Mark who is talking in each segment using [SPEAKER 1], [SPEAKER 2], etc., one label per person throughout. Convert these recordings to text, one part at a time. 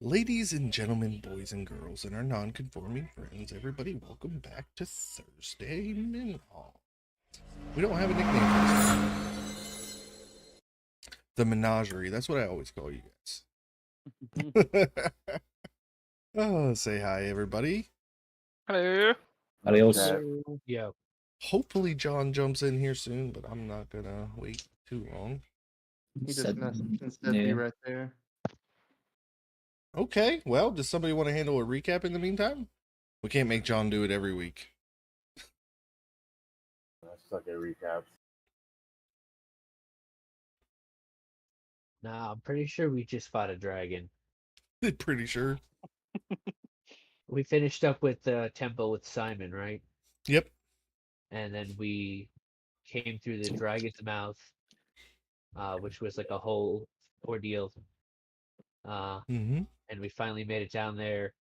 [SPEAKER 1] Ladies and gentlemen, boys and girls, and our non-conforming friends, everybody, welcome back to Thursday Minhal. We don't have a nickname for this one. The Menagerie. That's what I always call you guys. Oh, say hi, everybody.
[SPEAKER 2] Hello.
[SPEAKER 3] Adios.
[SPEAKER 2] Yeah.
[SPEAKER 1] Hopefully John jumps in here soon, but I'm not gonna wait too long.
[SPEAKER 2] He just
[SPEAKER 3] Said,
[SPEAKER 2] messaged and said
[SPEAKER 3] yeah.
[SPEAKER 2] be right there.
[SPEAKER 1] Okay, well, does somebody want to handle a recap in the meantime? We can't make John do it every week.
[SPEAKER 4] I suck at recaps.
[SPEAKER 5] Nah, I'm pretty sure we just fought a dragon.
[SPEAKER 1] Pretty sure.
[SPEAKER 5] We finished up with the temple with Simon, right?
[SPEAKER 1] Yep.
[SPEAKER 5] And then we came through the dragon's mouth, which was like a whole ordeal.
[SPEAKER 1] Mm-hmm.
[SPEAKER 5] And we finally made it down there,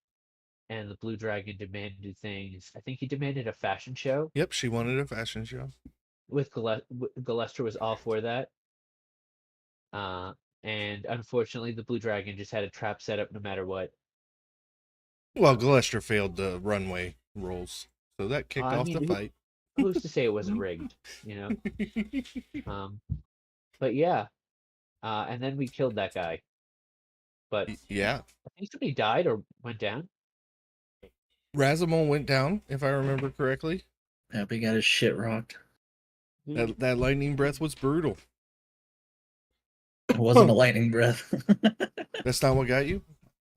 [SPEAKER 5] and the blue dragon demanded things. I think he demanded a fashion show.
[SPEAKER 1] Yep, she wanted a fashion show.
[SPEAKER 5] With Galestra was all for that. And unfortunately, the blue dragon just had a trap set up no matter what.
[SPEAKER 1] Well, Galestra failed the runway rolls, so that kicked off the fight.
[SPEAKER 5] Who's to say it wasn't rigged, you know? But yeah, and then we killed that guy. But
[SPEAKER 1] yeah,
[SPEAKER 5] I think somebody died or went down.
[SPEAKER 1] Razamol went down, if I remember correctly.
[SPEAKER 3] Yep, he got his shit rocked.
[SPEAKER 1] That lightning breath was brutal.
[SPEAKER 3] It wasn't a lightning breath.
[SPEAKER 1] That's not what got you?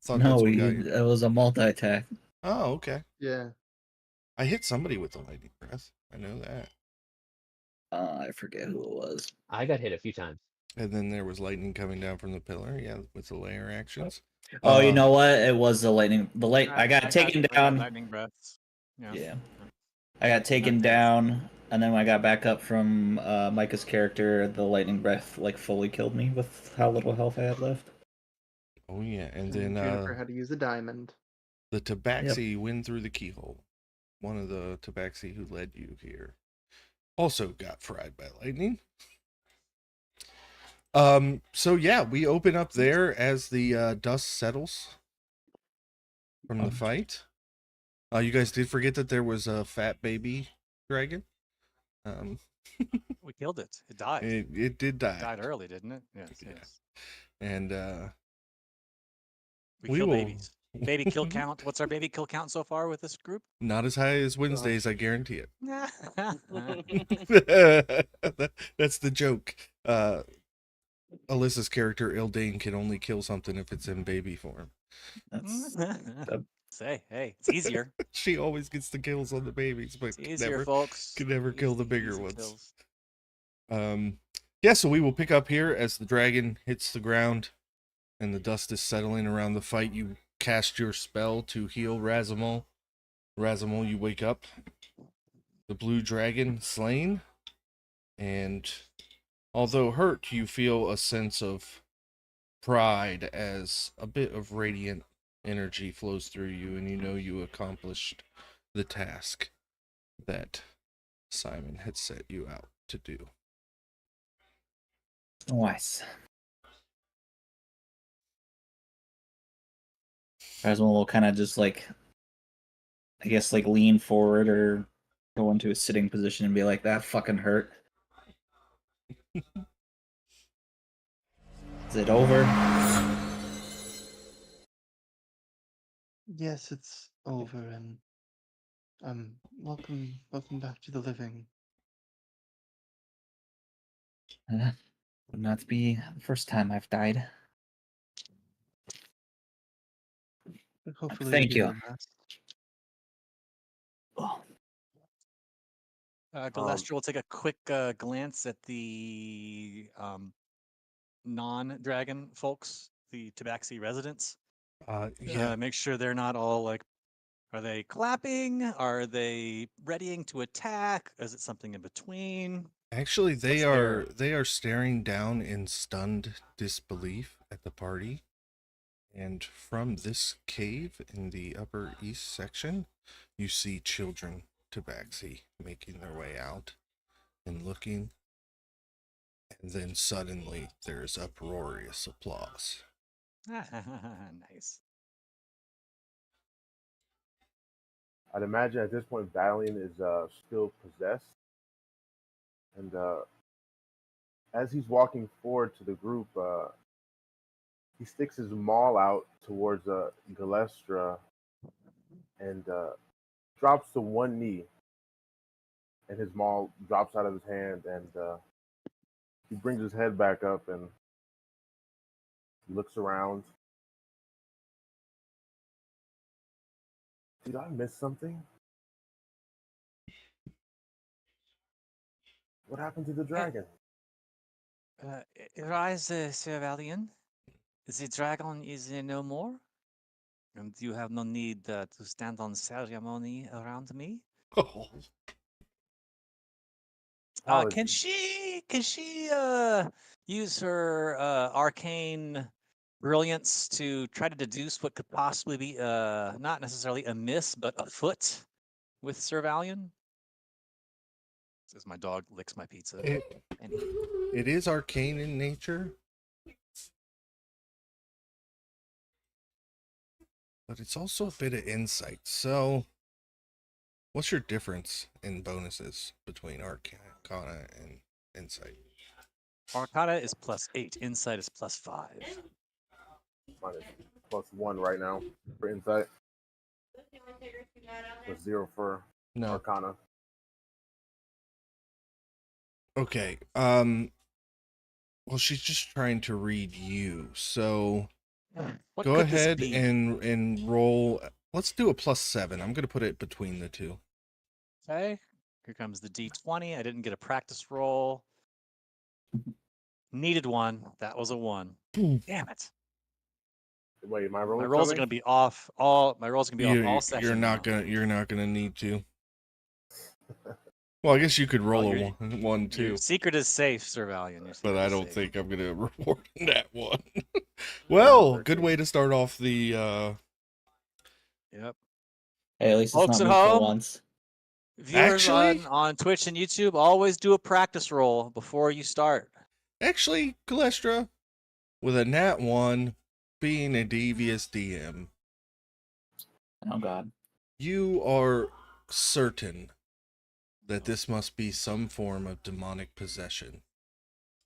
[SPEAKER 3] No, it was a multi-attack.
[SPEAKER 1] Oh, okay.
[SPEAKER 2] Yeah.
[SPEAKER 1] I hit somebody with the lightning breath. I know that.
[SPEAKER 3] I forget who it was.
[SPEAKER 5] I got hit a few times.
[SPEAKER 1] And then there was lightning coming down from the pillar, yeah, with the layer actions.
[SPEAKER 3] Oh, you know what? It was the lightning. I got taken down.
[SPEAKER 4] Lightning breaths.
[SPEAKER 3] Yeah. I got taken down, and then when I got back up from Micah's character, the lightning breath like fully killed me with how little health I had left.
[SPEAKER 1] Oh yeah, and
[SPEAKER 2] And
[SPEAKER 1] then
[SPEAKER 2] Juniper had to use a diamond.
[SPEAKER 1] the Tabaxi went through the keyhole. One of the Tabaxi who led you here also got fried by lightning. So yeah, we open up there as the dust settles from the fight. You guys did forget that there was a fat baby dragon.
[SPEAKER 4] We killed it. It died.
[SPEAKER 1] It did die.
[SPEAKER 4] It died early, didn't it? Yes.
[SPEAKER 1] Yeah.
[SPEAKER 4] Yes.
[SPEAKER 1] And
[SPEAKER 4] we kill babies. Baby kill count. What's our baby kill count so far with this group?
[SPEAKER 1] Not as high as Wednesdays, I guarantee it. That's the joke. Alyssa's character Ildane can only kill something if it's in baby form.
[SPEAKER 4] Say, hey, it's easier.
[SPEAKER 1] She always gets the kills on the babies, but
[SPEAKER 4] it's easier, folks.
[SPEAKER 1] Could never kill the bigger ones. Yeah, so we will pick up here as the dragon hits the ground and the dust is settling around the fight. You cast your spell to heal Razamol. Razamol, you wake up. The blue dragon slain. And although hurt, you feel a sense of pride as a bit of radiant energy flows through you, and you know you accomplished the task that Simon had set you out to do.
[SPEAKER 3] Nice. Razmal will kind of just like, I guess, like lean forward or go into a sitting position and be like, "That fucking hurt." Is it over?
[SPEAKER 2] Yes, it's over, and welcome back to the living.
[SPEAKER 3] Would not be the first time I've died.
[SPEAKER 2] But hopefully
[SPEAKER 3] Thank you.
[SPEAKER 4] Galestra will take a quick glance at the non-dragon folks, the Tabaxi residents.
[SPEAKER 1] Yeah.
[SPEAKER 4] Make sure they're not all like, are they clapping? Are they readying to attack? Is it something in between?
[SPEAKER 1] Actually, they are staring down in stunned disbelief at the party. And from this cave in the Upper East section, you see children Tabaxi making their way out and looking. And then suddenly there's uproarious applause.
[SPEAKER 4] Nice.
[SPEAKER 6] I'd imagine at this point, Valiant is still possessed, and as he's walking forward to the group, he sticks his maul out towards Galestra and drops to one knee, and his maul drops out of his hand, and he brings his head back up and looks around. Did I miss something? What happened to the dragon?
[SPEAKER 4] Rise, Sir Valiant. The dragon is no more, and you have no need to stand on ceremony around me.
[SPEAKER 1] Oh,
[SPEAKER 4] Can
[SPEAKER 6] Apologies.
[SPEAKER 4] she use her arcane brilliance to try to deduce what could possibly be not necessarily amiss but afoot with Sir Valiant? Says my dog licks my pizza. And
[SPEAKER 1] it is arcane in nature, but it's also a bit of insight. So, what's your difference in bonuses between Arcana and Insight?
[SPEAKER 4] Arcana is +8, Insight is +5.
[SPEAKER 6] Mine is +1 right now for insight. +0 for
[SPEAKER 1] No.
[SPEAKER 6] Arcana.
[SPEAKER 1] Okay. Well, she's just trying to read you. So
[SPEAKER 4] What
[SPEAKER 1] go
[SPEAKER 4] could this
[SPEAKER 1] ahead
[SPEAKER 4] be?
[SPEAKER 1] and roll. Let's do a +7. I'm gonna put it between the two.
[SPEAKER 4] Okay. Here comes the D20. I didn't get a practice roll. Needed one. That was a 1. Damn it.
[SPEAKER 6] Wait, my
[SPEAKER 4] My
[SPEAKER 6] roll
[SPEAKER 4] rolls are going to be off all. My rolls are going to be off all session.
[SPEAKER 1] You're not gonna need to. Well, I guess you could roll
[SPEAKER 4] Well,
[SPEAKER 1] a one
[SPEAKER 4] Your
[SPEAKER 1] too,
[SPEAKER 4] secret is safe, Sir Valiant. Your
[SPEAKER 1] but
[SPEAKER 4] secret
[SPEAKER 1] I
[SPEAKER 4] is
[SPEAKER 1] don't
[SPEAKER 4] safe.
[SPEAKER 1] think I'm gonna reward that one. Well, good
[SPEAKER 6] 13.
[SPEAKER 1] way to start off the.
[SPEAKER 4] Yep.
[SPEAKER 3] Hey, at least it's
[SPEAKER 4] Folks
[SPEAKER 3] not
[SPEAKER 4] at
[SPEAKER 3] me for
[SPEAKER 4] home,
[SPEAKER 3] once.
[SPEAKER 4] viewers
[SPEAKER 1] Actually?
[SPEAKER 4] on Twitch and YouTube, always do a practice roll before you start.
[SPEAKER 1] Actually, Galestra, with a nat 1, being a devious DM,
[SPEAKER 3] Oh God.
[SPEAKER 1] you are certain that this must be some form of demonic possession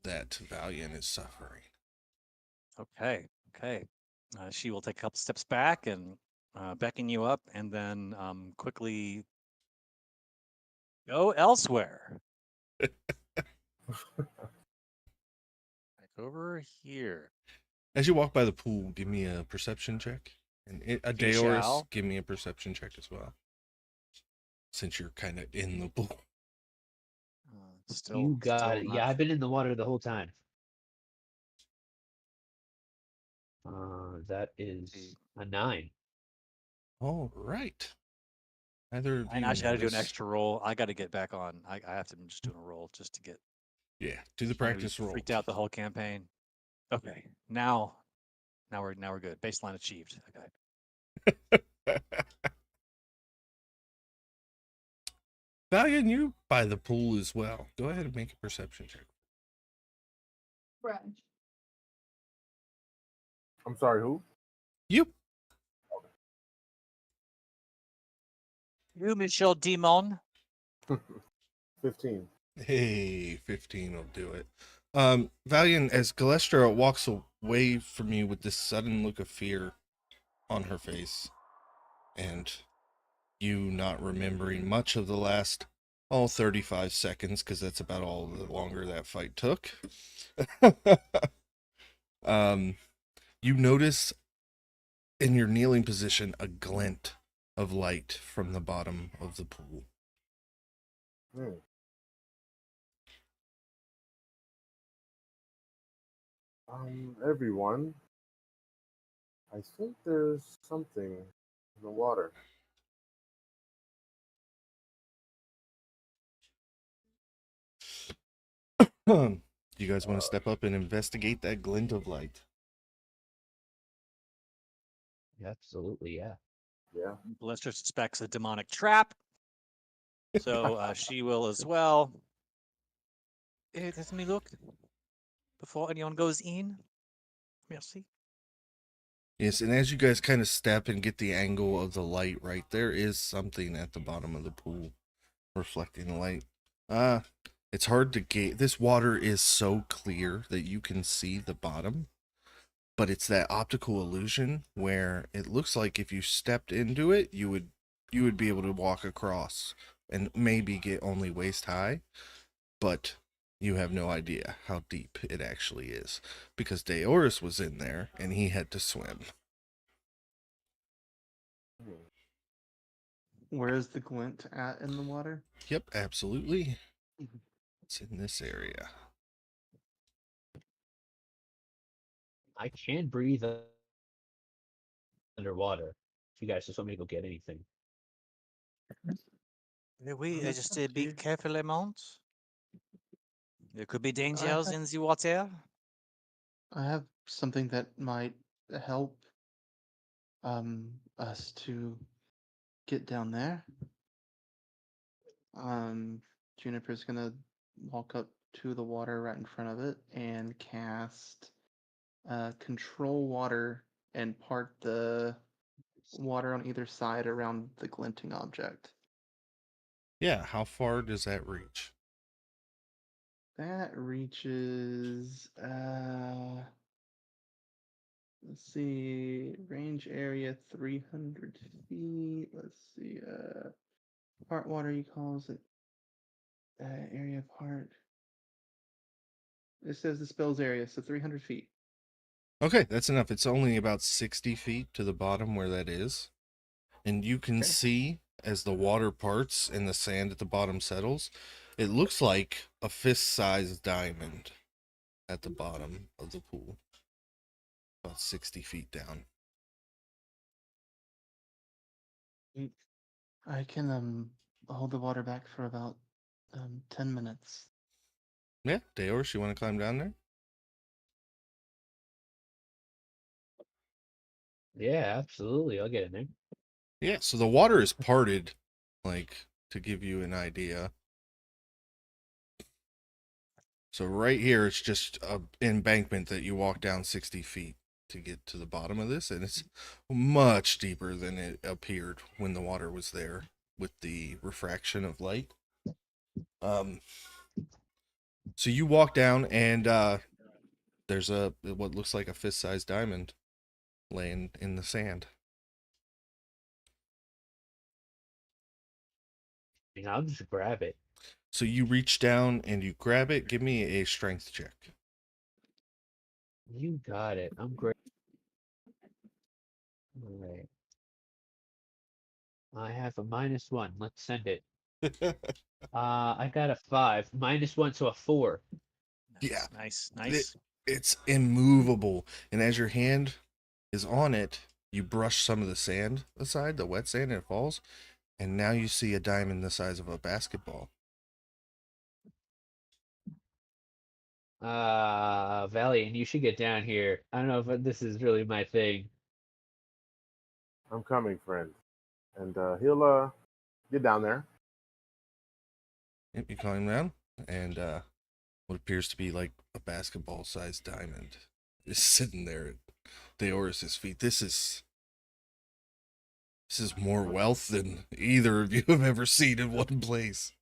[SPEAKER 1] that Valiant is suffering.
[SPEAKER 4] Okay. Okay. She will take a couple steps back and beckon you up, and then quickly go elsewhere. Like over here.
[SPEAKER 1] As you walk by the pool, give me a perception check. And a
[SPEAKER 4] You
[SPEAKER 1] Daoris,
[SPEAKER 4] shall.
[SPEAKER 1] give me a perception check as well. Since you're kind of in the pool.
[SPEAKER 4] Still,
[SPEAKER 5] You got
[SPEAKER 4] still
[SPEAKER 5] it.
[SPEAKER 4] not.
[SPEAKER 5] Yeah, I've been in the water the whole time. That is a 9.
[SPEAKER 1] All right. Neither of
[SPEAKER 4] I
[SPEAKER 1] you
[SPEAKER 4] actually got to do an
[SPEAKER 1] notice-
[SPEAKER 4] extra roll. I got to get back on. I have to just doing a roll just to get.
[SPEAKER 1] Yeah, do the
[SPEAKER 4] I'm gonna be
[SPEAKER 1] practice roll.
[SPEAKER 4] Freaked out the whole campaign. Okay, now we're good. Baseline achieved. Okay.
[SPEAKER 1] Valiant, you by the pool as well. Go ahead and make a perception check.
[SPEAKER 6] I'm sorry, who?
[SPEAKER 1] You.
[SPEAKER 4] You, Michel Dimon.
[SPEAKER 6] 15.
[SPEAKER 1] Hey, 15 will do it. Valiant, as Galestra walks away from you with this sudden look of fear on her face, and you not remembering much of the last, 35 seconds, because that's about all the longer that fight took. You notice in your kneeling position a glint of light from the bottom of the pool.
[SPEAKER 6] Everyone, I think there's something in the water.
[SPEAKER 1] Do you guys want to step up and investigate that glint of light?
[SPEAKER 5] Absolutely, yeah.
[SPEAKER 6] Yeah.
[SPEAKER 4] Lester suspects a demonic trap, so she will as well. Let me look before anyone goes in. Merci.
[SPEAKER 1] Yes, and as you guys kind of step and get the angle of the light right, there is something at the bottom of the pool reflecting the light. It's hard to gauge. This water is so clear that you can see the bottom, but it's that optical illusion where it looks like if you stepped into it, you would be able to walk across and maybe get only waist high, but you have no idea how deep it actually is because Deoris was in there and he had to swim.
[SPEAKER 2] Where is the glint at in the water?
[SPEAKER 1] Yep, absolutely.
[SPEAKER 2] Mhm.
[SPEAKER 1] It's in this area.
[SPEAKER 5] I can breathe underwater. If you guys just want me to go get anything.
[SPEAKER 4] We
[SPEAKER 2] That's
[SPEAKER 4] just
[SPEAKER 2] up to
[SPEAKER 4] be
[SPEAKER 2] you.
[SPEAKER 4] careful, Mount. There could be
[SPEAKER 2] I
[SPEAKER 4] dangers
[SPEAKER 2] have,
[SPEAKER 4] in the water.
[SPEAKER 2] I have something that might help us to get down there. Juniper's gonna walk up to the water right in front of it and cast control water and part the water on either side around the glinting object.
[SPEAKER 1] Yeah, how far does that reach?
[SPEAKER 2] That reaches let's see, range area 300 feet. Let's see, part water he calls it. Area part. It says the spell's area, so 300 feet.
[SPEAKER 1] Okay, that's enough. It's only about 60 feet to the bottom where that is. And you can
[SPEAKER 2] Okay.
[SPEAKER 1] see as the water parts and the sand at the bottom settles, it looks like a fist-sized diamond at the bottom of the pool. About 60 feet down.
[SPEAKER 2] I can hold the water back for about 10 minutes.
[SPEAKER 1] Yeah, Deoris, you want to climb down there?
[SPEAKER 5] Yeah, absolutely. I'll get in there.
[SPEAKER 1] Yeah, so the water is parted, like, to give you an idea. So right here, it's just a embankment that you walk down 60 feet to get to the bottom of this, and it's much deeper than it appeared when the water was there with the refraction of light. So you walk down, and there's what looks like a fist-sized diamond laying in the sand.
[SPEAKER 5] I'll just grab it.
[SPEAKER 1] So you reach down and you grab it. Give me a strength check.
[SPEAKER 5] You got it. I'm great. All right. I have a -1. Let's send it. I got a 5. -1, so a 4.
[SPEAKER 1] Yeah.
[SPEAKER 4] Nice.
[SPEAKER 1] It's immovable, and as your hand is on it, you brush some of the sand aside, the wet sand, and it falls, and now you see a diamond the size of a basketball.
[SPEAKER 5] Valiant, you should get down here. I don't know if this is really my thing.
[SPEAKER 6] I'm coming, friend. And he'll get down there.
[SPEAKER 1] Yep, you climb down, and what appears to be like a basketball-sized diamond is sitting there at Deoris' feet. This is more wealth than either of you have ever seen in one place.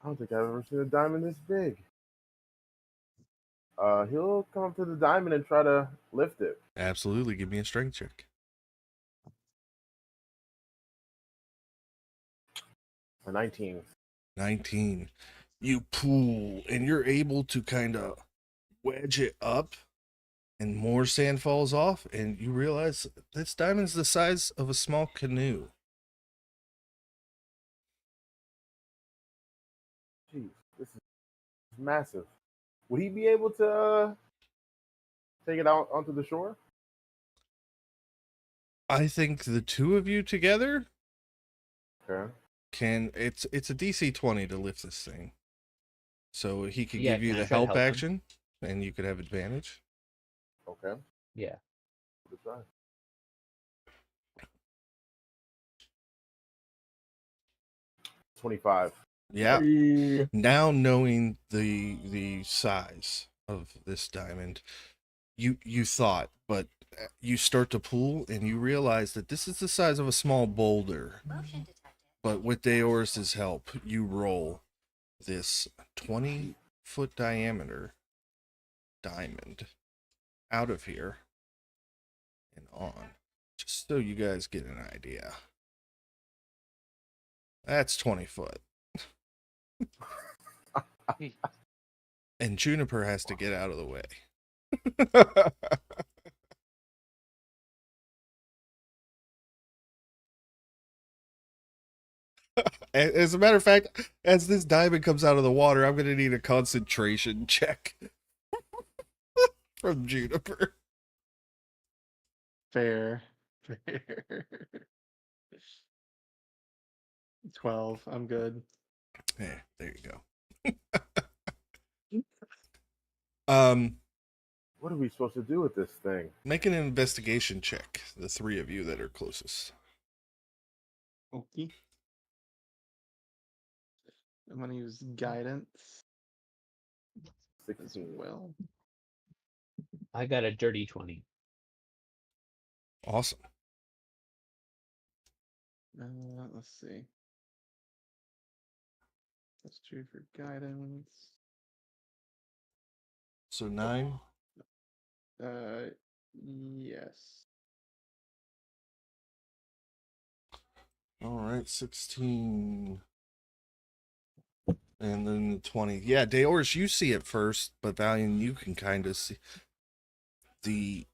[SPEAKER 6] I don't think I've ever seen a diamond this big. He'll come up to the diamond and try to lift it.
[SPEAKER 1] Absolutely, give me a strength check.
[SPEAKER 6] A 19.
[SPEAKER 1] 19. You pull, and you're able to kind of wedge it up, and more sand falls off, and you realize this diamond's the size of a small canoe.
[SPEAKER 6] Jeez, this is massive. Would he be able to take it out onto the shore?
[SPEAKER 1] I think the two of you together
[SPEAKER 6] Okay.
[SPEAKER 1] can. It's a DC 20 to lift this thing, so he could
[SPEAKER 5] Yeah,
[SPEAKER 1] give you
[SPEAKER 5] can I
[SPEAKER 1] the
[SPEAKER 5] try to
[SPEAKER 1] help
[SPEAKER 5] help him?
[SPEAKER 1] action, and you could have advantage.
[SPEAKER 6] Okay.
[SPEAKER 5] Yeah.
[SPEAKER 6] Good try. $25.
[SPEAKER 1] Yeah. Now knowing the size of this diamond, you thought, but you start to pull, and you realize that this is the size of a small boulder. But with Deoris' help, you roll this 20-foot diameter diamond out of here and on, just so you guys get an idea. That's 20 foot. And Juniper has to get out of the way. As a matter of fact, as this diamond comes out of the water, I'm going to need a concentration check from Juniper.
[SPEAKER 2] Fair. Fair. 12. I'm good.
[SPEAKER 1] Yeah, there you go.
[SPEAKER 6] What are we supposed to do with this thing?
[SPEAKER 1] Make an investigation check, the three of you that are closest.
[SPEAKER 2] Okay. I'm going to use guidance as
[SPEAKER 6] 16.
[SPEAKER 2] well.
[SPEAKER 5] I got a dirty 20.
[SPEAKER 1] Awesome.
[SPEAKER 2] Let's see. That's 2 for guidance.
[SPEAKER 1] So 9.
[SPEAKER 2] Yes.
[SPEAKER 1] All right, 16. And then the 20. Yeah, Deoris, you see it first, but Valiant, you can kind of see the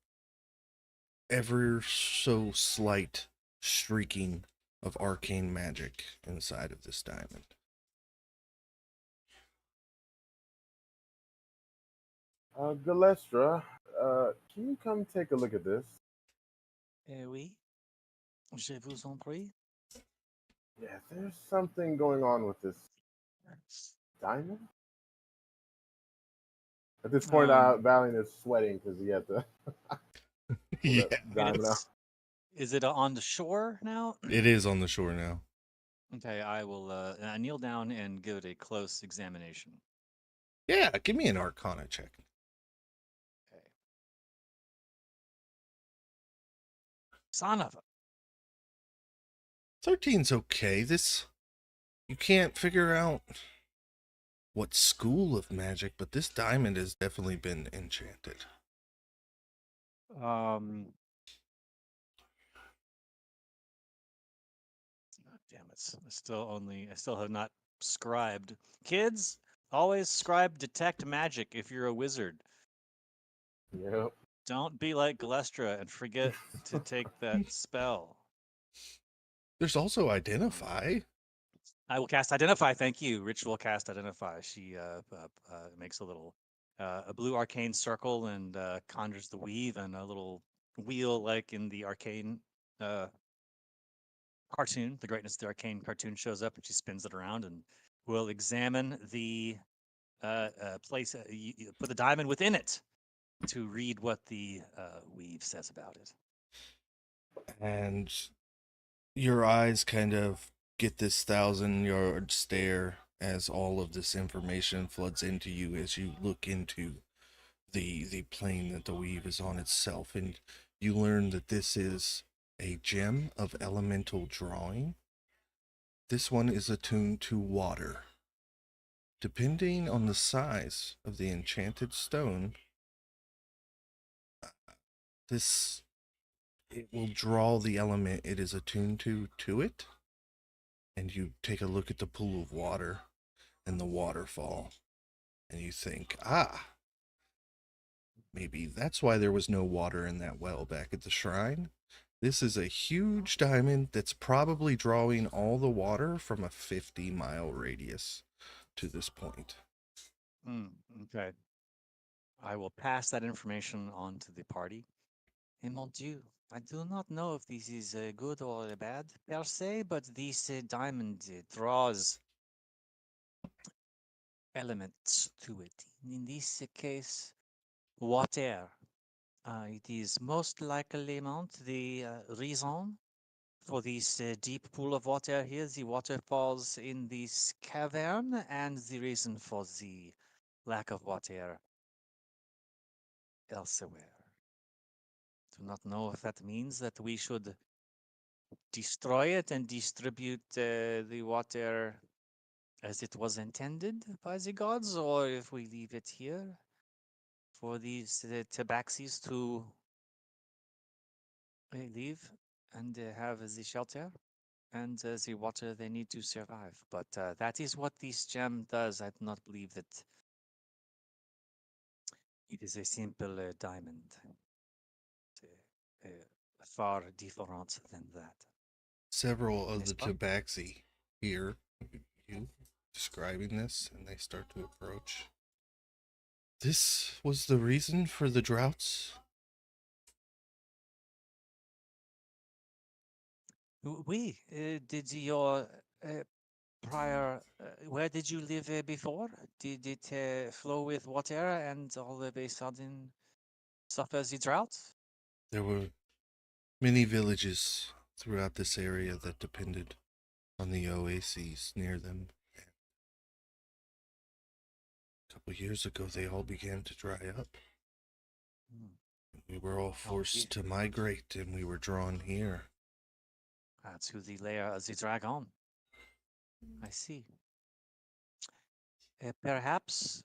[SPEAKER 1] ever so slight streaking of arcane magic inside of this diamond.
[SPEAKER 6] Galestra, can you come take a look at this?
[SPEAKER 4] Oui. Je vous en prie.
[SPEAKER 6] Yeah, there's something going on with this diamond. At this point, Valiant is sweating because he had to.
[SPEAKER 1] Yeah,
[SPEAKER 6] Diamond out.
[SPEAKER 4] Is it on the shore now?
[SPEAKER 1] it is on the shore now.
[SPEAKER 4] Okay, I will I kneel down and give it a close examination.
[SPEAKER 1] Yeah, give me an Arcana check.
[SPEAKER 4] Okay. Son of a.
[SPEAKER 1] 13's okay. You can't figure out what school of magic, but this diamond has definitely been enchanted.
[SPEAKER 4] Damn it. I still have not scribed. Kids, always scribe detect magic if you're a wizard.
[SPEAKER 6] Yep.
[SPEAKER 4] Don't be like Galestra and forget to take that spell.
[SPEAKER 1] There's also identify.
[SPEAKER 4] I will cast Identify. Thank you. Rich will cast Identify. She makes a blue arcane circle and conjures the weave, and a little wheel like in the arcane cartoon. The Greatness of the Arcane cartoon shows up, and she spins it around, and will examine the place. You put the diamond within it to read what the weave says about it.
[SPEAKER 1] And your eyes kind of get this 1,000-yard stare as all of this information floods into you as you look into the plane that the weave is on itself, and you learn that this is a gem of elemental drawing. This one is attuned to water. Depending on the size of the enchanted stone, it will draw the element it is attuned to it. And you take a look at the pool of water and the waterfall, and you think, maybe that's why there was no water in that well back at the shrine. This is a huge diamond that's probably drawing all the water from a 50-mile radius to this point.
[SPEAKER 4] Okay. I will pass that information on to the party. Et mon Dieu, I do not know if this is good or bad per se, but this diamond draws elements to it. In this case, water. It is most likely the reason for this deep pool of water here. The water falls in this cavern, and the reason for the lack of water elsewhere. Do not know if that means that we should destroy it and distribute the water as it was intended by the gods, or if we leave it here for these tabaxis to live and have the shelter and the water they need to survive. But that is what this gem does. I do not believe that it is a simple diamond. Far different than that.
[SPEAKER 1] Several of
[SPEAKER 4] N'est-ce
[SPEAKER 1] the
[SPEAKER 4] pas?
[SPEAKER 1] tabaxi hear you describing this, and they start to approach. This was the reason for the droughts?
[SPEAKER 4] Oui, did your prior, where did you live before? Did it flow with water and all of a sudden suffer the drought?
[SPEAKER 1] There were many villages throughout this area that depended on the oases near them. A couple years ago, they all began to dry up.
[SPEAKER 4] Hmm.
[SPEAKER 1] We were all forced to migrate, and we were drawn here.
[SPEAKER 4] To the lair of the dragon. I see. Perhaps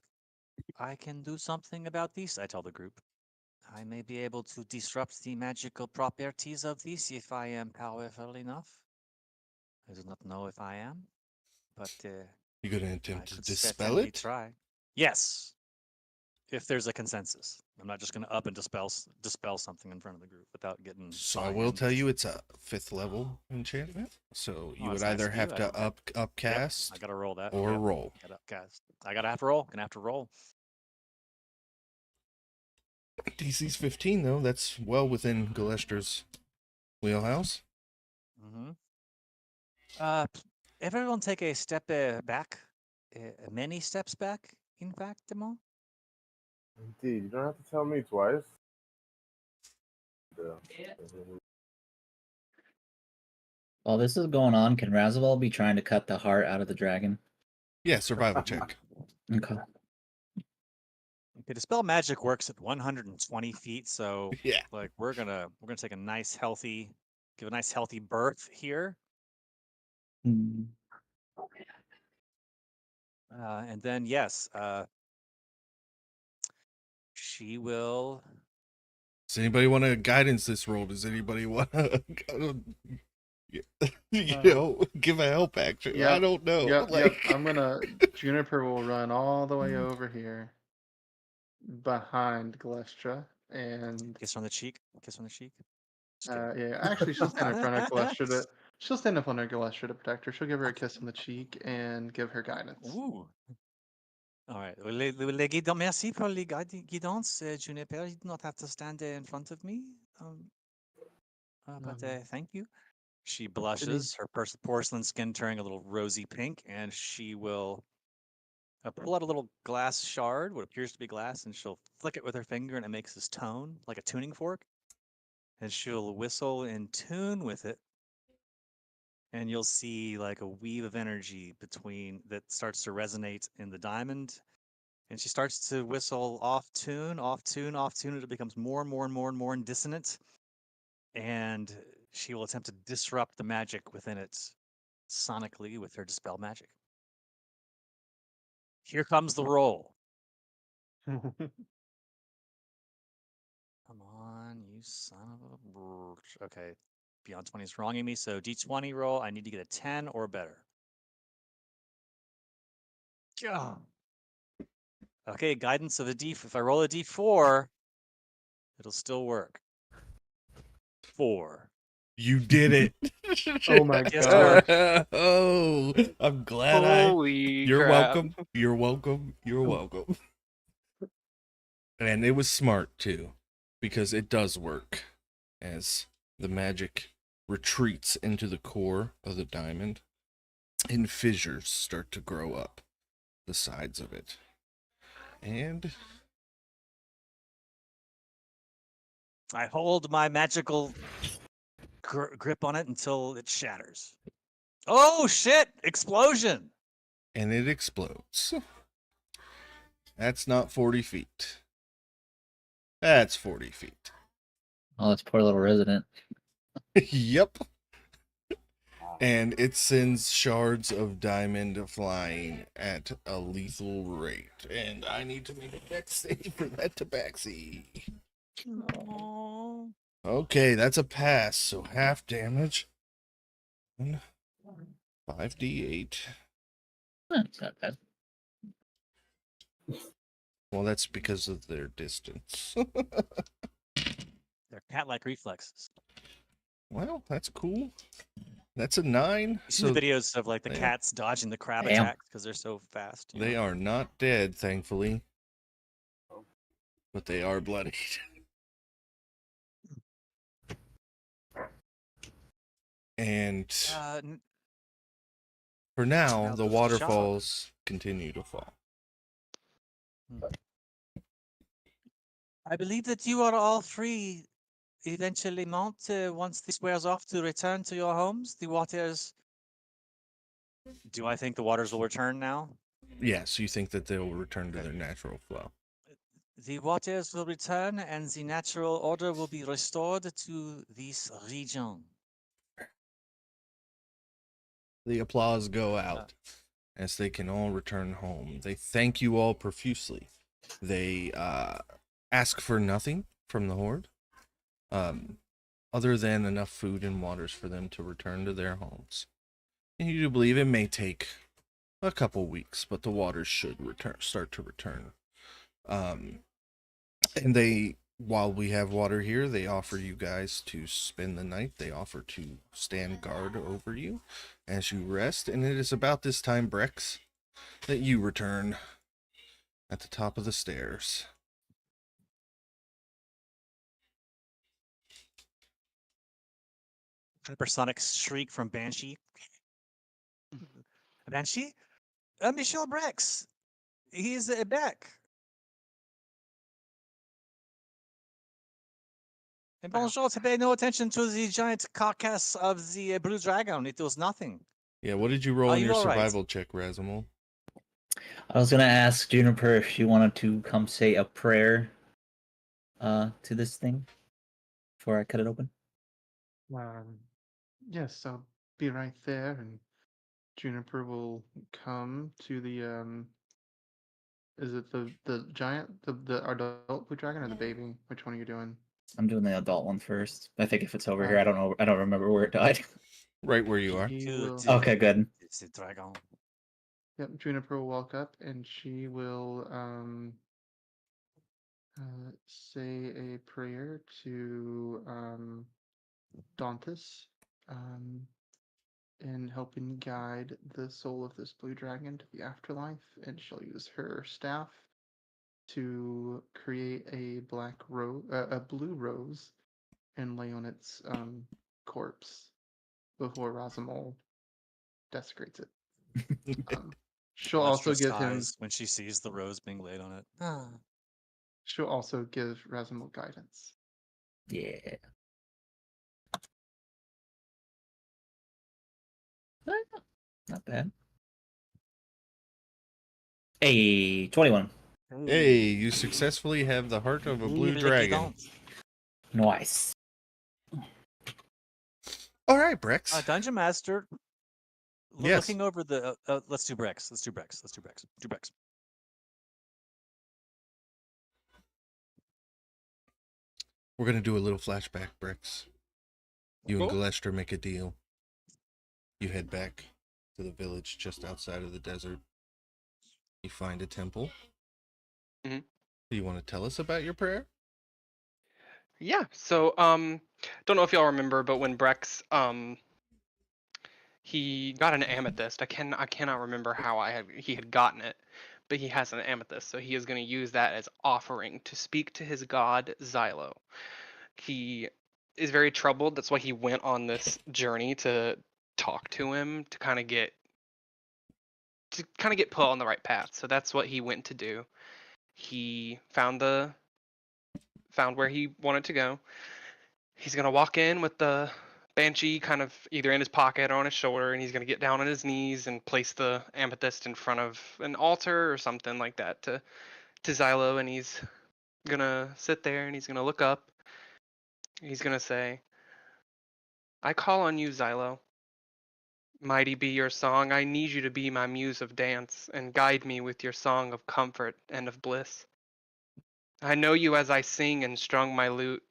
[SPEAKER 4] I can do something about this, I tell the group. I may be able to disrupt the magical properties of this if I am powerful enough. I do not know if I am, but
[SPEAKER 1] You gonna
[SPEAKER 4] I
[SPEAKER 1] attempt to
[SPEAKER 4] could
[SPEAKER 1] dispel
[SPEAKER 4] certainly
[SPEAKER 1] it?
[SPEAKER 4] try. Yes, if there's a consensus. I'm not just going to up and dispel something in front of the group without getting
[SPEAKER 1] So I will
[SPEAKER 4] buy-in.
[SPEAKER 1] tell you it's a 5th level enchantment. So you
[SPEAKER 4] Oh,
[SPEAKER 1] would
[SPEAKER 4] that's nice
[SPEAKER 1] either
[SPEAKER 4] of you.
[SPEAKER 1] have
[SPEAKER 4] I
[SPEAKER 1] to
[SPEAKER 4] don't have-
[SPEAKER 1] upcast
[SPEAKER 4] I gotta roll that.
[SPEAKER 1] or
[SPEAKER 4] Yep,
[SPEAKER 1] roll.
[SPEAKER 4] gotta upcast. I gotta have to roll. Gonna have to roll.
[SPEAKER 1] DC's 15 though. That's well within Galestra's wheelhouse.
[SPEAKER 4] Mm-hmm. Everyone take a step back. Many steps back, in fact, Demo.
[SPEAKER 6] Indeed, you don't have to tell me twice.
[SPEAKER 3] While this is going on, can Razabal be trying to cut the heart out of the dragon?
[SPEAKER 1] Yeah, survival check.
[SPEAKER 3] Okay.
[SPEAKER 4] Okay, dispel magic works at 120 feet, so
[SPEAKER 1] Yeah.
[SPEAKER 4] like we're gonna take a nice healthy, give a nice healthy birth here,
[SPEAKER 3] Hmm.
[SPEAKER 4] and then yes, she will.
[SPEAKER 1] Does anybody want to guidance this roll? Does anybody want to, give a help action? I
[SPEAKER 2] Yep,
[SPEAKER 1] don't know.
[SPEAKER 2] Yep. Juniper will run all the way over here behind Glestra and
[SPEAKER 4] Kiss on the cheek. Kiss on the cheek. Just
[SPEAKER 2] yeah, actually she'll stand in front of Glestra she'll stand in front of Glestra to protect her. She'll give her a kiss on the cheek and give her guidance.
[SPEAKER 4] Ooh. All right. Merci pour les guidance, Juniper. You do not have to stand in front of me. But thank you. She blushes, her porcelain skin turning a little rosy pink, and she will pull out a little glass shard, what appears to be glass, and she'll flick it with her finger, and it makes this tone, like a tuning fork. And she'll whistle in tune with it. And you'll see like a weave of energy between that starts to resonate in the diamond. And she starts to whistle off tune, off tune, off tune. It becomes more and more and more and more dissonant. And she will attempt to disrupt the magic within it sonically with her dispel magic. Here comes the roll. Come on, you son of a bitch. Okay, beyond 20 is wronging me. So D20 roll, I need to get a 10 or better. Yeah. Okay, guidance of a D. If I roll a D4, it'll still work. 4.
[SPEAKER 1] You did it.
[SPEAKER 2] Oh my
[SPEAKER 4] Yes,
[SPEAKER 2] god.
[SPEAKER 1] Oh, I'm glad
[SPEAKER 7] Holy
[SPEAKER 1] You're
[SPEAKER 7] crap.
[SPEAKER 1] welcome. You're welcome. You're welcome. And it was smart too, because it does work as the magic retreats into the core of the diamond and fissures start to grow up the sides of it. And
[SPEAKER 4] I hold my magical grip on it until it shatters. Oh shit! Explosion!
[SPEAKER 1] it explodes. That's not 40 feet. That's 40 feet.
[SPEAKER 3] Oh, that's poor little resident.
[SPEAKER 1] Yep. And it sends shards of diamond flying at a lethal rate. And I need to make a dex save for that tabaxi.
[SPEAKER 4] Aw.
[SPEAKER 1] Okay, that's a pass, so half damage. 5d8.
[SPEAKER 3] That's not bad.
[SPEAKER 1] Well, that's because of their distance.
[SPEAKER 4] They're cat-like reflexes.
[SPEAKER 1] Well, that's cool. That's a 9.
[SPEAKER 4] You see
[SPEAKER 1] So
[SPEAKER 4] the videos of like the
[SPEAKER 1] they-
[SPEAKER 4] cats dodging the crab
[SPEAKER 3] Damn.
[SPEAKER 4] attacks because they're so fast.
[SPEAKER 1] they are not dead, thankfully. But they are bloodied. And for now,
[SPEAKER 4] Now
[SPEAKER 1] the
[SPEAKER 4] there's a
[SPEAKER 1] waterfalls continue to fall.
[SPEAKER 4] I believe that you are all free eventually, Mount, once this wears off, to return to your homes. The waters. Do I think the waters will return now?
[SPEAKER 1] Yes, you think that they will return to their natural flow.
[SPEAKER 4] The waters will return and the natural order will be restored to this region.
[SPEAKER 1] The applause go out as they can all return home. They thank you all profusely. They ask for nothing from the horde, other than enough food and waters for them to return to their homes. And you do believe it may take a couple weeks, but the waters should start to return. And they, while we have water here, they offer you guys to spend the night. They offer to stand guard over you as you rest. And it is about this time, Brex, that you return at the top of the stairs.
[SPEAKER 4] Hypersonic shriek from Banshee. Banshee? Michel Brex. He's back. And bonjour, to pay no attention to the giant carcass of the blue dragon. It was nothing.
[SPEAKER 1] Yeah, what did you roll
[SPEAKER 4] Are
[SPEAKER 1] in
[SPEAKER 4] you
[SPEAKER 1] your
[SPEAKER 4] all right?
[SPEAKER 1] survival check, Razimul?
[SPEAKER 3] I was gonna ask Juniper if she wanted to come say a prayer to this thing before I cut it open.
[SPEAKER 2] Yes, I'll be right there, and Juniper will come to the. Is it the giant, the adult blue dragon, or the baby? Which one are you doing?
[SPEAKER 3] I'm doing the adult one first. I think if it's over
[SPEAKER 2] Uh,
[SPEAKER 3] here, I don't know. I don't remember where it died.
[SPEAKER 1] Right where you are.
[SPEAKER 2] She
[SPEAKER 4] Good.
[SPEAKER 2] will.
[SPEAKER 3] Okay, good.
[SPEAKER 4] It's a dragon.
[SPEAKER 2] Yep, Juniper will walk up and she will say a prayer to Dantus in helping guide the soul of this blue dragon to the afterlife, and she'll use her staff to create a blue rose, and lay on its corpse before Razamol desecrates it. She'll also
[SPEAKER 4] Lustrous
[SPEAKER 2] give him.
[SPEAKER 4] eyes when she sees the rose being laid on it.
[SPEAKER 2] She'll also give Razamol guidance.
[SPEAKER 3] Yeah. Not bad. Hey, 21.
[SPEAKER 1] Hey, you successfully have the heart of a blue dragon.
[SPEAKER 3] Nice.
[SPEAKER 1] All right, Brex.
[SPEAKER 4] Dungeon Master.
[SPEAKER 1] Yes.
[SPEAKER 4] Looking over the. Let's do Brex. Let's do Brex. Let's do Brex. Do Brex.
[SPEAKER 1] We're going to do a little flashback, Brex. You and
[SPEAKER 7] Cool.
[SPEAKER 1] Galestra make a deal. You head back to the village just outside of the desert. You find a temple.
[SPEAKER 7] Mhm.
[SPEAKER 1] Do you want to tell us about your prayer?
[SPEAKER 7] Yeah. So, don't know if y'all remember, but when Brex, he got an amethyst. I cannot remember how he had gotten it, but he has an amethyst, so he is going to use that as offering to speak to his god Xylo. He is very troubled. That's why he went on this journey to talk to him to kind of get put on the right path. So that's what he went to do. He found where he wanted to go. He's gonna walk in with the Banshee kind of either in his pocket or on his shoulder, and he's gonna get down on his knees and place the amethyst in front of an altar or something like that to Xylo, and he's gonna sit there and he's gonna look up, He's gonna say, I call on you, Xylo. Mighty be your song. I need you to be my muse of dance and guide me with your song of comfort and of bliss. I know you as I sing and strung my lute.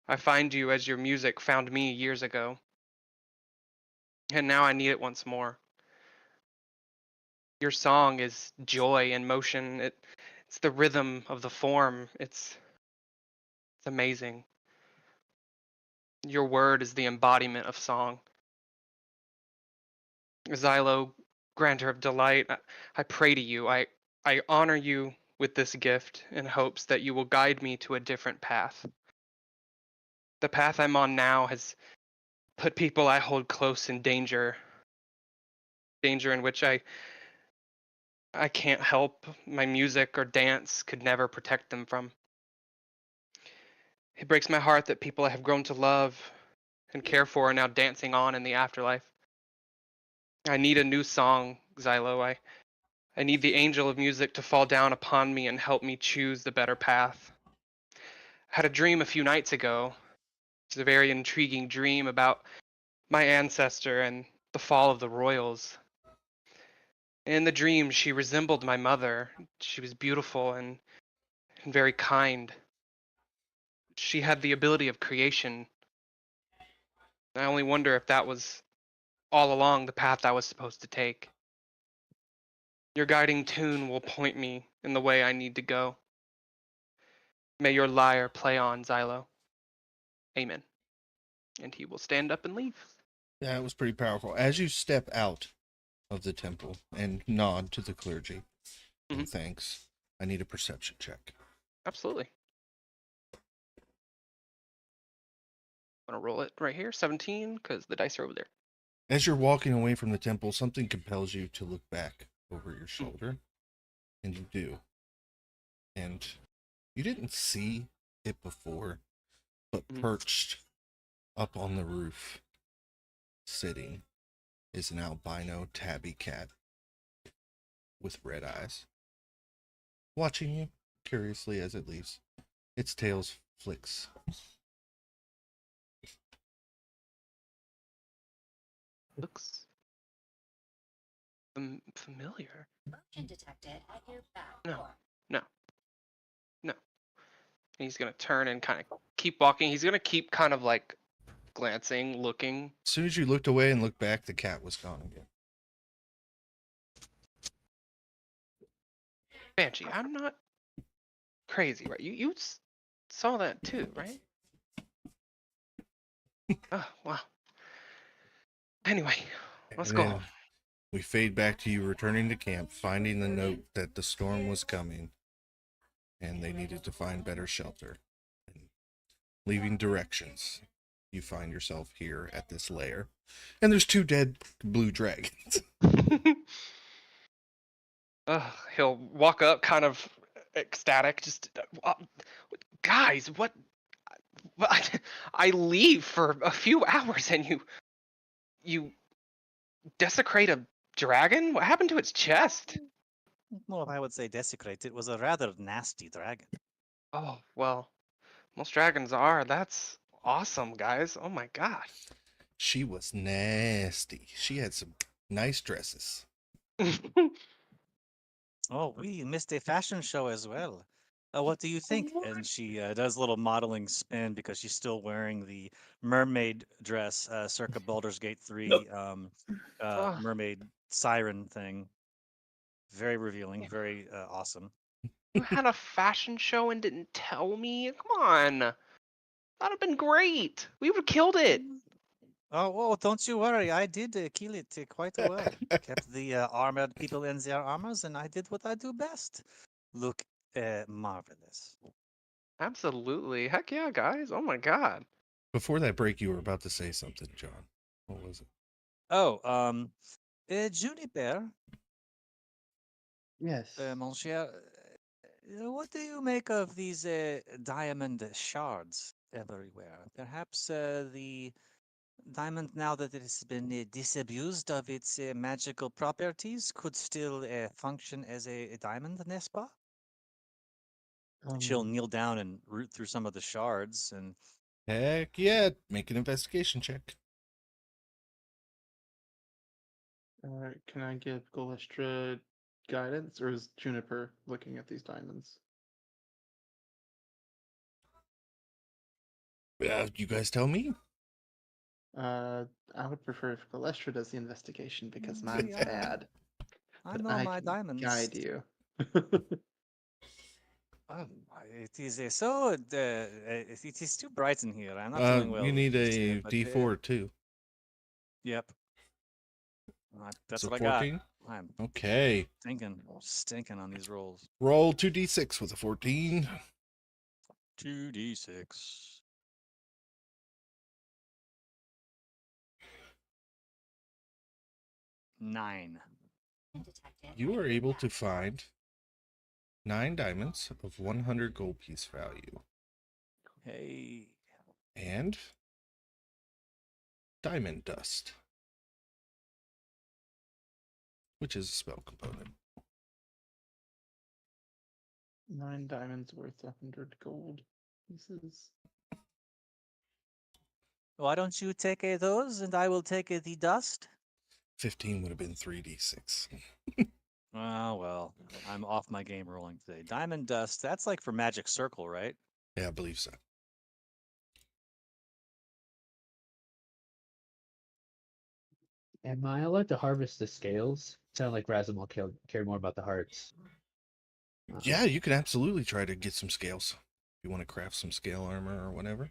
[SPEAKER 7] I find you as your music found me years ago. And now I need it once more. Your song is joy and motion. It's the rhythm of the form. It's amazing. Your word is the embodiment of song. Xylo, granter of delight, I pray to you. I honor you with this gift in hopes that you will guide me to a different path. The path I'm on now has put people I hold close in danger. Danger in which I can't help. My music or dance could never protect them from. It breaks my heart that people I have grown to love and care for are now dancing on in the afterlife. I need a new song, Xylo. I need the angel of music to fall down upon me and help me choose the better path. I had a dream a few nights ago. It's a very intriguing dream about my ancestor and the fall of the royals. In the dream, she resembled my mother. She was beautiful and very kind. She had the ability of creation. I only wonder if that was all along the path I was supposed to take. Your guiding tune will point me in the way I need to go. May your lyre play on, Xylo. Amen. And he will stand up and leave.
[SPEAKER 1] Yeah, it was pretty powerful. As you step out of the temple and nod to the clergy in thanks, I need a perception check.
[SPEAKER 7] Absolutely. I'm gonna roll it right here, 17, because the dice are over there.
[SPEAKER 1] As you're walking away from the temple, something compels you to look back over your shoulder, and you do. And you didn't see it before, but perched up on the roof, sitting, is an albino tabby cat with red eyes, watching you curiously as it leaves. Its tail flicks.
[SPEAKER 7] Looks familiar.
[SPEAKER 8] Motion detected at your back
[SPEAKER 7] No.
[SPEAKER 8] door.
[SPEAKER 7] No. No. He's gonna turn and kind of keep walking. He's gonna keep kind of like glancing, looking.
[SPEAKER 1] As soon as you looked away and looked back, the cat was gone again.
[SPEAKER 7] Banshee, I'm not crazy, right? You saw that too, right? Oh, wow. Anyway, let's
[SPEAKER 1] And
[SPEAKER 7] go
[SPEAKER 1] then
[SPEAKER 7] home.
[SPEAKER 1] we fade back to you returning to camp, finding the note that the storm was coming and they needed to find better shelter. And leaving directions, you find yourself here at this lair. And there's 2 dead blue dragons.
[SPEAKER 7] He'll walk up kind of ecstatic, just, guys, what? I leave for a few hours and you desecrate a dragon? What happened to its chest?
[SPEAKER 4] Well, I would say desecrate. It was a rather nasty dragon.
[SPEAKER 7] Oh, well, most dragons are. That's awesome, guys. Oh my god.
[SPEAKER 1] She was nasty. She had some nice dresses.
[SPEAKER 4] Oh, we missed a fashion show as well. What do you think? And she does a little modeling spin because she's still wearing the mermaid dress, circa Baldur's Gate 3
[SPEAKER 7] Oh,
[SPEAKER 4] mermaid siren thing. Very revealing, very awesome.
[SPEAKER 7] you had a fashion show and didn't tell me? Come on. That'd have been great. We would have killed it.
[SPEAKER 4] Oh, well, don't you worry. I did kill it quite well. Kept the armored people in their armors, and I did what I do best. Look marvelous.
[SPEAKER 7] Absolutely. Heck yeah, guys. Oh my god.
[SPEAKER 1] Before that break, you were about to say something, John. What was it?
[SPEAKER 4] Oh, Juniper,
[SPEAKER 2] Yes.
[SPEAKER 4] mon cher, what do you make of these diamond shards everywhere? Perhaps the diamond, now that it has been disabused of its magical properties, could still function as a diamond, n'est-ce pas? She'll kneel down and root through some of the shards, and
[SPEAKER 1] Heck yeah. Make an investigation check.
[SPEAKER 2] Can I give Golestra guidance, or is Juniper looking at these diamonds?
[SPEAKER 1] You guys tell me.
[SPEAKER 2] I would prefer if Golestra does the investigation because
[SPEAKER 4] See,
[SPEAKER 2] mine's
[SPEAKER 4] I-
[SPEAKER 2] bad.
[SPEAKER 4] I
[SPEAKER 2] But
[SPEAKER 4] know
[SPEAKER 2] I
[SPEAKER 4] my
[SPEAKER 2] can
[SPEAKER 4] diamonds.
[SPEAKER 2] guide you.
[SPEAKER 4] Oh, it is it is too bright in here. I'm not doing well.
[SPEAKER 1] You need
[SPEAKER 4] just
[SPEAKER 1] a
[SPEAKER 4] yet, but,
[SPEAKER 1] D4 too.
[SPEAKER 4] Yep. That's
[SPEAKER 1] So
[SPEAKER 4] what I got.
[SPEAKER 1] 14?
[SPEAKER 4] I'm
[SPEAKER 1] Okay.
[SPEAKER 4] stinking on these rolls.
[SPEAKER 1] Roll 2d6 with a 14.
[SPEAKER 4] 2d6. Nine.
[SPEAKER 8] Undetected.
[SPEAKER 1] You are able to find 9 diamonds of 100 gold piece value.
[SPEAKER 4] Hey.
[SPEAKER 1] And diamond dust, which is a spell component.
[SPEAKER 2] 9 diamonds worth 100 gold pieces.
[SPEAKER 4] Why don't you take those and I will take the dust?
[SPEAKER 1] 15 would have been 3d6.
[SPEAKER 4] Oh, well, I'm off my game rolling today. Diamond dust, that's like for Magic Circle, right?
[SPEAKER 1] Yeah, I believe so.
[SPEAKER 5] Am I allowed to harvest the scales? Sound like Razimal cared more about the hearts.
[SPEAKER 1] Yeah, you can absolutely try to get some scales. If you want to craft some scale armor or whatever.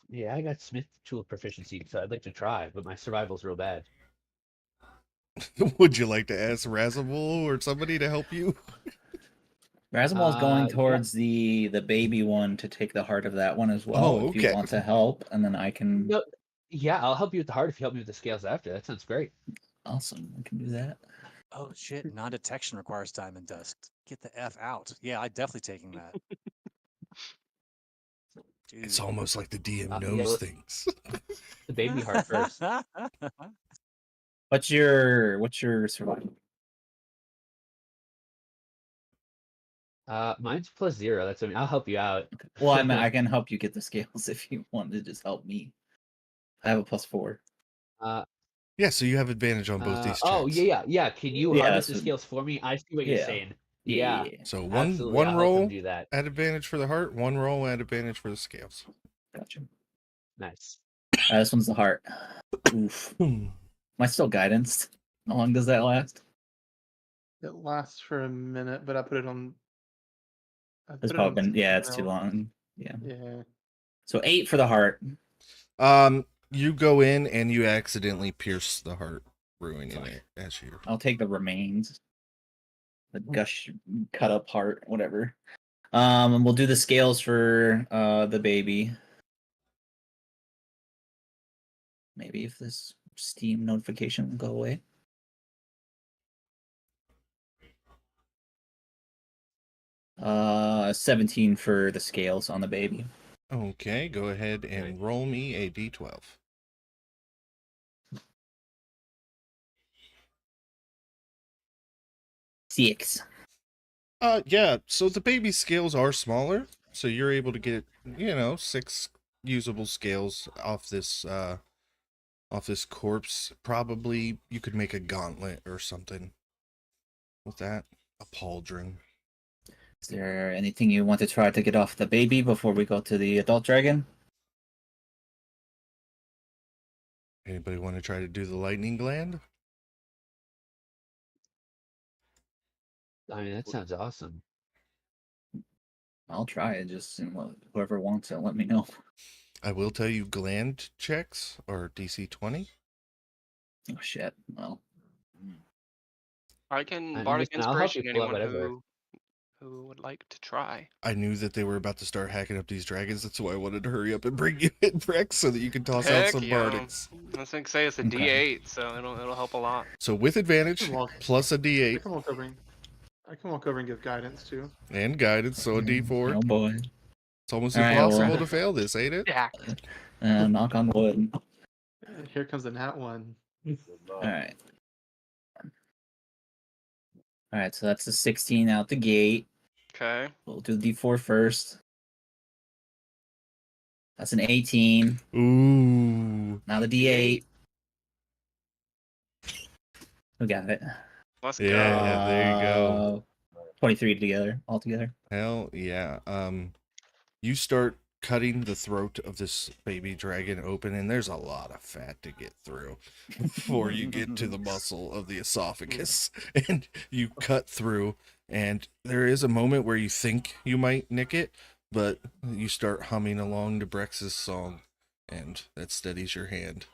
[SPEAKER 5] Yeah, I got smith tool proficiency, so I'd like to try, but my survival's real bad.
[SPEAKER 1] Would you like to ask Razabul or somebody to help you?
[SPEAKER 3] Razimal's going
[SPEAKER 5] Yeah.
[SPEAKER 3] towards the baby one to take the heart of that one as well.
[SPEAKER 1] Oh,
[SPEAKER 3] If you
[SPEAKER 1] okay.
[SPEAKER 3] want to help, and then I can.
[SPEAKER 5] No, yeah, I'll help you with the heart if you help me with the scales after. That sounds great.
[SPEAKER 3] Awesome, I can do that.
[SPEAKER 4] Oh, shit. Non-detection requires diamond dust. Get the F out. Yeah, I'm definitely taking that.
[SPEAKER 1] It's
[SPEAKER 4] Dude.
[SPEAKER 1] almost like the DM
[SPEAKER 5] Yeah,
[SPEAKER 1] knows
[SPEAKER 5] well-
[SPEAKER 1] things.
[SPEAKER 5] The baby heart first.
[SPEAKER 3] What's your survival?
[SPEAKER 5] Mine's +0. That's, I mean, I'll help you out.
[SPEAKER 3] Well, I can help you get the scales if you want to just help me. I have a +4.
[SPEAKER 1] Yeah, so you have advantage on both these checks.
[SPEAKER 5] Oh yeah. Can you
[SPEAKER 3] Yeah,
[SPEAKER 5] harvest the
[SPEAKER 3] so-
[SPEAKER 5] scales for me? I see what you're
[SPEAKER 3] yeah.
[SPEAKER 5] saying.
[SPEAKER 3] Yeah.
[SPEAKER 1] So
[SPEAKER 5] Absolutely,
[SPEAKER 1] one
[SPEAKER 5] I'll help him
[SPEAKER 1] roll
[SPEAKER 5] do that.
[SPEAKER 1] at advantage for the heart, one roll at advantage for the scales.
[SPEAKER 3] Gotcha.
[SPEAKER 5] Nice.
[SPEAKER 3] This one's the heart. Oof. Am I still guidance? How long does that last?
[SPEAKER 2] It lasts for a minute, but I put it on. I
[SPEAKER 3] It's
[SPEAKER 2] put it on
[SPEAKER 3] probably been, yeah, it's
[SPEAKER 2] 16
[SPEAKER 3] too
[SPEAKER 2] now.
[SPEAKER 3] long. Yeah.
[SPEAKER 2] Yeah.
[SPEAKER 3] So 8 for the heart.
[SPEAKER 1] You go in and you accidentally pierce the heart, ruining it as you.
[SPEAKER 3] I'll take the remains. The gush cut up heart, whatever. And we'll do the scales for the baby. Maybe if this Steam notification will go away. Uh, 17 for the scales on the baby.
[SPEAKER 1] Okay, go ahead and roll me a d12.
[SPEAKER 3] Six.
[SPEAKER 1] Yeah, so the baby scales are smaller, so you're able to get, 6 usable scales off this corpse. Probably you could make a gauntlet or something with that. A pauldron.
[SPEAKER 3] Is there anything you want to try to get off the baby before we go to the adult dragon?
[SPEAKER 1] Anybody want to try to do the lightning gland?
[SPEAKER 5] I mean, that sounds awesome.
[SPEAKER 3] I'll try it. Just whoever wants it, let me know.
[SPEAKER 1] I will tell you, gland checks are DC 20.
[SPEAKER 3] Oh shit. Well,
[SPEAKER 7] I can
[SPEAKER 5] I
[SPEAKER 7] bardic
[SPEAKER 5] understand. I'll help you
[SPEAKER 7] inspiration
[SPEAKER 5] pull out
[SPEAKER 7] anyone
[SPEAKER 5] whatever.
[SPEAKER 7] who would like to try.
[SPEAKER 1] I knew that they were about to start hacking up these dragons. That's why I wanted to hurry up and bring you in, Rex, so that you can toss out
[SPEAKER 7] Heck
[SPEAKER 1] some
[SPEAKER 7] yeah.
[SPEAKER 1] bardics.
[SPEAKER 7] I was gonna say it's a
[SPEAKER 3] Okay.
[SPEAKER 7] D8, so it'll help a lot.
[SPEAKER 1] So with advantage,
[SPEAKER 2] I can walk-
[SPEAKER 1] plus a
[SPEAKER 2] I
[SPEAKER 1] D8
[SPEAKER 2] can walk over. I can walk over and give guidance too.
[SPEAKER 1] and guidance, so a D4.
[SPEAKER 3] oh boy.
[SPEAKER 1] It's almost
[SPEAKER 3] All right,
[SPEAKER 1] impossible
[SPEAKER 3] well-
[SPEAKER 1] to fail this, ain't it?
[SPEAKER 7] Stacked.
[SPEAKER 3] Knock on wood.
[SPEAKER 2] Here comes the nat one.
[SPEAKER 3] All right. All right. So that's a 16 out the gate.
[SPEAKER 7] Okay.
[SPEAKER 3] We'll do D4 first. That's an 18.
[SPEAKER 1] Ooh.
[SPEAKER 3] Now the D8. We got it.
[SPEAKER 7] Let's
[SPEAKER 1] Yeah,
[SPEAKER 7] go.
[SPEAKER 1] there you go.
[SPEAKER 3] 23 together, altogether.
[SPEAKER 1] Hell yeah. You start cutting the throat of this baby dragon open, and there's a lot of fat to get through before you get to the muscle of the esophagus. And you cut through, and there is a moment where you think you might nick it, but you start humming along to Brex's song, and that steadies your hand.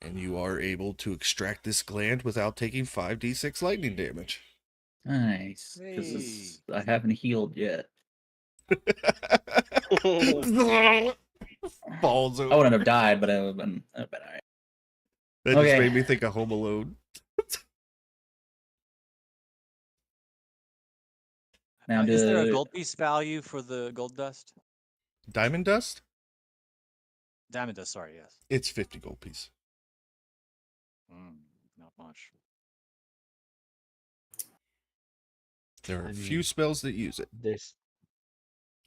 [SPEAKER 1] And you are able to extract this gland without taking 5d6 lightning damage.
[SPEAKER 3] Nice. Because I haven't healed yet.
[SPEAKER 1] Falls
[SPEAKER 3] I
[SPEAKER 1] over.
[SPEAKER 3] wouldn't have died, but I would have been all right.
[SPEAKER 1] That just
[SPEAKER 3] Okay.
[SPEAKER 1] made me think of Home Alone.
[SPEAKER 3] Now
[SPEAKER 4] Is there a gold piece value for the gold dust?
[SPEAKER 1] Diamond dust?
[SPEAKER 4] Diamond dust, sorry, yes.
[SPEAKER 1] It's 50 gold piece.
[SPEAKER 4] Not much.
[SPEAKER 1] There are
[SPEAKER 5] I
[SPEAKER 1] a few
[SPEAKER 5] mean,
[SPEAKER 1] spells that use it.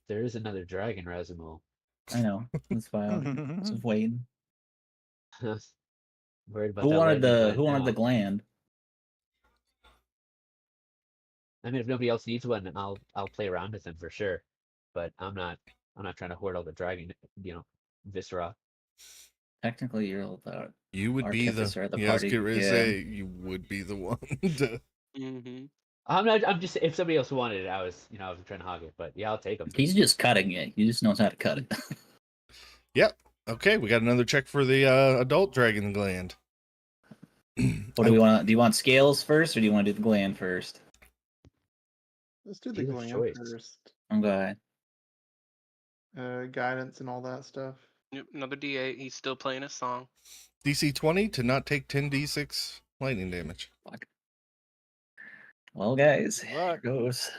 [SPEAKER 5] There is another dragon, Razumul.
[SPEAKER 3] I know. That's why I was waiting.
[SPEAKER 5] Worried about
[SPEAKER 3] Who
[SPEAKER 5] that
[SPEAKER 3] wanted
[SPEAKER 5] lightning
[SPEAKER 3] the
[SPEAKER 5] gland now.
[SPEAKER 3] gland?
[SPEAKER 5] I mean, if nobody else needs one, I'll play around with them for sure. But I'm not trying to hoard all the dragon, viscera.
[SPEAKER 3] Technically, you're the
[SPEAKER 1] You would be the,
[SPEAKER 3] artificer of the
[SPEAKER 1] yeah, I was
[SPEAKER 3] party.
[SPEAKER 1] getting ready to
[SPEAKER 3] Yeah.
[SPEAKER 1] say, you would be the one to...
[SPEAKER 7] Mm-hmm.
[SPEAKER 5] I'm just, if somebody else wanted it, I was trying to hog it. But yeah, I'll take them.
[SPEAKER 3] He's just cutting it. He just knows how to cut it.
[SPEAKER 1] Yep. Okay, we got another check for the adult dragon gland.
[SPEAKER 3] What do we want? Do you want scales first, or do you want to do the gland first?
[SPEAKER 2] Let's do the
[SPEAKER 5] Dealer's
[SPEAKER 2] gland
[SPEAKER 5] choice.
[SPEAKER 2] first.
[SPEAKER 3] Okay.
[SPEAKER 2] Guidance and all that stuff.
[SPEAKER 7] Yep, another D8. He's still playing his song.
[SPEAKER 1] DC 20 to not take 10d6 lightning damage.
[SPEAKER 3] Fuck. Well, guys,
[SPEAKER 4] Good
[SPEAKER 3] here
[SPEAKER 4] luck.
[SPEAKER 3] goes.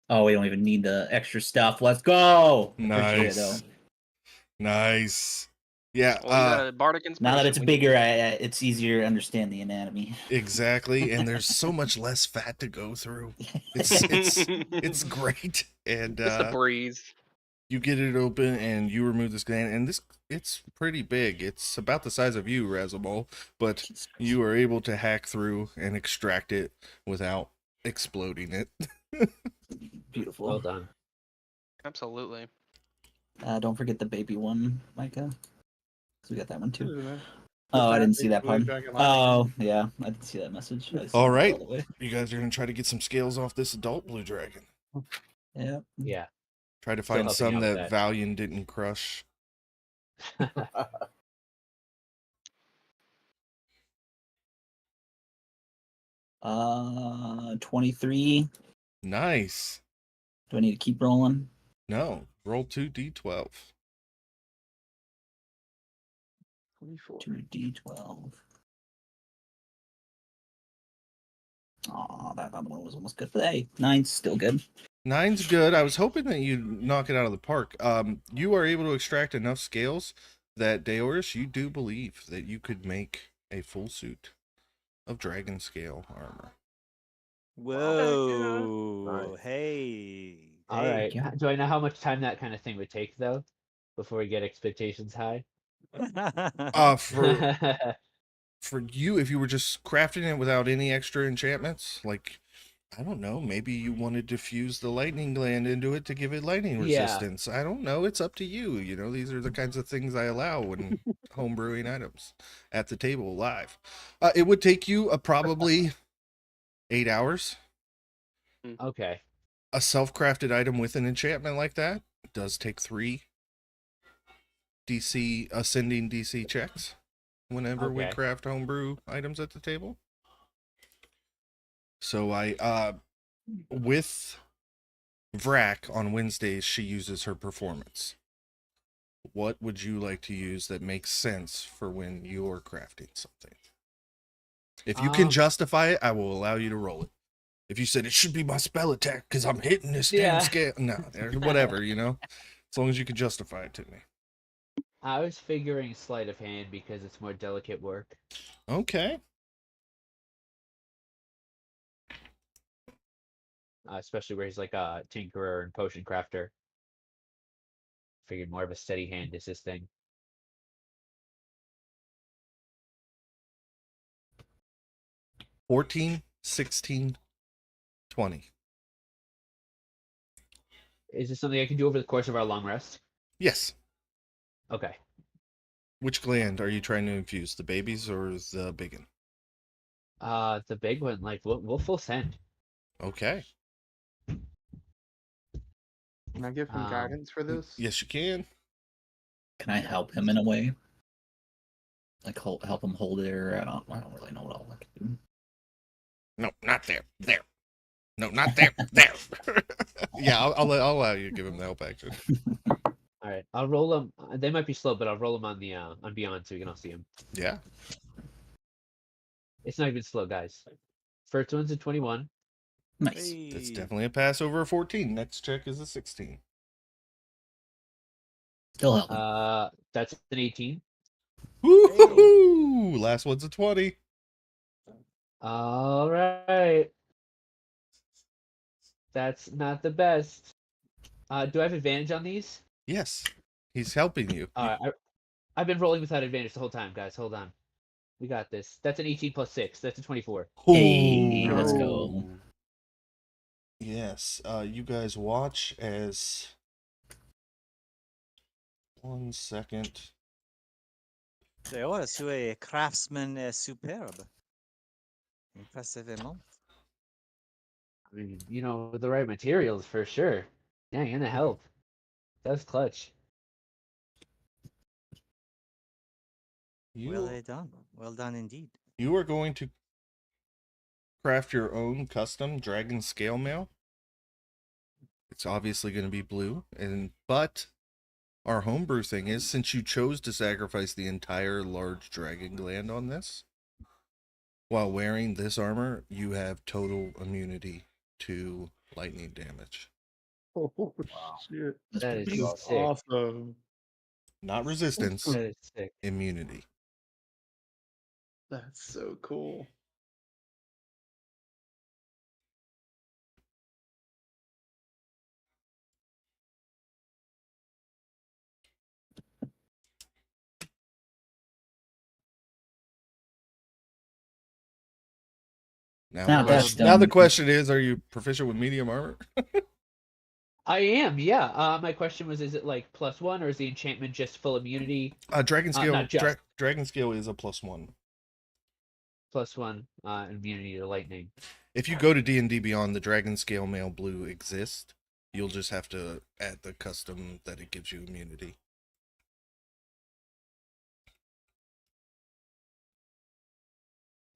[SPEAKER 3] Oh, we don't even need the extra stuff. Let's go. Appreciate it, though.
[SPEAKER 1] Nice. Nice. Yeah,
[SPEAKER 7] Well, you got a bardic inspiration.
[SPEAKER 3] Now that it's
[SPEAKER 7] We
[SPEAKER 3] bigger,
[SPEAKER 7] can-
[SPEAKER 3] it's easier to understand the anatomy.
[SPEAKER 1] exactly. And there's so much less fat to go through. It's great. And
[SPEAKER 7] It's a breeze.
[SPEAKER 1] you get it open and you remove this gland, and it's pretty big. It's about the size of you, Razumul, but
[SPEAKER 3] Jesus Christ.
[SPEAKER 1] you are able to hack through and extract it without exploding it.
[SPEAKER 3] Beautiful.
[SPEAKER 5] Well done.
[SPEAKER 7] Absolutely.
[SPEAKER 3] Don't forget the baby one, Micah. 'Cause we got that one too.
[SPEAKER 2] Isn't it?
[SPEAKER 3] Oh, I
[SPEAKER 2] that
[SPEAKER 3] didn't see
[SPEAKER 2] big
[SPEAKER 3] that
[SPEAKER 2] blue
[SPEAKER 3] part.
[SPEAKER 2] dragon
[SPEAKER 3] Oh, yeah, I didn't see that message. I
[SPEAKER 1] All
[SPEAKER 3] skipped
[SPEAKER 1] right.
[SPEAKER 3] the way.
[SPEAKER 1] You guys are gonna try to get some scales off this adult blue dragon.
[SPEAKER 3] Yeah.
[SPEAKER 5] Yeah.
[SPEAKER 1] Try to
[SPEAKER 5] Still
[SPEAKER 1] find
[SPEAKER 5] helping
[SPEAKER 1] some
[SPEAKER 5] out
[SPEAKER 1] that
[SPEAKER 5] with that.
[SPEAKER 1] Valiant didn't crush.
[SPEAKER 3] 23.
[SPEAKER 1] Nice.
[SPEAKER 3] Do I need to keep rolling?
[SPEAKER 1] No, roll 2d12.
[SPEAKER 2] 24.
[SPEAKER 3] 2d12. Oh, that other one was almost good. But hey, 9's still good.
[SPEAKER 1] 9's good. I was hoping that you'd knock it out of the park. You are able to extract enough scales that, Deoris, you do believe that you could make a full suit of dragon scale armor.
[SPEAKER 4] Whoa.
[SPEAKER 6] Nice.
[SPEAKER 4] Hey.
[SPEAKER 5] All
[SPEAKER 4] hey.
[SPEAKER 5] right.
[SPEAKER 3] Yeah.
[SPEAKER 5] Do I know how much time that kind of thing would take though, before we get expectations high?
[SPEAKER 1] For you, if you were just crafting it without any extra enchantments, like, I don't know, maybe you wanted to fuse the lightning gland into it to give it lightning
[SPEAKER 5] Yeah.
[SPEAKER 1] resistance. I don't know. It's up to you. You know, these are the kinds of things I allow when homebrewing items at the table live. It would take you probably 8 hours.
[SPEAKER 5] Okay.
[SPEAKER 1] A self-crafted item with an enchantment like that does take 3 DC ascending DC checks whenever we
[SPEAKER 5] Okay.
[SPEAKER 1] craft homebrew items at the table. So I with Vrac on Wednesdays, she uses her performance. What would you like to use that makes sense for when you're crafting something? If you can justify it, I will allow you to roll it. If you said it should be my spell attack because I'm hitting this damn
[SPEAKER 5] Yeah.
[SPEAKER 1] scale, no, whatever, you know, as long as you can justify it to me.
[SPEAKER 5] I was figuring sleight of hand because it's more delicate work.
[SPEAKER 1] Okay.
[SPEAKER 5] Especially where he's like a tinkerer and potion crafter. Figured more of a steady hand is his thing.
[SPEAKER 1] $14, $16, $20.
[SPEAKER 5] Is this something I can do over the course of our long rest?
[SPEAKER 1] Yes.
[SPEAKER 5] Okay.
[SPEAKER 1] Which gland are you trying to infuse? The babies or the big one?
[SPEAKER 5] The big one, like we'll full send.
[SPEAKER 1] Okay.
[SPEAKER 2] Can I give him guidance for this?
[SPEAKER 1] Yes, you can.
[SPEAKER 3] Can I help him in a way? Like help him hold it, or I don't really know what all I can do.
[SPEAKER 1] No, not there. There. No, not there. There. Yeah, I'll allow you to give him the help action.
[SPEAKER 5] All right, I'll roll them. They might be slow, but I'll roll them on the on Beyond so we can all see them.
[SPEAKER 1] Yeah.
[SPEAKER 5] It's not even slow, guys. First one's a 21.
[SPEAKER 3] Nice.
[SPEAKER 1] That's
[SPEAKER 4] Hey.
[SPEAKER 1] definitely a pass over a 14. Next check is a 16.
[SPEAKER 3] Still helping.
[SPEAKER 5] That's an 18.
[SPEAKER 1] Woo-hoo-hoo! Last one's a 20.
[SPEAKER 5] All right. That's not the best. Do I have advantage on these?
[SPEAKER 1] Yes. He's helping you.
[SPEAKER 5] I've been rolling without advantage the whole time, guys. Hold on. We got this. That's an 18 plus 6. That's a 24.
[SPEAKER 3] Hey, let's go.
[SPEAKER 1] Ooh. Yes. You guys watch as... 1 second.
[SPEAKER 4] Oh, tu es craftsman superbe. Impressivement.
[SPEAKER 5] I mean, you know, with the right materials for sure. Dang, and the help. That's clutch.
[SPEAKER 4] Well done. Well done indeed.
[SPEAKER 1] You are going to craft your own custom dragon scale mail. It's obviously going to be blue, but our homebrew thing is, since you chose to sacrifice the entire large dragon gland on this, while wearing this armor, you have total immunity to lightning damage.
[SPEAKER 2] Oh shit!
[SPEAKER 3] That's
[SPEAKER 5] That
[SPEAKER 3] pretty
[SPEAKER 5] is
[SPEAKER 3] big.
[SPEAKER 5] sick.
[SPEAKER 2] Awesome.
[SPEAKER 1] Not resistance,
[SPEAKER 5] That is sick.
[SPEAKER 1] immunity.
[SPEAKER 2] That's so cool.
[SPEAKER 3] Now that's
[SPEAKER 1] Now the
[SPEAKER 3] done.
[SPEAKER 1] question is, are you proficient with medium armor?
[SPEAKER 5] I am, yeah. My question was, is it like +1 or is the enchantment just full immunity?
[SPEAKER 1] Dragon scale.
[SPEAKER 5] Not just.
[SPEAKER 1] Dragon scale is a +1.
[SPEAKER 5] +1 immunity to lightning.
[SPEAKER 1] If you go to D&D Beyond, the dragon scale mail blue exists. You'll just have to add the custom that it gives you immunity.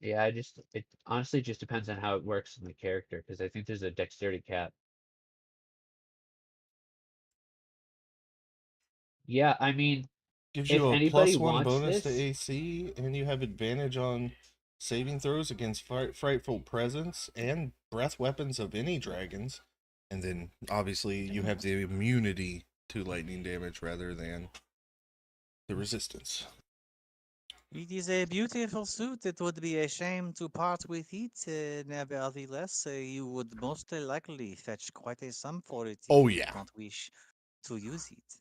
[SPEAKER 5] Yeah, it honestly just depends on how it works in the character, because I think there's a dexterity cap. Yeah, I mean,
[SPEAKER 1] Gives
[SPEAKER 5] if
[SPEAKER 1] you a
[SPEAKER 5] anybody
[SPEAKER 1] +1
[SPEAKER 5] wants
[SPEAKER 1] bonus to
[SPEAKER 5] this,
[SPEAKER 1] AC, and you have advantage on saving throws against frightful presence and breath weapons of any dragons. And then, obviously, you have the immunity to lightning damage rather than the resistance.
[SPEAKER 4] It is a beautiful suit. It would be a shame to part with it. Nevertheless, you would most likely fetch quite a sum for it if
[SPEAKER 1] Oh,
[SPEAKER 4] you
[SPEAKER 1] yeah.
[SPEAKER 4] don't wish to use it.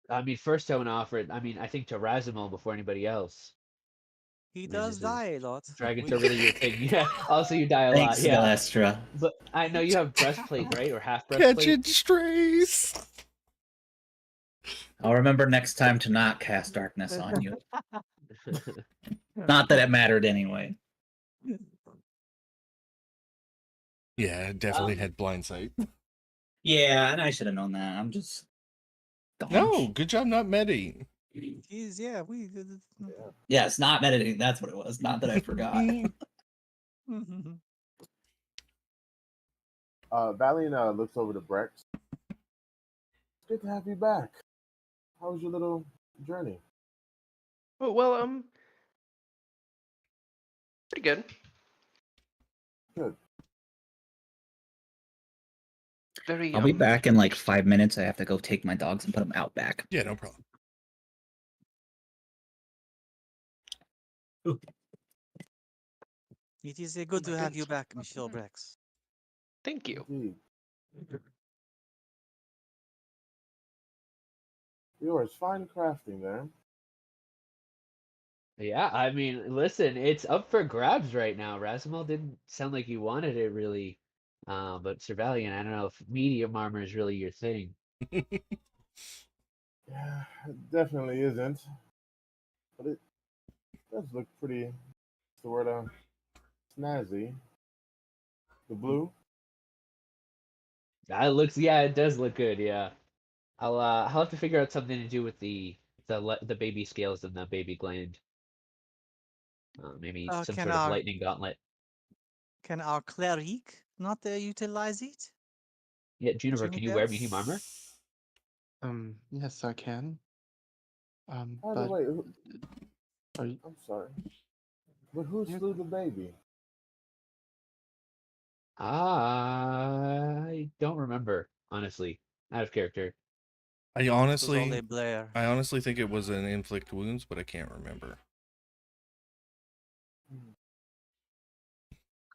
[SPEAKER 5] I mean, first I want to offer it, I think to Razimul before anybody else.
[SPEAKER 4] He
[SPEAKER 5] mean,
[SPEAKER 4] does
[SPEAKER 5] this is-
[SPEAKER 4] die a lot.
[SPEAKER 5] Dragons are really your thing. Yeah, also you die a lot,
[SPEAKER 3] Thanks,
[SPEAKER 5] yeah.
[SPEAKER 3] Galestra.
[SPEAKER 5] But I know you have breastplate, right? Or half
[SPEAKER 1] Catching
[SPEAKER 5] breastplate?
[SPEAKER 1] strays!
[SPEAKER 3] I'll remember next time to not cast darkness on you. Not that it mattered anyway.
[SPEAKER 1] Yeah, definitely had blind sight.
[SPEAKER 3] Yeah, and I should have known that. I'm just...
[SPEAKER 1] No, good job not medding.
[SPEAKER 4] He's, yeah, we.
[SPEAKER 3] Yes, not meditating. That's what it was. Not that I forgot.
[SPEAKER 6] Valiant looks over to Brex. It's good to have you back. How was your little journey?
[SPEAKER 7] Oh well, pretty good.
[SPEAKER 6] Good.
[SPEAKER 7] Very.
[SPEAKER 3] I'll be back in like 5 minutes. I have to go take my dogs and put them out back.
[SPEAKER 1] Yeah, no problem.
[SPEAKER 4] It is good to have you back, Michelle Brex.
[SPEAKER 7] Thank you.
[SPEAKER 6] Indeed. Yours, fine crafting there.
[SPEAKER 5] Yeah, I mean, listen, it's up for grabs right now. Razimal didn't sound like you wanted it really. But Sir Valiant, I don't know if medium armor is really your thing.
[SPEAKER 6] Yeah, it definitely isn't. But it does look pretty sort of snazzy. The blue?
[SPEAKER 5] That looks, yeah, it does look good. Yeah, I'll have to figure out something to do with the baby scales and the baby gland. Maybe some
[SPEAKER 9] Can
[SPEAKER 5] sort of
[SPEAKER 9] our
[SPEAKER 5] lightning gauntlet.
[SPEAKER 9] cleric not utilize it?
[SPEAKER 5] Yeah, Juniper, can you wear medium armor?
[SPEAKER 2] Yes, I can.
[SPEAKER 6] By the
[SPEAKER 2] But
[SPEAKER 6] way,
[SPEAKER 2] are you,
[SPEAKER 6] I'm sorry. But who
[SPEAKER 2] you
[SPEAKER 6] slew the baby?
[SPEAKER 5] I don't remember, honestly. Out of character.
[SPEAKER 1] I
[SPEAKER 9] It was
[SPEAKER 1] honestly,
[SPEAKER 9] only Blair.
[SPEAKER 1] I honestly think it was an inflict wounds, but I can't remember.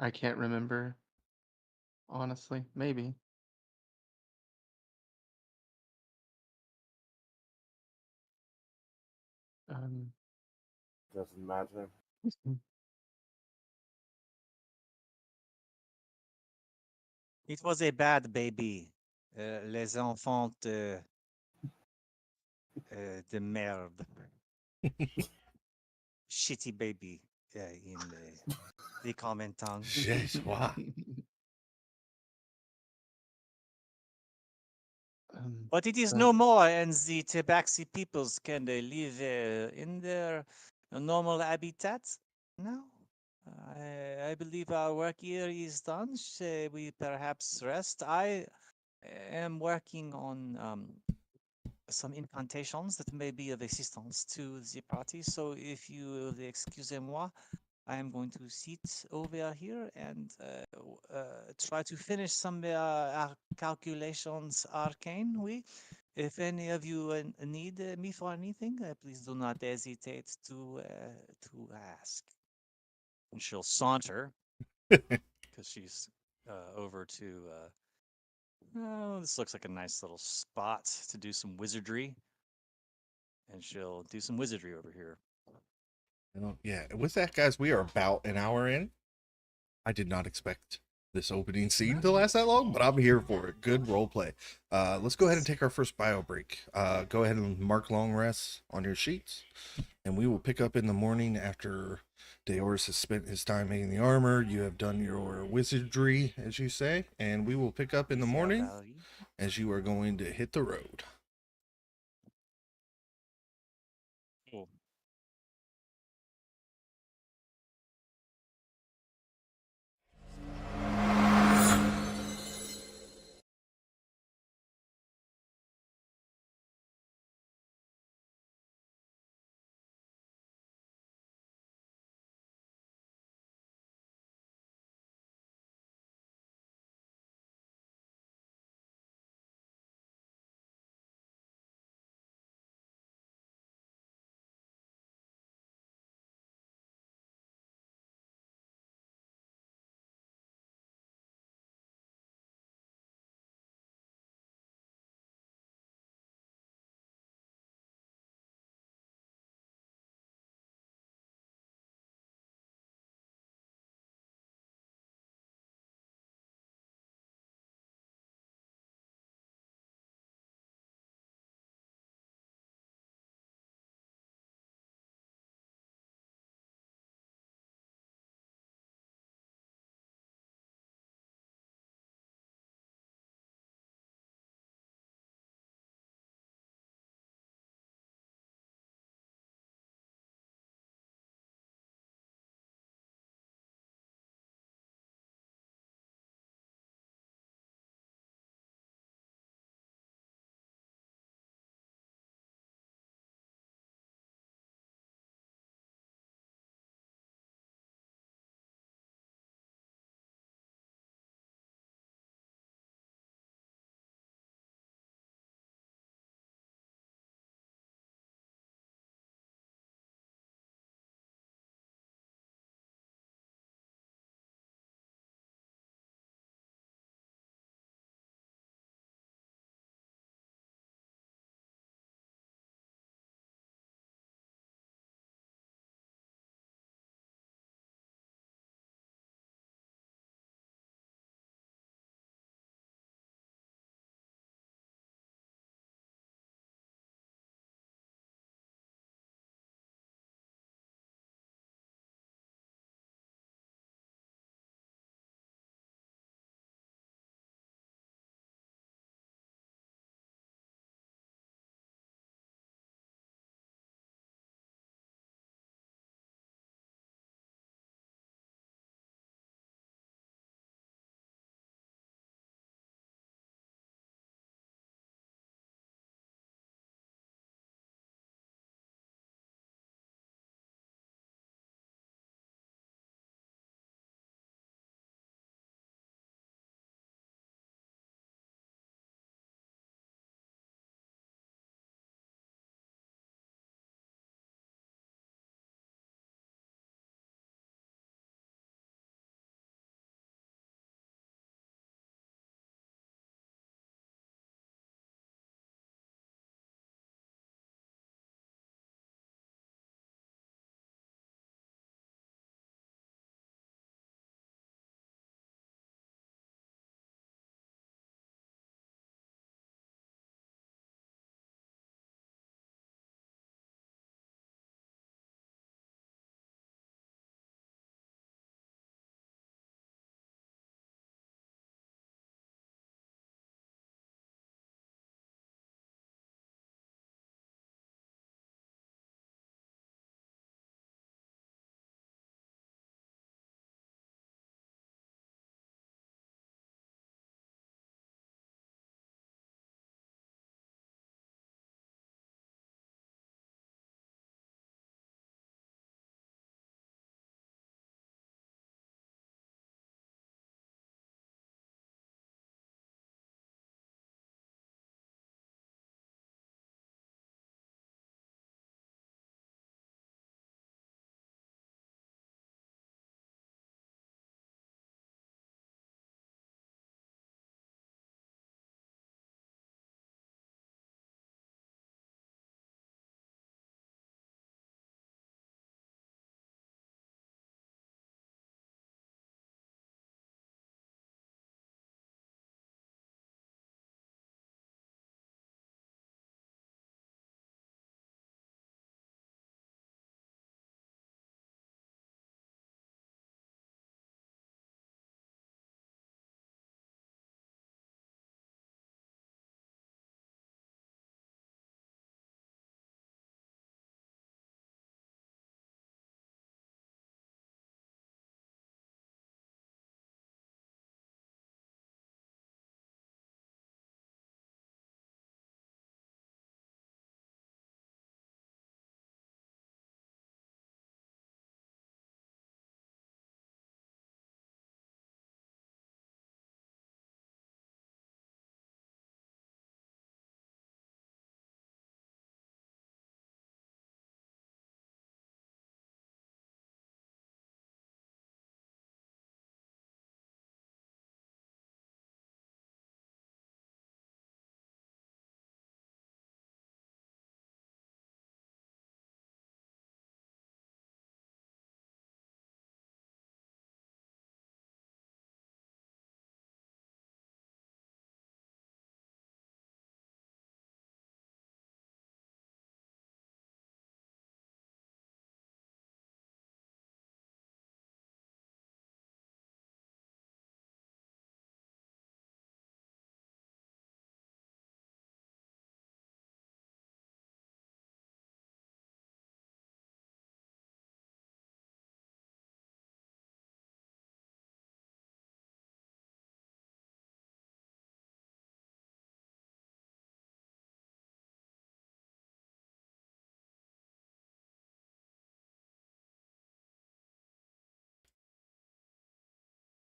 [SPEAKER 2] I can't remember. Honestly, maybe. Um,
[SPEAKER 6] Doesn't matter.
[SPEAKER 9] It was a bad baby. Les enfants de merde. Shitty baby in the common tongue.
[SPEAKER 1] Yes, wow.
[SPEAKER 9] But it is
[SPEAKER 2] but
[SPEAKER 9] no more, and the Tabaxi peoples can live in their normal habitat now. I believe our work here is done. We perhaps rest. I am working on some incantations that may be of assistance to the party. So if you will excusez-moi, I am going to sit over here and try to finish some our calculations arcane. If any of you need me for anything, please do not hesitate to ask. And she'll saunter because she's over to. Oh, this looks like a nice little spot to do some wizardry, and she'll do some wizardry over here.
[SPEAKER 1] Yeah, with that, guys, we are about an hour in. I did not expect this opening scene to last that long, but I'm here for it. Good role play. Let's go ahead and take our first bio break. Go ahead and mark long rests on your sheets, and we will pick up in the morning after Deoris has spent his time making the armor. You have done your wizardry, as you say, and we will pick up in the morning as you are going to hit the road.
[SPEAKER 9] Cool.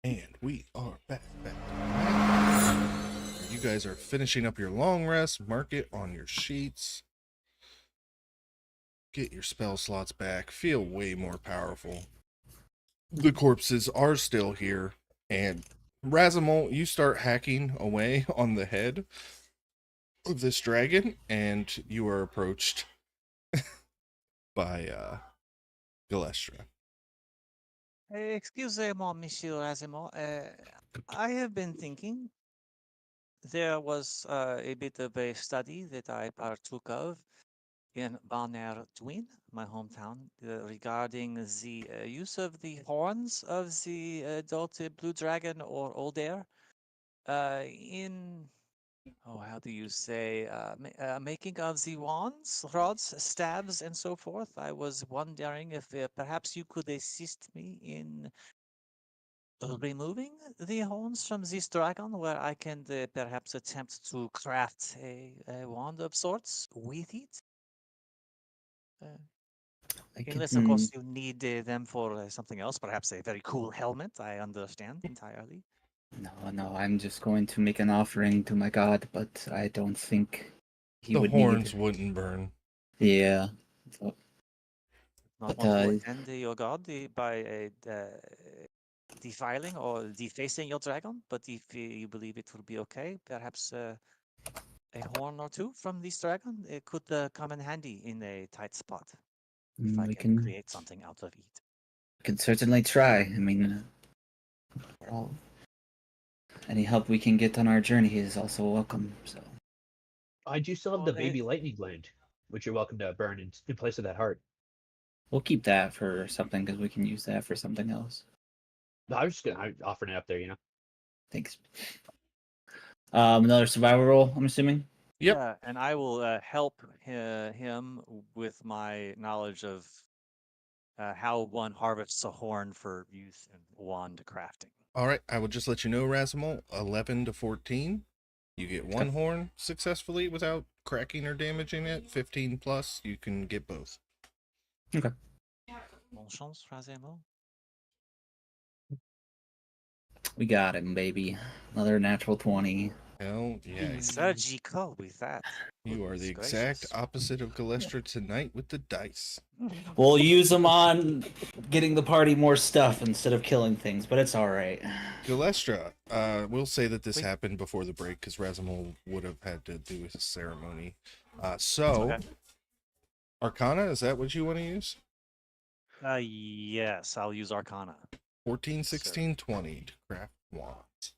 [SPEAKER 1] And we are back. You guys are finishing up your long rest. Mark it on your sheets. Get your spell slots back. Feel way more powerful. The corpses are still here. And Razimul, you start hacking away on the head of this dragon, and you are approached by Galestra.
[SPEAKER 9] Excuse me, Monsieur Razimul. I have been thinking. There was a bit of a study that I partook of in Balner Twin, my hometown, regarding the use of the horns of the adult blue dragon or old air in, how do you say, making of the wands, rods, stabs, and so forth. I was wondering if perhaps you could assist me in removing the horns from this dragon, where I can perhaps attempt to craft a wand of sorts with it. Unless, of course, you need them for something else, perhaps a very cool helmet. I understand entirely.
[SPEAKER 3] No, I'm just going to make an offering to my god, but I don't think he
[SPEAKER 1] The
[SPEAKER 3] would
[SPEAKER 1] horns
[SPEAKER 3] need.
[SPEAKER 1] wouldn't burn.
[SPEAKER 3] Yeah. So,
[SPEAKER 9] Not
[SPEAKER 3] but
[SPEAKER 9] want to offend your god by defiling or defacing your dragon, but if you believe it will be okay, perhaps a horn or two from this dragon it could come in handy in a tight spot. If I
[SPEAKER 3] we
[SPEAKER 9] can
[SPEAKER 3] can
[SPEAKER 9] create something out of it.
[SPEAKER 3] certainly try. I mean, we're all, any help we can get on our journey is also welcome. So
[SPEAKER 5] I do still have the baby lightning gland, which you're welcome to burn in place of that heart.
[SPEAKER 3] we'll keep that for something because we can use that for something else.
[SPEAKER 5] No, I was just offering it up there,
[SPEAKER 3] Thanks. Another survival roll, I'm assuming.
[SPEAKER 1] Yep.
[SPEAKER 9] Yeah, and I will help him with my knowledge of how one harvests a horn for use in wand crafting.
[SPEAKER 1] All right, I will just let you know, Razimul, 11 to 14. You get one horn successfully without cracking or damaging it. 15 plus, you can get both.
[SPEAKER 3] Okay.
[SPEAKER 9] Bon chance, Razimul.
[SPEAKER 3] We got him, baby. Another natural 20.
[SPEAKER 1] Hell yeah.
[SPEAKER 9] Surgical with that.
[SPEAKER 1] You are the
[SPEAKER 9] Goodness
[SPEAKER 1] exact
[SPEAKER 9] gracious.
[SPEAKER 1] opposite of Galestra tonight with the dice.
[SPEAKER 3] We'll use them on getting the party more stuff instead of killing things, but it's all right.
[SPEAKER 1] Galestra, we'll say that this happened before the break because Razimul would have had to do his ceremony.
[SPEAKER 9] Okay.
[SPEAKER 1] Arcana, is that what you want to use?
[SPEAKER 9] Yes, I'll use Arcana.
[SPEAKER 1] 14, 16, 20 to craft wands.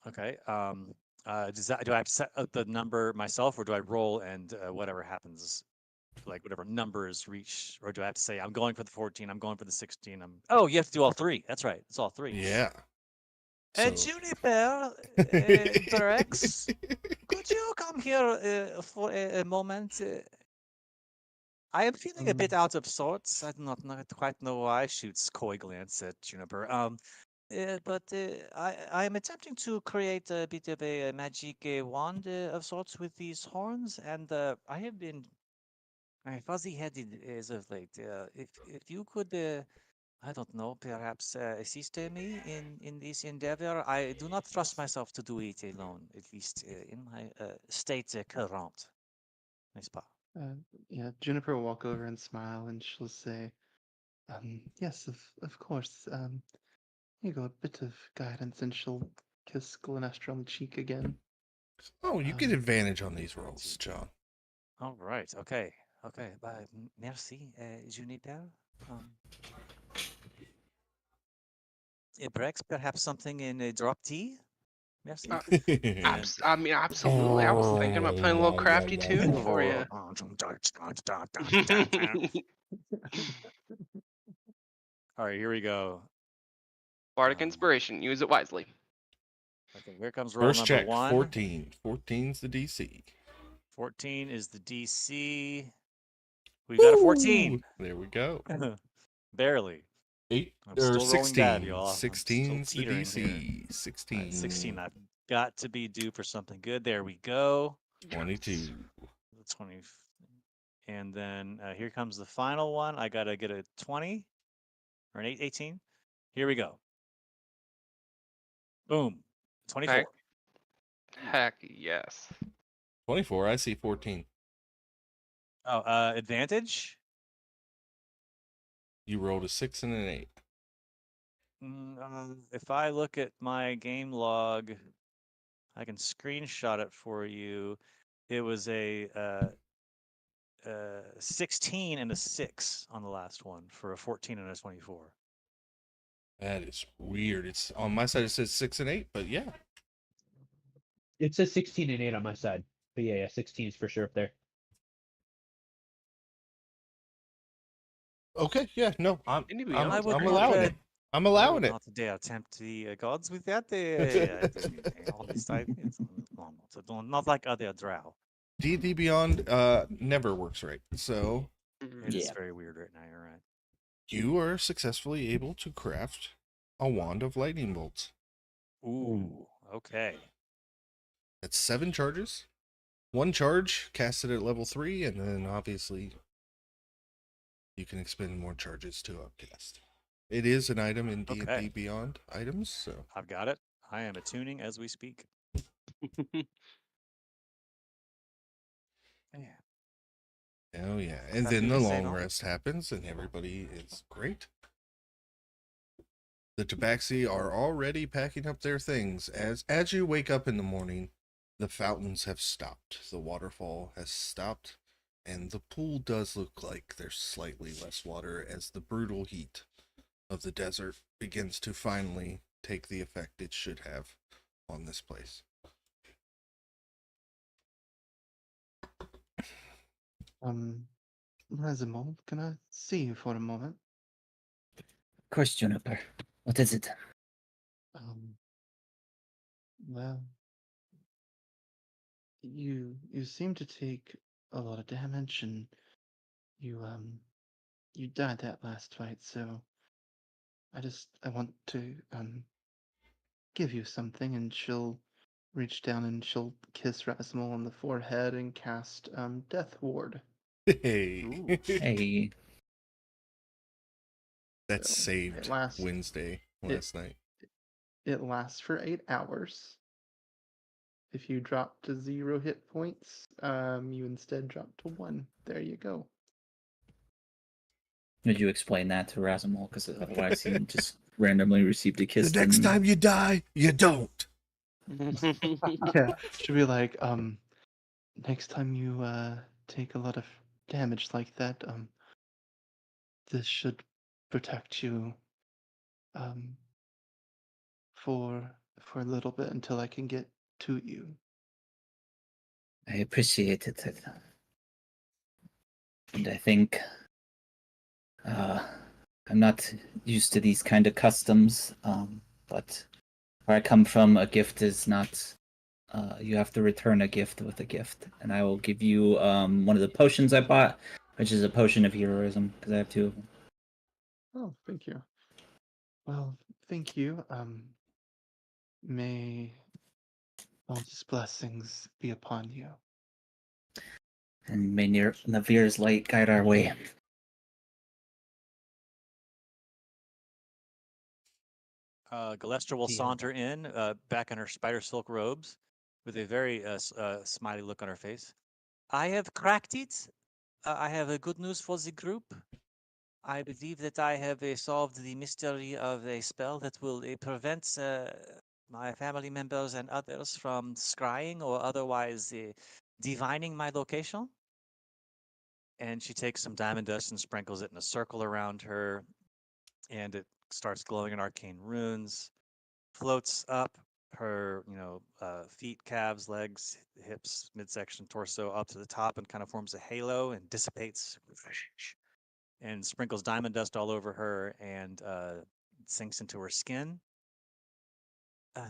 [SPEAKER 9] Okay. Do I have to set the number myself, or do I roll and whatever happens, like whatever numbers reach, or do I have to say I'm going for the 14, I'm going for the 16? Oh, you have to do all three. That's right. It's all three.
[SPEAKER 1] Yeah.
[SPEAKER 9] Juniper, Brex, could you come here for a moment? I am feeling a bit out of sorts. I do not quite know why. Shoots coy glance at Juniper. But I am attempting to create a bit of a magic wand of sorts with these horns, and I have been fuzzy-headed as of late. If you could, I don't know, perhaps assist me in this endeavor. I do not trust myself to do it alone, at least in my state current. N'est-ce pas?
[SPEAKER 2] Yeah, Juniper will walk over and smile, and she'll say, yes, of course. Here you go, a bit of guidance, and she'll kiss Glenestra on the cheek again.
[SPEAKER 1] Oh, you get advantage on these rolls, John.
[SPEAKER 9] All right. Okay. Okay. Merci, Juniper. Brex, perhaps something in a drop tea? Merci.
[SPEAKER 7] I mean, absolutely. I was thinking about playing a little crafty tune for you.
[SPEAKER 9] All right, here we go.
[SPEAKER 7] Bardic inspiration. Use it wisely.
[SPEAKER 9] Okay, here comes roll
[SPEAKER 1] First
[SPEAKER 9] number
[SPEAKER 1] check,
[SPEAKER 9] 1.
[SPEAKER 1] 14. 14's the DC.
[SPEAKER 9] 14 is the DC. We've got a 14.
[SPEAKER 1] There we go.
[SPEAKER 9] Barely.
[SPEAKER 1] 8
[SPEAKER 9] I'm
[SPEAKER 1] or
[SPEAKER 9] still rolling bad,
[SPEAKER 1] 16.
[SPEAKER 9] y'all. I'm still
[SPEAKER 1] 16's the
[SPEAKER 9] teetering
[SPEAKER 1] DC.
[SPEAKER 9] here.
[SPEAKER 1] 16.
[SPEAKER 9] 16. I've got to be due for something good. There we go.
[SPEAKER 1] 22.
[SPEAKER 9] 20. And then here comes the final one. I got to get a 20 or an 18. Here we go.
[SPEAKER 4] Boom. 24.
[SPEAKER 7] Heck yes.
[SPEAKER 1] 24. I see 14.
[SPEAKER 4] Oh, advantage?
[SPEAKER 1] You rolled a 6 and an 8.
[SPEAKER 4] If I look at my game log, I can screenshot it for you. It was a 16 and a 6 on the last one for a 14 and a 24.
[SPEAKER 1] That is weird. It's on my side. It says 6 and 8, but yeah.
[SPEAKER 5] It says 16 and 8 on my side. But yeah, 16 is for sure up there.
[SPEAKER 1] Okay, yeah, no, I'm
[SPEAKER 7] Didn't he be
[SPEAKER 1] I'm,
[SPEAKER 7] on
[SPEAKER 4] I would
[SPEAKER 1] I'm
[SPEAKER 4] not,
[SPEAKER 1] allowing it. I'm allowing it.
[SPEAKER 4] not dare tempt the gods with that. Not like other drow.
[SPEAKER 1] D&D Beyond never works right. So
[SPEAKER 7] Mhm.
[SPEAKER 4] It is
[SPEAKER 3] Yeah.
[SPEAKER 4] very weird right now. You're right.
[SPEAKER 1] you are successfully able to craft a wand of lightning bolts.
[SPEAKER 4] Ooh. Okay.
[SPEAKER 1] That's 7 charges. 1 charge casted at level 3, and then obviously you can expend more charges to upcast. It is an item in D&D
[SPEAKER 4] Okay.
[SPEAKER 1] Beyond items, so
[SPEAKER 4] I've got it. I am attuning as we speak. Yeah.
[SPEAKER 1] oh yeah. And
[SPEAKER 4] That
[SPEAKER 1] then
[SPEAKER 4] will
[SPEAKER 1] the
[SPEAKER 4] be say
[SPEAKER 1] long
[SPEAKER 4] no.
[SPEAKER 1] rest happens, and everybody is great. The Tabaxi are already packing up their things. As you wake up in the morning, the fountains have stopped. The waterfall has stopped, and the pool does look like there's slightly less water as the brutal heat of the desert begins to finally take the effect it should have on this place.
[SPEAKER 2] Resimald, can I see you for a moment?
[SPEAKER 3] Of course, Juniper. What is it?
[SPEAKER 2] Well, you seem to take a lot of damage, and you died that last fight, so I want to give you something. And she'll reach down and she'll kiss Rasmal on the forehead and cast Death Ward.
[SPEAKER 1] Hey,
[SPEAKER 4] Ooh.
[SPEAKER 3] Hey.
[SPEAKER 1] that
[SPEAKER 2] So
[SPEAKER 1] saved Wednesday last night.
[SPEAKER 2] It lasts for 8 hours. If you drop to 0 hit points, you instead drop to 1. There you go.
[SPEAKER 3] Would you explain that to Razimal? Because otherwise he just randomly received a kiss.
[SPEAKER 1] The next
[SPEAKER 3] and-
[SPEAKER 1] time you die, you don't.
[SPEAKER 2] Yeah, should be like, next time you take a lot of damage like that, this should protect you for a little bit until I can get to you.
[SPEAKER 3] I appreciate it. And I think I'm not used to these kind of customs, but where I come from, a gift is not. You have to return a gift with a gift, and I will give you one of the potions I bought, which is a potion of heroism, because I have 2 of them.
[SPEAKER 2] Oh, thank you. Well, thank you. May God's blessings be upon you.
[SPEAKER 3] And may Navir's light guide our way.
[SPEAKER 4] Galestra will
[SPEAKER 5] Yeah.
[SPEAKER 4] saunter in, back in her spider silk robes, with a very smiley look on her face. I have cracked it. I have good news for the group. I believe that I have solved the mystery of a spell that will prevent my family members and others from scrying or otherwise divining my location. And she takes some diamond dust and sprinkles it in a circle around her, and it starts glowing in arcane runes. Floats up her, feet, calves, legs, hips, midsection, torso, up to the top, and kind of forms a halo and dissipates, and sprinkles diamond dust all over her, and sinks into her skin.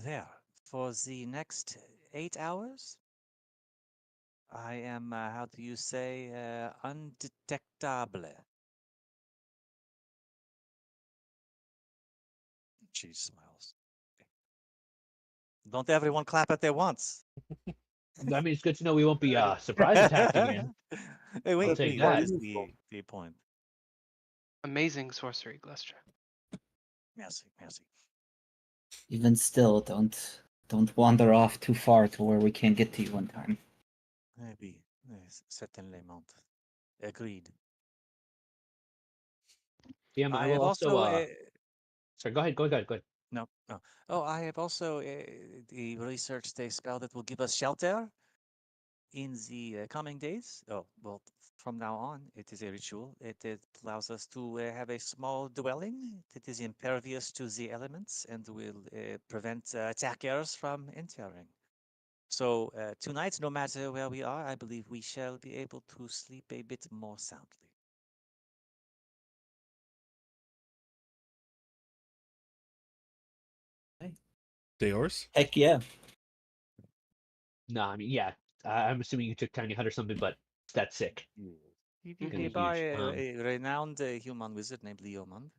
[SPEAKER 4] There, for the next 8 hours, I am, how do you say, undetectable. She smiles. Don't everyone clap at their once.
[SPEAKER 5] I mean, it's good to know we won't be surprise attacked again.
[SPEAKER 4] Hey, wait,
[SPEAKER 5] take
[SPEAKER 4] that
[SPEAKER 5] that.
[SPEAKER 4] is the point.
[SPEAKER 7] Amazing sorcery, Glestra.
[SPEAKER 4] Merci, merci.
[SPEAKER 3] Even still, don't wander off too far to where we can't get to you in time.
[SPEAKER 9] Maybe. Yes, certainly, Mount. Agreed.
[SPEAKER 5] Yeah,
[SPEAKER 9] I
[SPEAKER 5] I will
[SPEAKER 9] have
[SPEAKER 5] also.
[SPEAKER 9] also.
[SPEAKER 5] Sorry, go ahead. Go ahead.
[SPEAKER 9] No, no. Oh, I have also researched a spell that will give us shelter in the coming days. Oh, well, from now on, it is a ritual. It allows us to have a small dwelling that is impervious to the elements and will prevent attackers from entering. So tonight, no matter where we are, I believe we shall be able to sleep a bit more soundly.
[SPEAKER 1] Deors?
[SPEAKER 3] Heck yeah.
[SPEAKER 5] No, I mean, yeah. I'm assuming you took Tiny Hut or something, but that's sick. Gonna be
[SPEAKER 9] By
[SPEAKER 5] huge.
[SPEAKER 9] a renowned human wizard named Leomund.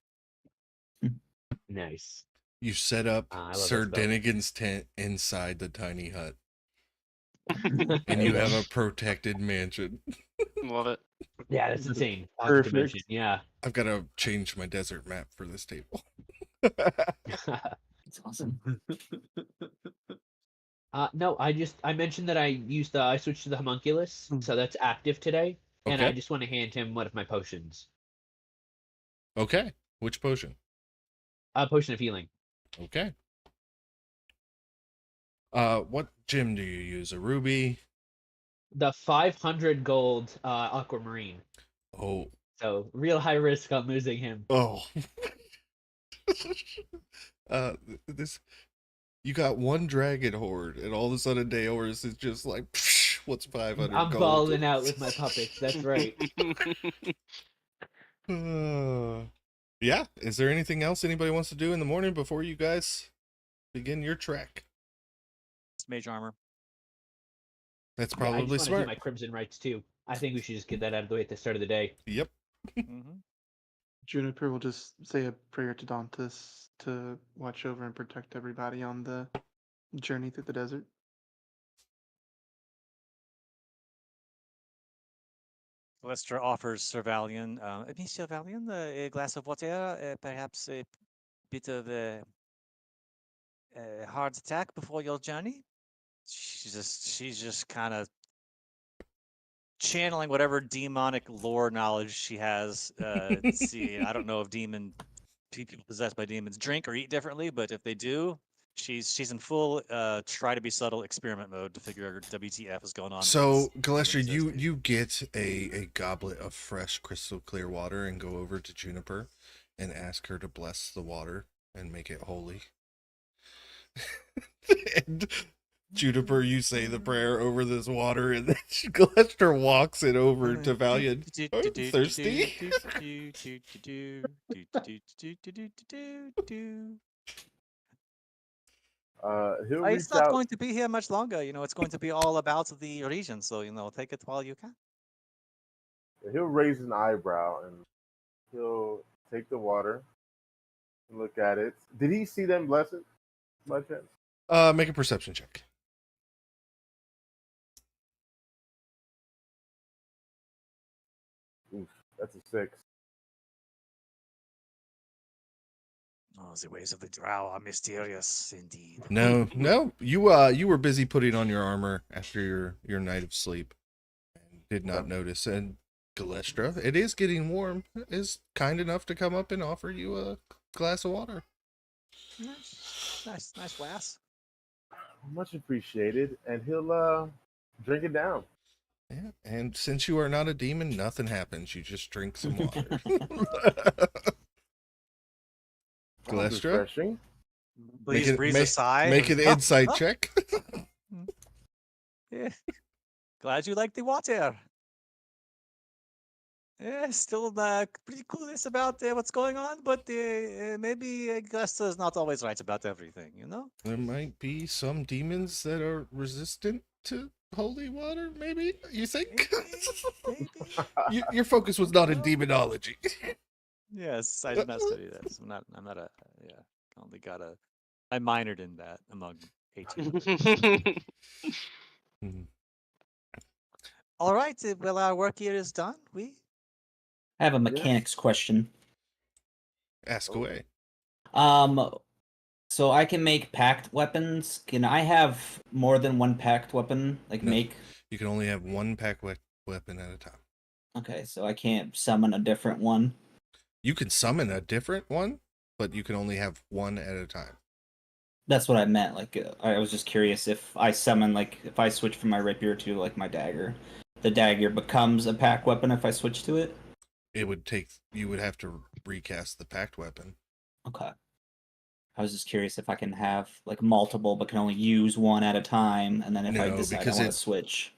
[SPEAKER 5] Nice.
[SPEAKER 1] You set up
[SPEAKER 5] I love
[SPEAKER 1] Sir
[SPEAKER 5] that spell.
[SPEAKER 1] Dennigan's tent inside the tiny hut, and
[SPEAKER 3] There
[SPEAKER 1] you
[SPEAKER 3] you
[SPEAKER 1] have
[SPEAKER 3] go.
[SPEAKER 1] a protected mansion.
[SPEAKER 7] Love it.
[SPEAKER 5] Yeah, that's insane. Pocket
[SPEAKER 2] Perfect.
[SPEAKER 5] dimension. Yeah.
[SPEAKER 1] I've got to change my desert map for this table.
[SPEAKER 3] It's awesome.
[SPEAKER 5] No, I mentioned that I switched to the homunculus, so that's active today, and I
[SPEAKER 1] Okay.
[SPEAKER 5] just want to hand him one of my potions.
[SPEAKER 1] Okay. Which potion?
[SPEAKER 5] A potion of healing.
[SPEAKER 1] Okay. What gem do you use? A ruby?
[SPEAKER 5] The 500 gold aquamarine.
[SPEAKER 1] Oh.
[SPEAKER 5] So real high risk on losing him.
[SPEAKER 1] Oh. This. You got one dragon horde, and all of a sudden Deoris is just like, psh, what's 500
[SPEAKER 5] I'm
[SPEAKER 1] gold?
[SPEAKER 5] balling out with my puppets. That's right.
[SPEAKER 1] Yeah. Is there anything else anybody wants to do in the morning before you guys begin your trek?
[SPEAKER 9] It's mage armor.
[SPEAKER 1] That's
[SPEAKER 5] Yeah, I
[SPEAKER 1] probably
[SPEAKER 5] just want to do
[SPEAKER 1] smart.
[SPEAKER 5] my crimson rites too. I think we should just get that out of the way at the start of the day.
[SPEAKER 1] Yep.
[SPEAKER 9] Mm-hmm.
[SPEAKER 2] Juniper will just say a prayer to Dantus to watch over and protect everybody on the journey through the desert.
[SPEAKER 9] Lester offers Sir Valian, Sir Valian, a glass of water, perhaps a bit of a hard attack before your journey. She's just kind of channeling whatever demonic lore knowledge she has. See, I don't know if people possessed by demons drink or eat differently, but if they do, she's in full try to be subtle experiment mode to figure out WTF is going on. with
[SPEAKER 1] So,
[SPEAKER 9] this
[SPEAKER 1] Galestra,
[SPEAKER 9] demon-possessed dude.
[SPEAKER 1] you get a goblet of fresh, crystal clear water and go over to Juniper and ask her to bless the water and make it holy. And Juniper, you say the prayer over this water, and then Galestra walks it over to Valiant. I'm thirsty.
[SPEAKER 6] He'll
[SPEAKER 9] It's
[SPEAKER 6] reach
[SPEAKER 9] not
[SPEAKER 6] out.
[SPEAKER 9] going to be here much longer. It's going to be all about the region. So, take it while you can.
[SPEAKER 6] He'll raise an eyebrow and he'll take the water and look at it. Did he see them bless it by chance?
[SPEAKER 1] Make a perception check.
[SPEAKER 6] Oof, that's a 6.
[SPEAKER 9] Oh, the ways of the drow are mysterious indeed.
[SPEAKER 1] No, you were busy putting on your armor after your night of sleep, and did not notice. And Galestra, it is getting warm, is kind enough to come up and offer you a glass of water.
[SPEAKER 9] Nice lass.
[SPEAKER 6] Much appreciated, and he'll drink it down.
[SPEAKER 1] Yeah, and since you are not a demon, nothing happens. You just drink some water. Galestra,
[SPEAKER 6] Refreshing.
[SPEAKER 9] Please breathe a sigh.
[SPEAKER 1] Make an insight check.
[SPEAKER 9] Yeah. Glad you like the water. Yeah, still pretty clueless about what's going on, but maybe Glesta is not always right about everything,
[SPEAKER 1] There might be some demons that are resistant to holy water, maybe? You think?
[SPEAKER 9] Maybe.
[SPEAKER 1] Your focus was not in demonology.
[SPEAKER 9] Yes, I did not study this. I'm not I minored in that among 18. All right, well, our work here is done.
[SPEAKER 3] I have a mechanics question.
[SPEAKER 1] Ask away.
[SPEAKER 3] So I can make packed weapons. Can I have more than one packed weapon? Like
[SPEAKER 1] No.
[SPEAKER 3] make.
[SPEAKER 1] You can only have one weapon at a time.
[SPEAKER 3] Okay, so I can't summon a different one.
[SPEAKER 1] You can summon a different one, but you can only have one at a time.
[SPEAKER 3] That's what I meant. Like I was just curious if I summon, like if I switch from my rapier to like my dagger, the dagger becomes a pack weapon if I switch to it.
[SPEAKER 1] It would take. You would have to recast the packed weapon.
[SPEAKER 3] Okay. I was just curious if I can have like multiple, but can only use one at a time, and then if I
[SPEAKER 1] No,
[SPEAKER 3] decide I
[SPEAKER 1] because
[SPEAKER 3] want to switch.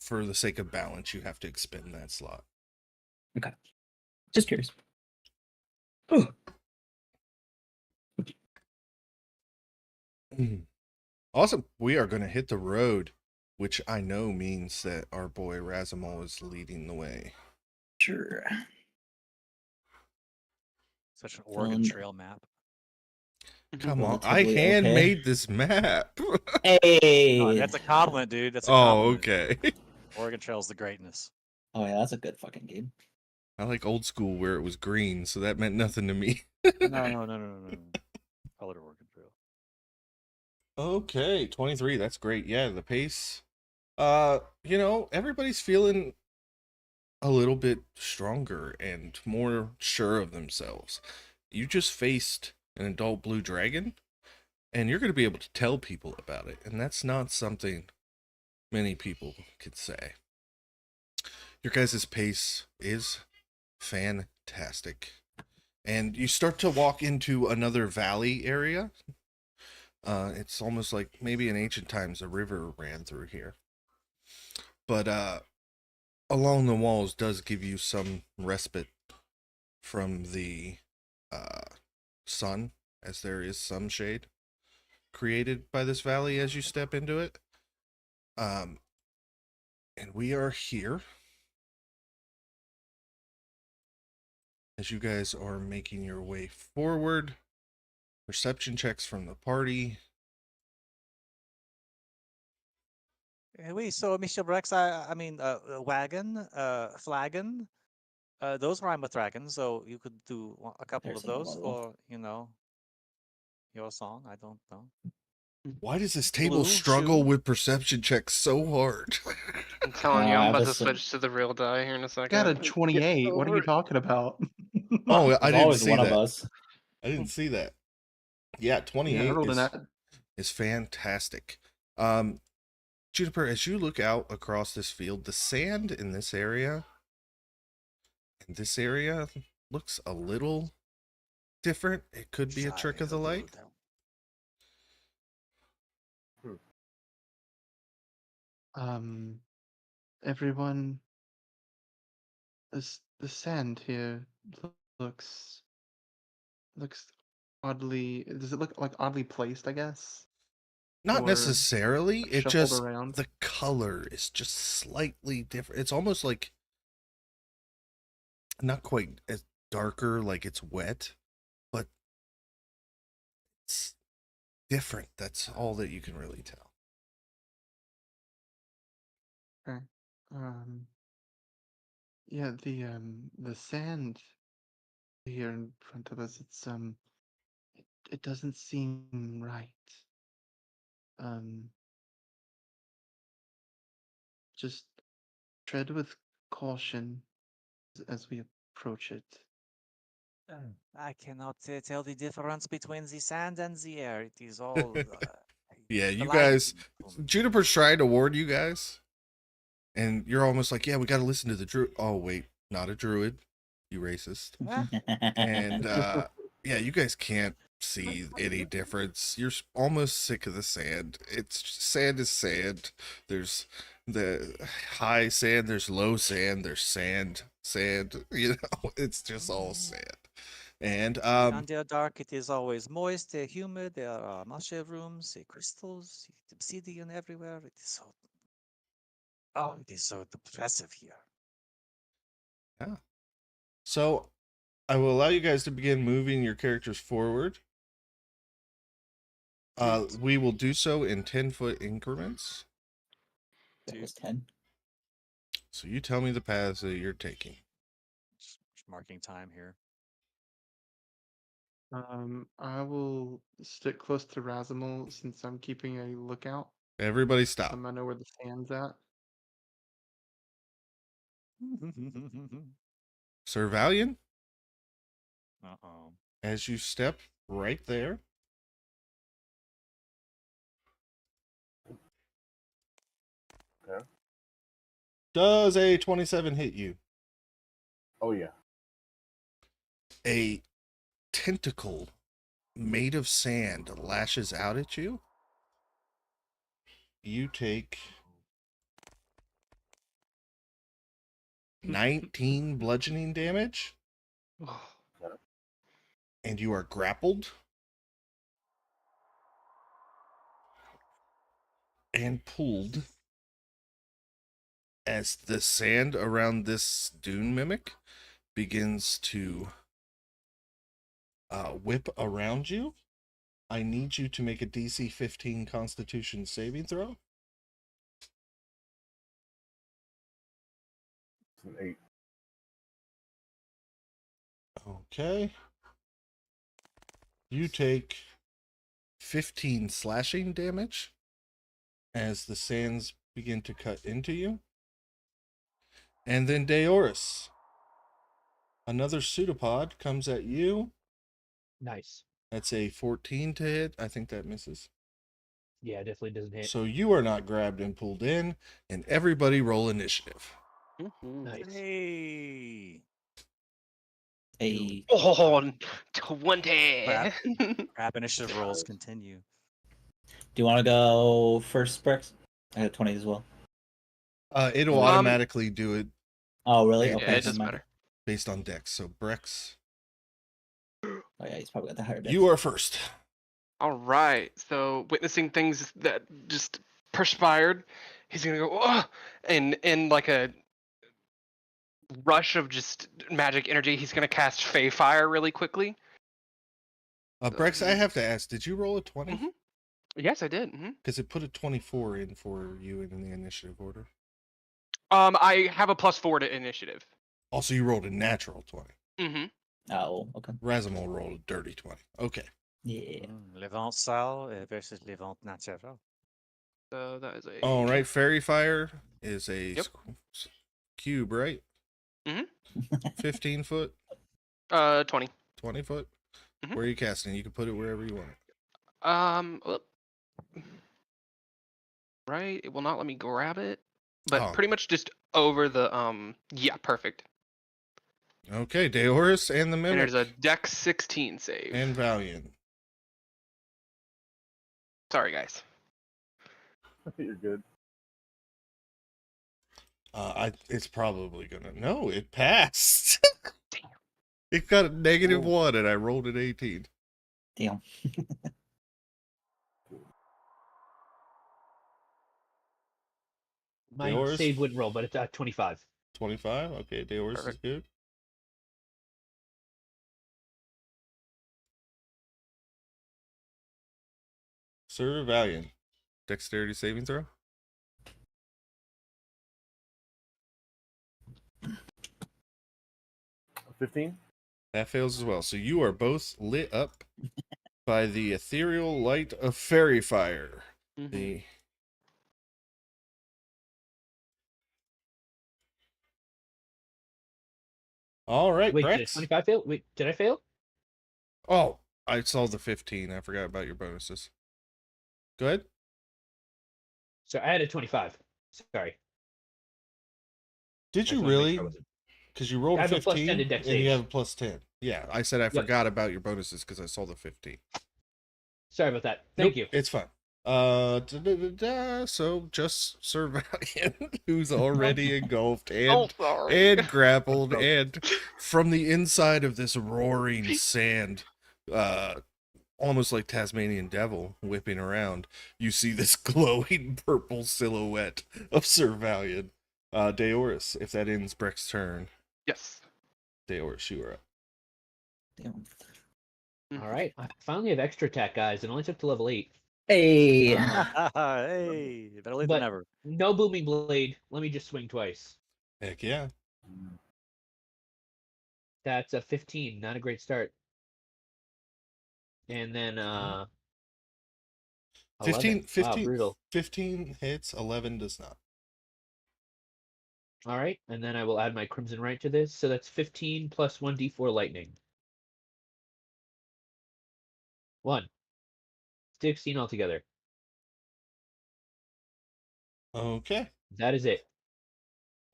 [SPEAKER 1] For the sake of balance, you have to expend that slot.
[SPEAKER 3] Okay. Just curious. Ooh.
[SPEAKER 1] Awesome. We are going to hit the road, which I know means that our boy Razamol is leading the way.
[SPEAKER 3] Sure.
[SPEAKER 4] Such an Oregon Trail map.
[SPEAKER 1] Come on. I
[SPEAKER 3] Relatively okay.
[SPEAKER 1] handmade this map.
[SPEAKER 3] Hey.
[SPEAKER 4] Oh, that's a compliment, dude. That's a
[SPEAKER 1] Oh,
[SPEAKER 4] compliment.
[SPEAKER 1] okay.
[SPEAKER 4] Oregon Trail's the greatness.
[SPEAKER 3] Oh yeah, that's a good fucking game.
[SPEAKER 1] I like old school where it was green, so that meant nothing to me.
[SPEAKER 4] No. Colored Oregon Trail.
[SPEAKER 1] Okay, 23. That's great. Yeah, the pace. Everybody's feeling a little bit stronger and more sure of themselves. You just faced an adult blue dragon, and you're going to be able to tell people about it, and that's not something many people could say. Your guys' pace is fantastic. And you start to walk into another valley area. It's almost like maybe in ancient times a river ran through here. But along the walls does give you some respite from the sun, as there is some shade created by this valley as you step into it. And we are here. As you guys are making your way forward, perception checks from the party.
[SPEAKER 4] Oui, so Mr. Brex, wagon, flagon, those rhyme with dragon, so you could do a couple
[SPEAKER 3] There's
[SPEAKER 4] of those
[SPEAKER 3] another
[SPEAKER 4] for, your song. I don't know.
[SPEAKER 1] Why does this table
[SPEAKER 4] Blue
[SPEAKER 1] struggle
[SPEAKER 4] shoe.
[SPEAKER 1] with perception checks so hard?
[SPEAKER 7] I'm telling you,
[SPEAKER 3] I
[SPEAKER 7] I'm
[SPEAKER 3] have
[SPEAKER 7] about
[SPEAKER 3] a
[SPEAKER 7] to
[SPEAKER 3] sim-
[SPEAKER 7] switch to the real die here in a second.
[SPEAKER 2] Got a 28. What are you talking about?
[SPEAKER 1] Oh, I
[SPEAKER 3] There's
[SPEAKER 1] didn't
[SPEAKER 3] always
[SPEAKER 1] see
[SPEAKER 3] one
[SPEAKER 1] that.
[SPEAKER 3] of us.
[SPEAKER 1] I didn't see that. Yeah,
[SPEAKER 2] Yeah, I
[SPEAKER 1] 28
[SPEAKER 2] rolled an
[SPEAKER 1] is fantastic. Juniper, as you look out across this field, the sand in this area and this area looks a little different. It could be a trick of the light.
[SPEAKER 2] Everyone, the sand here looks oddly. Does it look like oddly placed? I guess.
[SPEAKER 1] Not
[SPEAKER 2] Or
[SPEAKER 1] necessarily. It
[SPEAKER 2] shuffled
[SPEAKER 1] just
[SPEAKER 2] around?
[SPEAKER 1] the color is just slightly different. It's almost like not quite as darker, like it's wet, but it's different. That's all that you can really tell.
[SPEAKER 2] Okay. Yeah, the sand here in front of us, it doesn't seem right. Um, just tread with caution as we approach it.
[SPEAKER 4] I cannot tell the difference between the sand and the air. It is all.
[SPEAKER 1] Yeah, you
[SPEAKER 4] blinding
[SPEAKER 1] guys,
[SPEAKER 4] to me.
[SPEAKER 1] Juniper's trying to warn you guys, and you're almost like, yeah, we got to listen to the druid. Oh, wait, not a druid, you racist. And yeah, you guys can't see any difference. You're almost sick of the sand. Sand is sand. There's the high sand, there's low sand, there's sand. It's just all sand. And
[SPEAKER 4] Underdark, it is always moist, humid. There are mushrooms, crystals, obsidian everywhere. It is so depressive here.
[SPEAKER 1] yeah. So I will allow you guys to begin moving your characters forward. We will do so in 10-foot increments.
[SPEAKER 3] That was 10.
[SPEAKER 1] So you tell me the paths that you're taking.
[SPEAKER 4] Just marking time here.
[SPEAKER 2] I will stick close to Razimal since I'm keeping a lookout.
[SPEAKER 1] Everybody stop.
[SPEAKER 2] I know where the sand's at.
[SPEAKER 1] Sir Valiant,
[SPEAKER 4] Uh-oh.
[SPEAKER 1] as you step right there,
[SPEAKER 6] Okay.
[SPEAKER 1] does a 27 hit you?
[SPEAKER 6] Oh yeah.
[SPEAKER 1] A tentacle made of sand lashes out at you. You take 19 bludgeoning damage, and you are grappled and pulled as the sand around this dune mimic begins to whip around you. I need you to make a DC 15 Constitution saving throw.
[SPEAKER 6] It's an 8.
[SPEAKER 1] Okay. You take 15 slashing damage as the sands begin to cut into you. And then Deoris, another pseudopod comes at you.
[SPEAKER 5] Nice.
[SPEAKER 1] That's a 14 to hit. I think that misses.
[SPEAKER 5] Yeah, definitely doesn't hit.
[SPEAKER 1] So you are not grabbed and pulled in, and everybody roll initiative.
[SPEAKER 5] Nice.
[SPEAKER 4] Hey.
[SPEAKER 3] A
[SPEAKER 7] Oh, 20.
[SPEAKER 4] Crap. Crap initiative rolls continue.
[SPEAKER 3] Do you want to go first, Brix? I got 20 as well.
[SPEAKER 1] It'll automatically do it
[SPEAKER 3] Oh, really?
[SPEAKER 1] Yeah,
[SPEAKER 3] Okay.
[SPEAKER 7] Yeah, it
[SPEAKER 3] never
[SPEAKER 7] doesn't
[SPEAKER 3] mind.
[SPEAKER 7] matter.
[SPEAKER 1] based on dex. So Brex,
[SPEAKER 3] Oh yeah, he's probably got the higher dex.
[SPEAKER 1] you are first.
[SPEAKER 7] All right. So witnessing things that just perspired, he's gonna go, oh! And in like a rush of just magic energy, he's gonna cast Fey Fire really quickly.
[SPEAKER 1] Brex, I have to ask, did you roll a 20?
[SPEAKER 7] Mhm. Yes, I did.
[SPEAKER 1] Because it put a 24 in for you in the initiative order.
[SPEAKER 7] I have a +4 to initiative.
[SPEAKER 1] Also, you rolled a natural 20.
[SPEAKER 3] Oh, okay.
[SPEAKER 1] Razimal rolled a dirty 20. Okay.
[SPEAKER 3] Yeah.
[SPEAKER 4] Levant Sal versus Levant Natural.
[SPEAKER 7] So that is a.
[SPEAKER 1] All right, Fairy Fire is a
[SPEAKER 7] Yep.
[SPEAKER 1] cube, right? 15 foot,
[SPEAKER 7] 20.
[SPEAKER 1] 20 foot.
[SPEAKER 7] Mhm.
[SPEAKER 1] Where are you casting? You can put it wherever you want.
[SPEAKER 7] Well, right. It will not let me grab it, but
[SPEAKER 1] Oh.
[SPEAKER 7] pretty much just over the. Yeah, perfect.
[SPEAKER 1] Okay, Deoris and the
[SPEAKER 7] And
[SPEAKER 1] Mimic
[SPEAKER 7] there's a Dex 16 save.
[SPEAKER 1] and Valiant.
[SPEAKER 7] Sorry, guys.
[SPEAKER 6] You're good.
[SPEAKER 1] It's probably gonna. No, it passed.
[SPEAKER 7] Damn.
[SPEAKER 1] It got a -1,
[SPEAKER 6] Whoa.
[SPEAKER 1] and I rolled an 18.
[SPEAKER 3] Damn.
[SPEAKER 5] My
[SPEAKER 1] Yours?
[SPEAKER 5] save wouldn't roll, but it's 25.
[SPEAKER 1] 25. Okay, Deoris is
[SPEAKER 7] Perfect.
[SPEAKER 1] good. Sir Valiant, dexterity saving throw.
[SPEAKER 6] 15.
[SPEAKER 1] That fails as well. So you are both lit up by the ethereal light of fairy fire.
[SPEAKER 7] Mhm.
[SPEAKER 1] The all right,
[SPEAKER 5] Wait, did
[SPEAKER 1] Brex.
[SPEAKER 5] 25 fail? Wait, did I fail?
[SPEAKER 1] Oh, I saw the 15. I forgot about your bonuses. Go ahead.
[SPEAKER 5] So I had a 25. Sorry.
[SPEAKER 1] Did
[SPEAKER 5] I just
[SPEAKER 1] you
[SPEAKER 5] wanted to make
[SPEAKER 1] really?
[SPEAKER 5] sure I wasn't-
[SPEAKER 1] Because you rolled
[SPEAKER 5] I
[SPEAKER 1] a
[SPEAKER 5] have a
[SPEAKER 1] 15
[SPEAKER 5] +10 to dex
[SPEAKER 1] and you
[SPEAKER 5] save.
[SPEAKER 1] have a +10. Yeah, I said I forgot about your bonuses because I saw the 15.
[SPEAKER 5] Sorry about that. Thank
[SPEAKER 1] Nope,
[SPEAKER 5] you.
[SPEAKER 1] It's fine. So just Sir Valiant, who's already engulfed and
[SPEAKER 7] sorry.
[SPEAKER 1] and grappled,
[SPEAKER 6] No.
[SPEAKER 1] and from the inside of this roaring sand, almost like Tasmanian devil whipping around, you see this glowing purple silhouette of Sir Valiant. Deoris, if that ends Breck's turn,
[SPEAKER 7] Yes.
[SPEAKER 1] Deoris, you are up.
[SPEAKER 3] Damn.
[SPEAKER 5] All right. I finally have extra attack, guys. It only took to level 8.
[SPEAKER 3] Hey.
[SPEAKER 4] Hey, better late than
[SPEAKER 5] But
[SPEAKER 4] never.
[SPEAKER 5] no booming blade. Let me just swing twice.
[SPEAKER 1] Heck yeah.
[SPEAKER 5] That's a 15. Not a great start. And then 11.
[SPEAKER 1] 15,
[SPEAKER 5] Wow,
[SPEAKER 1] 15,
[SPEAKER 5] brutal.
[SPEAKER 1] 15 hits, 11 does not.
[SPEAKER 5] All right, and then I will add my Crimson Right to this. So that's 15 plus 1d4 lightning. 1. 16 altogether.
[SPEAKER 1] Okay.
[SPEAKER 5] That is it.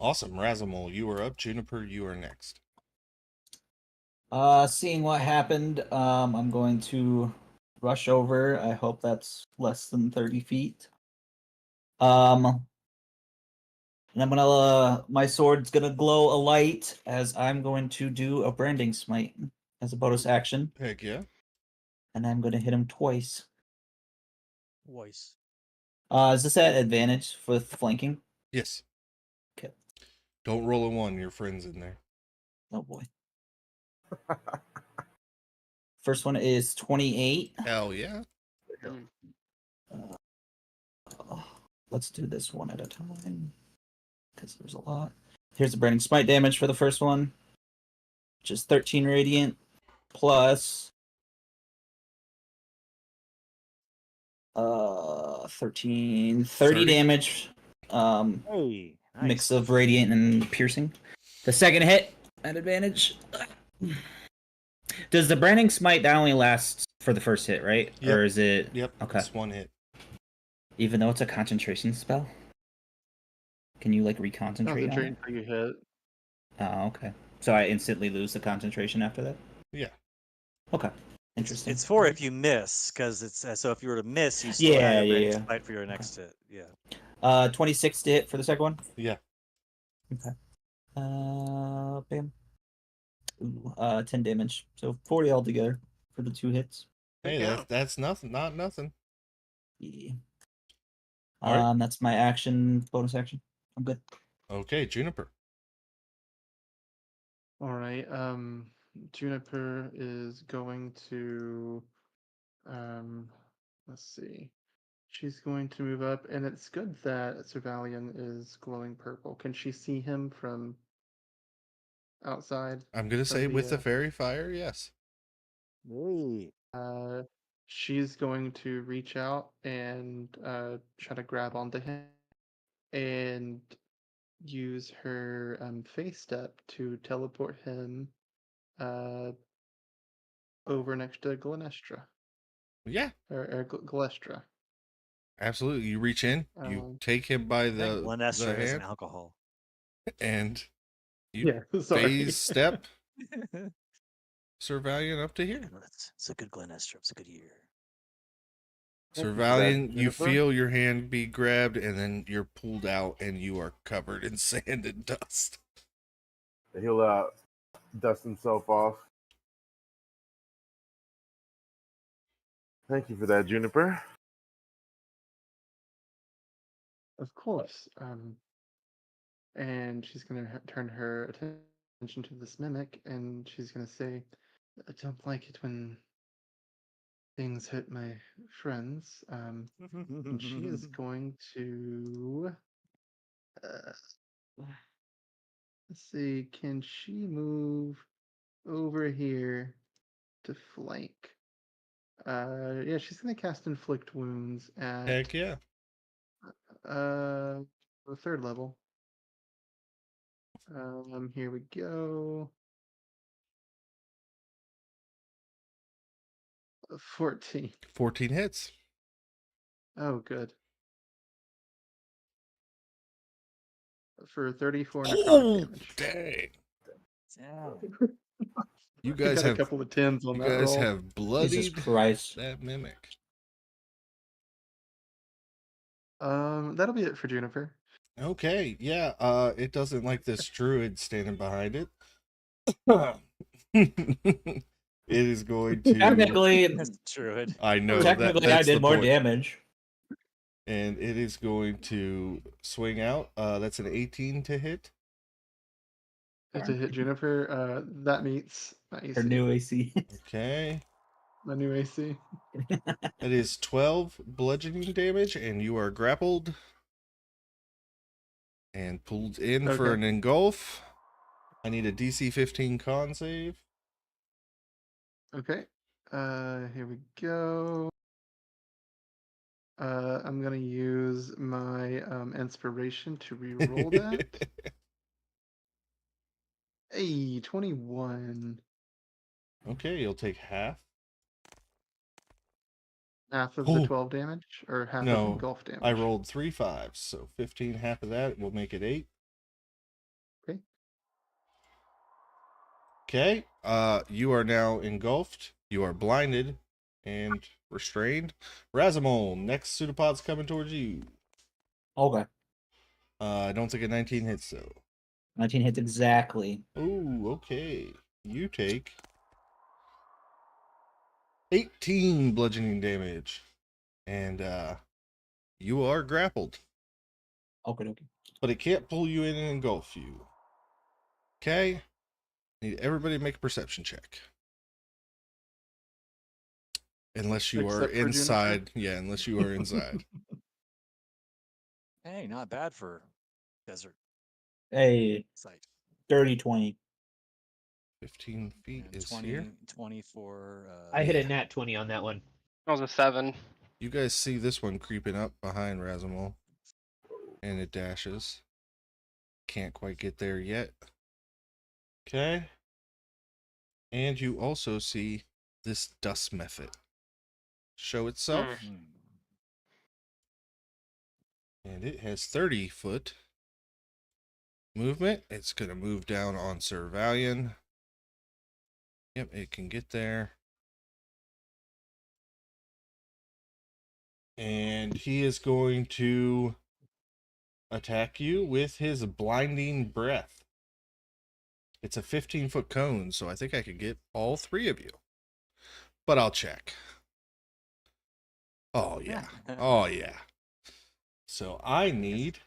[SPEAKER 1] Awesome. Razamol, you are up. Juniper, you are next.
[SPEAKER 3] Seeing what happened, I'm going to rush over. I hope that's less than 30 feet. And I'm gonna, my sword's gonna glow a light as I'm going to do a branding smite as a bonus action,
[SPEAKER 1] Heck yeah.
[SPEAKER 3] and I'm gonna hit him twice.
[SPEAKER 9] Voice.
[SPEAKER 3] Is this at advantage with flanking?
[SPEAKER 1] Yes.
[SPEAKER 3] Okay.
[SPEAKER 1] Don't roll a 1. Your friend's in there.
[SPEAKER 3] Oh boy. First one is 28.
[SPEAKER 1] Hell yeah.
[SPEAKER 3] Let's do this one at a time because there's a lot. Here's the branding smite damage for the first one, which is 13 radiant plus 30
[SPEAKER 1] 30.
[SPEAKER 3] damage.
[SPEAKER 9] Hey, nice.
[SPEAKER 3] Mix of radiant and piercing. The second hit at advantage. Does the branding smite that only lasts for the first hit, right?
[SPEAKER 1] Yep.
[SPEAKER 3] Or is it?
[SPEAKER 1] Yep.
[SPEAKER 3] Okay.
[SPEAKER 1] It's 1 hit.
[SPEAKER 3] Even though it's a concentration spell, can you like reconcentrate on
[SPEAKER 2] Concentrate
[SPEAKER 3] it?
[SPEAKER 2] until you hit.
[SPEAKER 3] Oh, okay. So I instantly lose the concentration after that.
[SPEAKER 1] Yeah.
[SPEAKER 3] Okay. Interesting.
[SPEAKER 9] It's for if you miss, because it's so if you were to miss, you still
[SPEAKER 3] Yeah,
[SPEAKER 9] had a
[SPEAKER 3] yeah,
[SPEAKER 9] branding
[SPEAKER 3] yeah.
[SPEAKER 9] smite for your next hit. Yeah.
[SPEAKER 3] 26 to hit for the second one.
[SPEAKER 1] Yeah.
[SPEAKER 3] Okay. Bam. Ooh, 10 damage. So 40 altogether for the 2 hits.
[SPEAKER 1] Hey,
[SPEAKER 2] Yeah.
[SPEAKER 1] that's nothing. Not nothing.
[SPEAKER 3] Yeah.
[SPEAKER 1] All right.
[SPEAKER 3] That's my action, bonus action. I'm good.
[SPEAKER 1] Okay, Juniper.
[SPEAKER 2] All right. Juniper is going to let's see. She's going to move up, and it's good that Servalian is glowing purple. Can she see him from outside?
[SPEAKER 1] I'm gonna
[SPEAKER 2] From
[SPEAKER 1] say with the
[SPEAKER 2] the,
[SPEAKER 1] fairy fire, yes.
[SPEAKER 9] Hey.
[SPEAKER 2] she's going to reach out and try to grab onto him and use her face step to teleport him over next to Glenestra
[SPEAKER 1] Yeah,
[SPEAKER 2] or Glestra.
[SPEAKER 1] absolutely. You reach in, you
[SPEAKER 2] Um,
[SPEAKER 1] take him by
[SPEAKER 9] I think
[SPEAKER 1] the
[SPEAKER 9] Lenestra is an
[SPEAKER 1] hand,
[SPEAKER 9] alcohol.
[SPEAKER 1] and you
[SPEAKER 2] yeah, sorry.
[SPEAKER 1] phase step Sir Valiant up to here.
[SPEAKER 9] It's a good Glenestra. It's a good year.
[SPEAKER 1] Sir
[SPEAKER 6] Thank you for that,
[SPEAKER 1] Valiant, you
[SPEAKER 6] Juniper.
[SPEAKER 1] feel your hand be grabbed, and then you're pulled out, and you are covered in sand and dust.
[SPEAKER 6] He'll dust himself off. Thank you for that, Juniper.
[SPEAKER 2] Of course. And she's going to turn her attention to this mimic, and she's going to say, "I don't like it when things hurt my friends." And she is going to. Let's see. Can she move over here to flank? Yeah, she's going to cast Inflict Wounds at
[SPEAKER 1] Heck yeah.
[SPEAKER 2] the 3rd level. Here we go. 14.
[SPEAKER 1] 14 hits.
[SPEAKER 2] Oh, good. For 34 necrotic
[SPEAKER 1] Oh,
[SPEAKER 2] damage.
[SPEAKER 1] dang.
[SPEAKER 9] Yeah.
[SPEAKER 1] You
[SPEAKER 2] I
[SPEAKER 1] guys
[SPEAKER 2] got a
[SPEAKER 1] have
[SPEAKER 2] couple of 10s on
[SPEAKER 1] you
[SPEAKER 2] that
[SPEAKER 1] guys
[SPEAKER 2] roll.
[SPEAKER 1] have
[SPEAKER 3] Jesus
[SPEAKER 1] bloodied
[SPEAKER 3] Christ.
[SPEAKER 1] that mimic.
[SPEAKER 2] That'll be it for Juniper.
[SPEAKER 1] Okay, yeah, it doesn't like this druid standing behind it. It is going to
[SPEAKER 3] Technically,
[SPEAKER 9] That's druid.
[SPEAKER 1] I know
[SPEAKER 3] technically,
[SPEAKER 1] that's
[SPEAKER 3] I
[SPEAKER 1] the
[SPEAKER 3] did more
[SPEAKER 1] point.
[SPEAKER 3] damage.
[SPEAKER 1] And it is going to swing out. That's an 18 to hit.
[SPEAKER 2] To hit Juniper, that meets my AC.
[SPEAKER 3] Her new AC.
[SPEAKER 1] Okay.
[SPEAKER 2] My new AC.
[SPEAKER 1] That is 12 bludgeoning damage, and you are grappled and pulled in for
[SPEAKER 2] Okay.
[SPEAKER 1] an engulf. I need a DC 15 con save.
[SPEAKER 2] Okay. Here we go. I'm gonna use my inspiration to re-roll that. Hey, 21.
[SPEAKER 1] Okay, you'll take half.
[SPEAKER 2] Half of the
[SPEAKER 1] Oh.
[SPEAKER 2] 12 damage, or half of
[SPEAKER 1] No,
[SPEAKER 2] engulf damage.
[SPEAKER 1] I rolled 3 5s, so 15. Half of that will make it 8.
[SPEAKER 2] Okay.
[SPEAKER 1] Okay. You are now engulfed. You are blinded and restrained. Razamol, next pseudopod's coming towards you.
[SPEAKER 3] Okay.
[SPEAKER 1] I don't think a 19 hits though.
[SPEAKER 3] 19 hits exactly.
[SPEAKER 1] Ooh, okay. You take 18 bludgeoning damage. And you are grappled.
[SPEAKER 3] Okay.
[SPEAKER 1] But it can't pull you in and engulf you. Okay? Need everybody to make a perception check. Unless you are
[SPEAKER 2] Except for Juniper.
[SPEAKER 1] inside. Yeah, unless you are inside.
[SPEAKER 4] Hey, not bad for desert
[SPEAKER 3] Hey,
[SPEAKER 4] site.
[SPEAKER 3] 30, 20.
[SPEAKER 1] 15 feet
[SPEAKER 4] And
[SPEAKER 1] is
[SPEAKER 4] 20,
[SPEAKER 1] here.
[SPEAKER 4] 20 for.
[SPEAKER 5] I hit a
[SPEAKER 1] Yeah.
[SPEAKER 5] nat 20 on that one.
[SPEAKER 7] That was a 7.
[SPEAKER 1] You guys see this one creeping up behind Razamol. And it dashes. Can't quite get there yet. Okay. And you also see this dust method show itself.
[SPEAKER 4] Hmm.
[SPEAKER 1] And it has 30-foot movement. It's going to move down on Sir Valian. Yep, it can get there. And he is going to attack you with his blinding breath. It's a 15-foot cone, so I think I could get all 3 of you. But I'll check. Oh, yeah. Oh, yeah. So I need...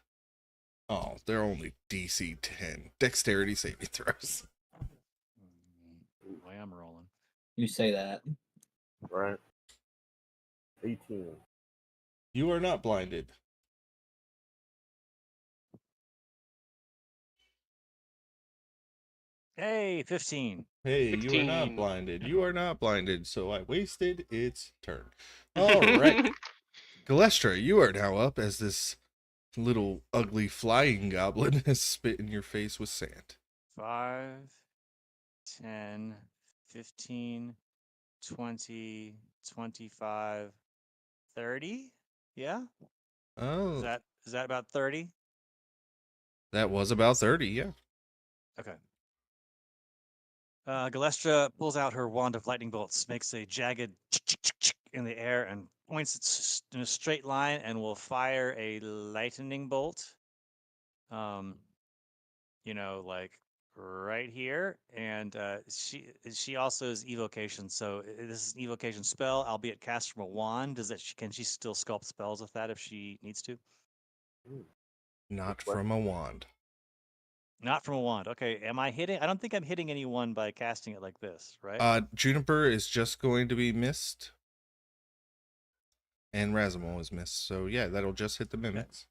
[SPEAKER 1] Oh, they're only DC 10. Dexterity saving throws.
[SPEAKER 4] Boy, I'm rolling.
[SPEAKER 3] You say that.
[SPEAKER 6] Right. 18.
[SPEAKER 1] You are not blinded.
[SPEAKER 4] Hey, 15.
[SPEAKER 1] Hey, you are not
[SPEAKER 7] 16.
[SPEAKER 1] blinded. You are not blinded, so I wasted its turn. All right. Galestra, you are now up as this little ugly flying goblin has spit in your face with sand.
[SPEAKER 4] 5, 10, 15, 20, 25, 30. Yeah?
[SPEAKER 1] Oh,
[SPEAKER 4] Is that about 30?
[SPEAKER 1] that was about 30, yeah.
[SPEAKER 4] Okay. Galestra pulls out her wand of lightning bolts, makes a jagged in the air, and points it in a straight line, and will fire a lightning bolt. Like right here, and she also is evocation. So this is an evocation spell, albeit cast from a wand. Can she still sculpt spells with that if she needs to?
[SPEAKER 1] Not from a wand.
[SPEAKER 4] Not from a wand. Okay. Am I hitting? I don't think I'm hitting anyone by casting it like this, right?
[SPEAKER 1] Juniper is just going to be missed. And Razamol is missed. So yeah, that'll just hit the mimics.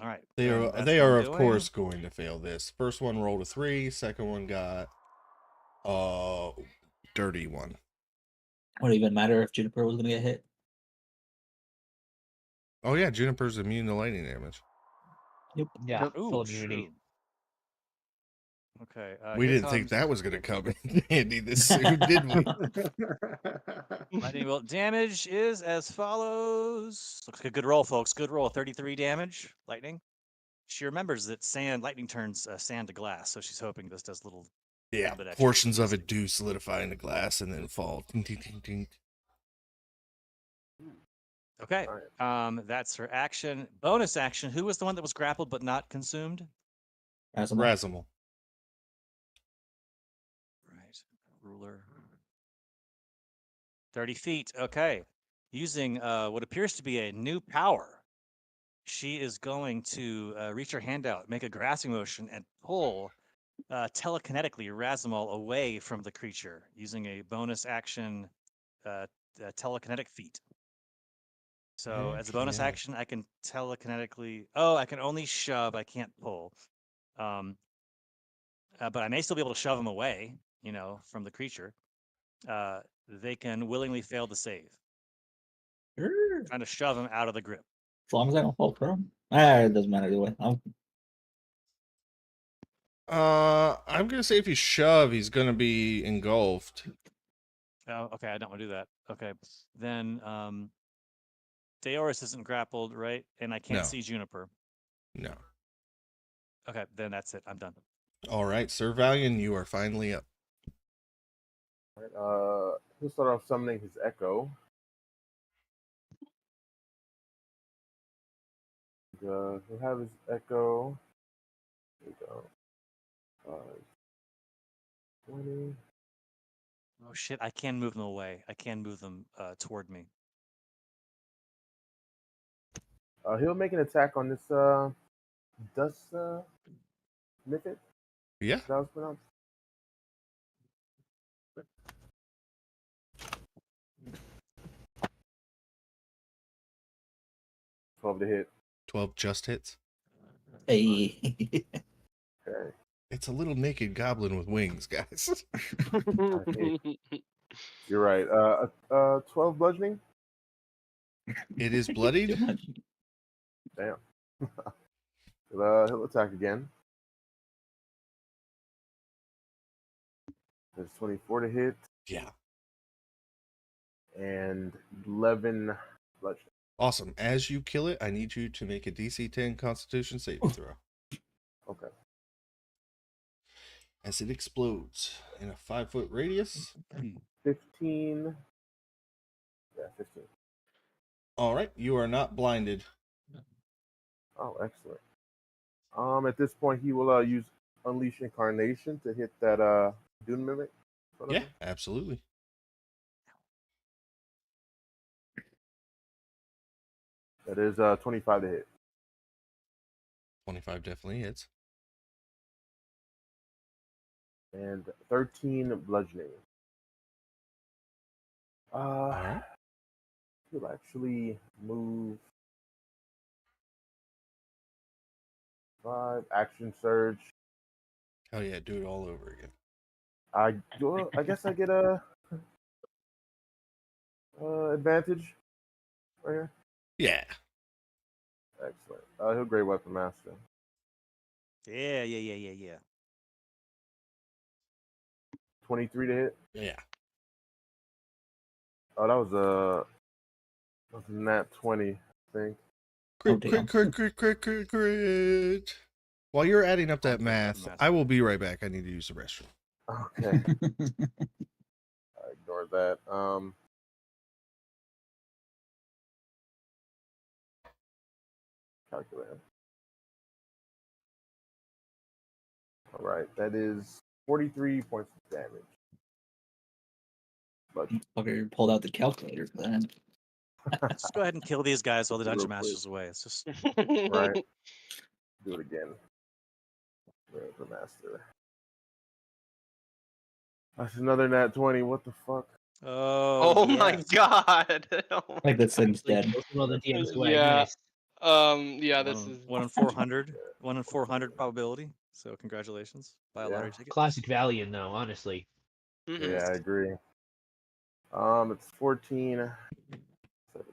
[SPEAKER 4] All right.
[SPEAKER 1] They
[SPEAKER 4] then
[SPEAKER 1] are
[SPEAKER 4] that's
[SPEAKER 1] they
[SPEAKER 4] what I'm
[SPEAKER 1] are of
[SPEAKER 4] doing.
[SPEAKER 1] course going to fail this. First one rolled a 3, second one got dirty one.
[SPEAKER 3] Would it even matter if Juniper was going to get hit?
[SPEAKER 1] Oh yeah, Juniper's immune to lightning damage.
[SPEAKER 5] Yeah,
[SPEAKER 2] Yep.
[SPEAKER 5] full
[SPEAKER 4] Ooh,
[SPEAKER 5] immunity.
[SPEAKER 4] shoot. Okay.
[SPEAKER 1] We
[SPEAKER 4] here
[SPEAKER 1] didn't think
[SPEAKER 4] comes
[SPEAKER 1] that was going to come in handy this soon, did we?
[SPEAKER 4] lightning bolt damage is as follows. Looks like a good roll, folks. Good roll. 33 damage. Lightning. She remembers that lightning turns sand to glass, so she's hoping this does little.
[SPEAKER 1] Yeah,
[SPEAKER 4] little bit extra.
[SPEAKER 1] portions of it do solidify into glass and then fall. Ding, ding, ding, ding.
[SPEAKER 4] Okay. That's her action. Bonus action. Who was the one that was grappled but not consumed?
[SPEAKER 1] Razamol.
[SPEAKER 4] Right. Ruler. 30 feet. Okay. Using what appears to be a new power, she is going to reach her hand out, make a grasping motion, and pull telekinetically Razamol away from the creature using a bonus action telekinetic feat. So as a bonus
[SPEAKER 1] Yeah.
[SPEAKER 4] action, I can telekinetically. Oh, I can only shove. I can't pull. But I may still be able to shove him away, from the creature. they can willingly fail the save.
[SPEAKER 3] Sure.
[SPEAKER 4] Trying to shove him out of the grip.
[SPEAKER 3] As long as I don't fall prone. It doesn't matter either way.
[SPEAKER 1] I'm gonna say if you shove, he's gonna be engulfed.
[SPEAKER 4] Oh, okay. I don't want to do that. Okay. Then Deoris isn't grappled, right? And I can't
[SPEAKER 1] No.
[SPEAKER 4] see Juniper.
[SPEAKER 1] No.
[SPEAKER 4] Okay, then that's it. I'm done.
[SPEAKER 1] All right, Sir Valiant, you are finally up.
[SPEAKER 6] All right, he'll start off summoning his echo. He'll have his echo. There we go. 20.
[SPEAKER 4] Oh shit! I can move them away. I can move them toward me.
[SPEAKER 6] He'll make an attack on this dust mythic.
[SPEAKER 1] Yeah.
[SPEAKER 6] That was pronounced. $12 to hit.
[SPEAKER 1] 12 just hits.
[SPEAKER 3] Hey.
[SPEAKER 6] Okay.
[SPEAKER 1] It's a little naked goblin with wings, guys.
[SPEAKER 6] You're right. 12 bludgeoning.
[SPEAKER 1] It is
[SPEAKER 3] Too
[SPEAKER 1] bloodied.
[SPEAKER 3] much.
[SPEAKER 6] Damn. He'll attack again. There's 24 to hit
[SPEAKER 1] Yeah.
[SPEAKER 6] and 11 bludgeoning.
[SPEAKER 1] Awesome. As you kill it, I need you to make a DC 10 Constitution saving throw.
[SPEAKER 6] Okay.
[SPEAKER 1] As it explodes in a 5-foot radius.
[SPEAKER 6] 15. Yeah, 15.
[SPEAKER 1] All right, you are not blinded.
[SPEAKER 6] Oh, excellent. At this point, he will use Unleash Incarnation to hit that Dune Mimic.
[SPEAKER 1] Yeah, absolutely.
[SPEAKER 6] That is 25 to hit.
[SPEAKER 1] 25 definitely hits.
[SPEAKER 6] And 13 bludgeoning.
[SPEAKER 1] All right.
[SPEAKER 6] He'll actually move 5, action surge.
[SPEAKER 1] Oh yeah, do it all over again.
[SPEAKER 6] I guess I get a advantage right here.
[SPEAKER 1] Yeah.
[SPEAKER 6] Excellent. He'll Great Weapon Master.
[SPEAKER 4] Yeah.
[SPEAKER 6] 23 to hit.
[SPEAKER 1] Yeah.
[SPEAKER 6] Oh, that was a nat 20, I think.
[SPEAKER 1] Crit. While you're adding up that
[SPEAKER 4] Okay,
[SPEAKER 1] math,
[SPEAKER 4] math.
[SPEAKER 1] I will be right back. I need to use the restroom.
[SPEAKER 6] Okay. I ignored that. Calculator. All right, that is 43 points of damage. But
[SPEAKER 3] Fucker pulled out the calculator for that.
[SPEAKER 4] Just go ahead and kill these guys while the
[SPEAKER 6] Real
[SPEAKER 4] dungeon
[SPEAKER 6] quick.
[SPEAKER 4] master's away. It's just
[SPEAKER 6] right, do it again. Where's the master? That's another nat 20. What the fuck?
[SPEAKER 7] Oh my
[SPEAKER 4] yes.
[SPEAKER 7] god. Oh
[SPEAKER 3] Like this thing's
[SPEAKER 5] Like,
[SPEAKER 3] dead.
[SPEAKER 5] kill some other DMs away.
[SPEAKER 7] Yeah.
[SPEAKER 5] Nice.
[SPEAKER 7] Yeah, this is
[SPEAKER 4] 1 in 400. 1 in 400 probability. So congratulations. Buy a
[SPEAKER 6] Yeah.
[SPEAKER 4] lottery ticket.
[SPEAKER 5] Classic Valiant, though, honestly.
[SPEAKER 7] Mhm.
[SPEAKER 6] Yeah, I agree. It's 14.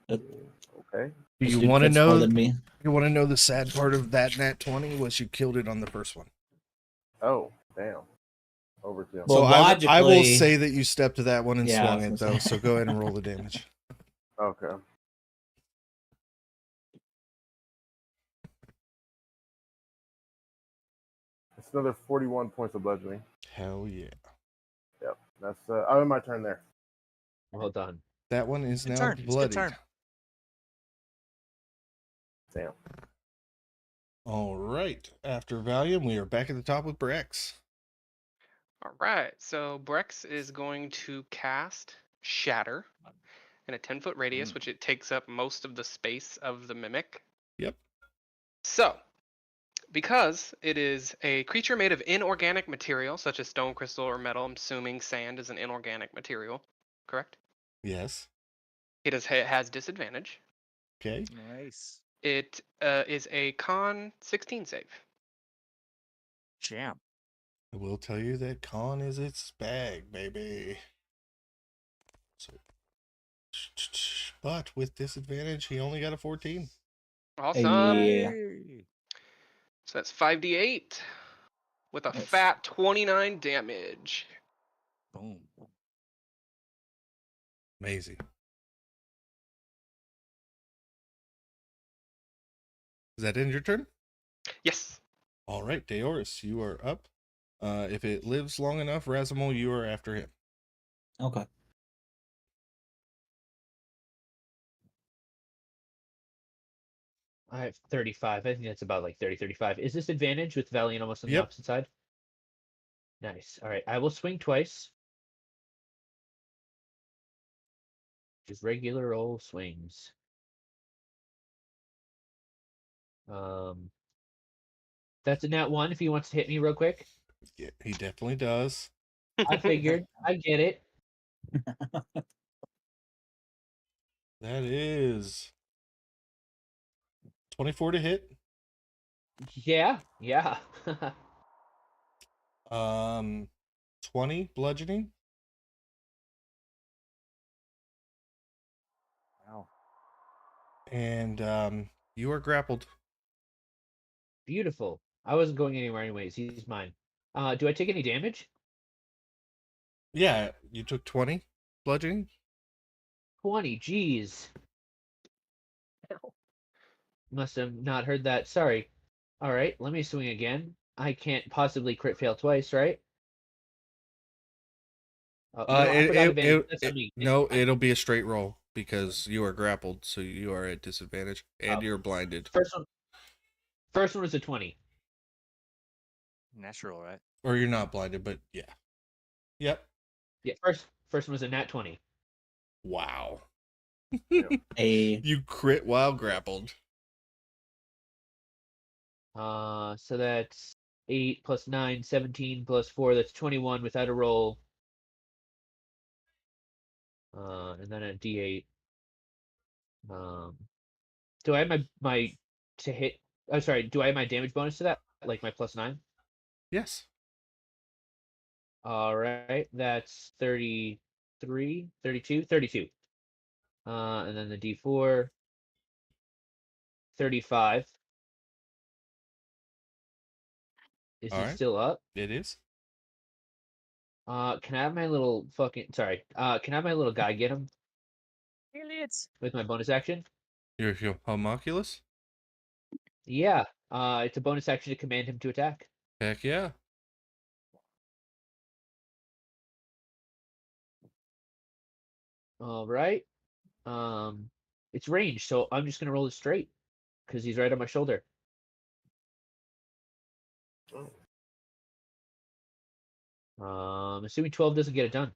[SPEAKER 6] 17. Okay.
[SPEAKER 3] This
[SPEAKER 1] You
[SPEAKER 3] dude
[SPEAKER 1] want to
[SPEAKER 3] crits more
[SPEAKER 1] know?
[SPEAKER 3] than me.
[SPEAKER 1] You want to know the sad part of that nat 20 was you killed it on the first one.
[SPEAKER 6] Oh, damn. Overkill.
[SPEAKER 3] Well,
[SPEAKER 1] So I will
[SPEAKER 3] logically-
[SPEAKER 1] say that you stepped to that one and
[SPEAKER 3] Yeah, I
[SPEAKER 1] swung
[SPEAKER 3] was
[SPEAKER 1] it
[SPEAKER 3] gonna
[SPEAKER 1] though.
[SPEAKER 3] say.
[SPEAKER 1] So go ahead and roll the damage.
[SPEAKER 6] Okay. It's another 41 points of bludgeoning.
[SPEAKER 1] Hell yeah.
[SPEAKER 6] Yep. That's oh, my turn there.
[SPEAKER 5] Well done.
[SPEAKER 1] That one is
[SPEAKER 4] Good
[SPEAKER 1] now
[SPEAKER 4] turn. It's a good
[SPEAKER 1] bloodied.
[SPEAKER 4] turn.
[SPEAKER 6] Damn.
[SPEAKER 1] All right. After Valium, we are back at the top with Brex.
[SPEAKER 7] All right. So Brex is going to cast Shatter in a 10-foot radius, which it takes up most of the space of the mimic.
[SPEAKER 1] Yep.
[SPEAKER 7] So, because it is a creature made of inorganic material, such as stone, crystal, or metal, I'm assuming sand is an inorganic material, correct?
[SPEAKER 1] Yes.
[SPEAKER 7] It has disadvantage.
[SPEAKER 1] Okay.
[SPEAKER 4] Nice.
[SPEAKER 7] It is a con 16 save.
[SPEAKER 4] Jam.
[SPEAKER 1] I will tell you that con is its bag, baby. But with disadvantage, he only got a 14.
[SPEAKER 7] Awesome.
[SPEAKER 3] Yeah.
[SPEAKER 7] So that's 5d8 with a
[SPEAKER 3] Nice.
[SPEAKER 7] fat 29 damage.
[SPEAKER 4] Boom.
[SPEAKER 1] Amazing. Is that end your turn?
[SPEAKER 7] Yes.
[SPEAKER 1] All right, Deoris, you are up. If it lives long enough, Razimul, you are after him.
[SPEAKER 3] Okay.
[SPEAKER 5] I have 35. I think that's about like 30, 35. Is this advantage with Valiant almost on the
[SPEAKER 1] Yep.
[SPEAKER 5] opposite side? Nice. All right. I will swing twice. Just regular old swings. That's a nat 1 if he wants to hit me real quick.
[SPEAKER 1] Yeah, he definitely does.
[SPEAKER 5] I figured. I get it.
[SPEAKER 1] That is 24 to hit.
[SPEAKER 5] Yeah. Yeah.
[SPEAKER 1] 20 bludgeoning.
[SPEAKER 4] Wow.
[SPEAKER 1] And you are grappled.
[SPEAKER 5] Beautiful. I wasn't going anywhere anyways. He's mine. Do I take any damage?
[SPEAKER 1] Yeah, you took 20 bludgeoning.
[SPEAKER 5] 20. Jeez. Must have not heard that. Sorry. All right. Let me swing again. I can't possibly crit fail twice, right? Oh, no, I forgot advantage. That's on me.
[SPEAKER 1] No, it'll be a straight roll because you are grappled, so you are at disadvantage, and
[SPEAKER 5] Oh.
[SPEAKER 1] you're blinded.
[SPEAKER 5] First one was a 20.
[SPEAKER 4] Natural, right?
[SPEAKER 1] Or you're not blinded, but yeah. Yep.
[SPEAKER 5] Yeah, first one was a nat 20.
[SPEAKER 1] Wow.
[SPEAKER 3] A
[SPEAKER 1] You crit while grappled.
[SPEAKER 5] So that's 8 plus 9, 17 plus 4. That's 21 without a roll. And then a D8. Do I have my to hit? Oh, sorry. Do I have my damage bonus to that? Like my plus 9?
[SPEAKER 1] Yes.
[SPEAKER 5] All right. That's 33, 32, 32. And then the D4, 35. Is
[SPEAKER 1] All
[SPEAKER 5] he
[SPEAKER 1] right.
[SPEAKER 5] still up?
[SPEAKER 1] It is.
[SPEAKER 5] Can I have my little fucking sorry? Can I have my little guy get him
[SPEAKER 4] Idiots.
[SPEAKER 5] with my bonus action?
[SPEAKER 1] Your homunculus?
[SPEAKER 5] Yeah. It's a bonus action to command him to attack.
[SPEAKER 1] Heck yeah.
[SPEAKER 5] All right. It's range, so I'm just gonna roll it straight because he's right on my shoulder. Assuming 12 doesn't get it done.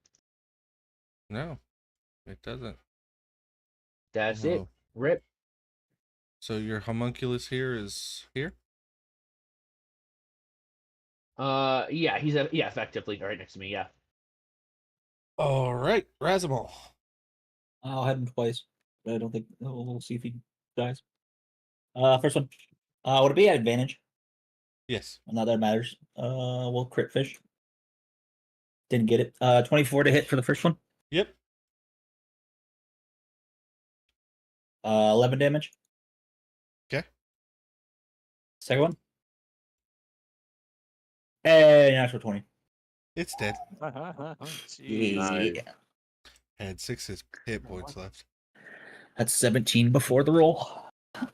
[SPEAKER 1] No, it doesn't.
[SPEAKER 5] That's it.
[SPEAKER 1] Whoa.
[SPEAKER 5] Rip.
[SPEAKER 1] So your homunculus here is here?
[SPEAKER 5] Yeah, yeah, effectively right next to me. Yeah.
[SPEAKER 1] All right, Razimul.
[SPEAKER 3] I'll hit him twice, but I don't think we'll see if he dies. First one. Would it be at advantage?
[SPEAKER 1] Yes.
[SPEAKER 3] Not that it matters. We'll crit fish. Didn't get it. 24 to hit for the first one.
[SPEAKER 1] Yep.
[SPEAKER 3] 11 damage.
[SPEAKER 1] Okay.
[SPEAKER 3] Second one. Hey, natural 20.
[SPEAKER 1] It's dead.
[SPEAKER 4] Jeez.
[SPEAKER 6] Nice.
[SPEAKER 3] Yeah.
[SPEAKER 1] Had 6 hit points left.
[SPEAKER 3] That's 17 before the roll. A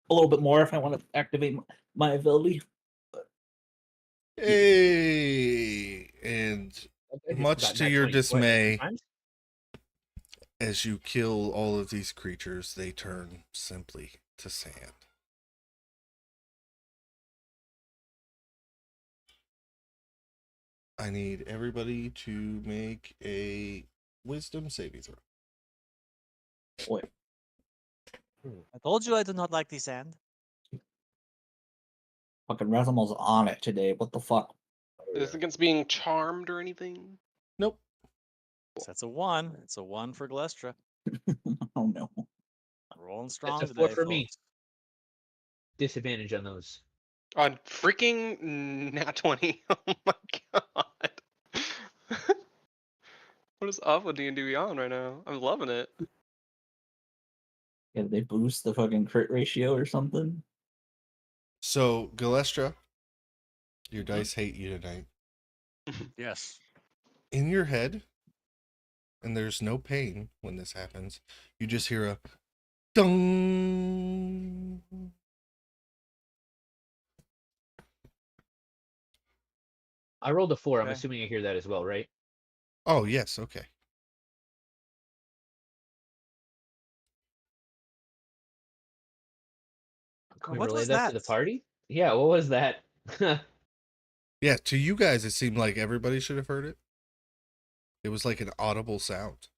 [SPEAKER 3] little bit more if I want to activate my ability.
[SPEAKER 1] Hey, and
[SPEAKER 5] Okay,
[SPEAKER 1] much
[SPEAKER 5] got
[SPEAKER 1] to
[SPEAKER 5] nat
[SPEAKER 1] your
[SPEAKER 5] 20 what,
[SPEAKER 1] dismay,
[SPEAKER 5] times?
[SPEAKER 1] as you kill all of these creatures, they turn simply to sand. I need everybody to make a wisdom saving throw.
[SPEAKER 3] Boy,
[SPEAKER 4] I told you I do not like the sand.
[SPEAKER 3] fucking Razimul's on it today. What the fuck?
[SPEAKER 7] Is this against being charmed or anything?
[SPEAKER 1] Nope.
[SPEAKER 4] So that's a 1. It's a 1 for Glestra.
[SPEAKER 3] Oh no.
[SPEAKER 4] Rolling strong
[SPEAKER 5] That's a 4
[SPEAKER 4] today,
[SPEAKER 5] for me.
[SPEAKER 4] folks.
[SPEAKER 5] Disadvantage on those.
[SPEAKER 7] On freaking nat 20. Oh my god. What is up with D&D Beyond right now? I'm loving it.
[SPEAKER 3] Yeah, they boost the fucking crit ratio or something.
[SPEAKER 1] So, Galestra, your
[SPEAKER 4] Mhm.
[SPEAKER 1] dice hate you tonight.
[SPEAKER 4] Yes.
[SPEAKER 1] In your head, and there's no pain when this happens, you just hear a dong.
[SPEAKER 5] I rolled a 4. I'm
[SPEAKER 4] Okay.
[SPEAKER 5] assuming I hear that as well, right?
[SPEAKER 1] Oh, yes, okay.
[SPEAKER 5] Can we
[SPEAKER 4] What
[SPEAKER 5] relay
[SPEAKER 4] was
[SPEAKER 5] that to the
[SPEAKER 4] that?
[SPEAKER 5] party? Yeah, what was that?
[SPEAKER 1] Yeah, to you guys, it seemed like everybody should have heard it. It was like an audible sound.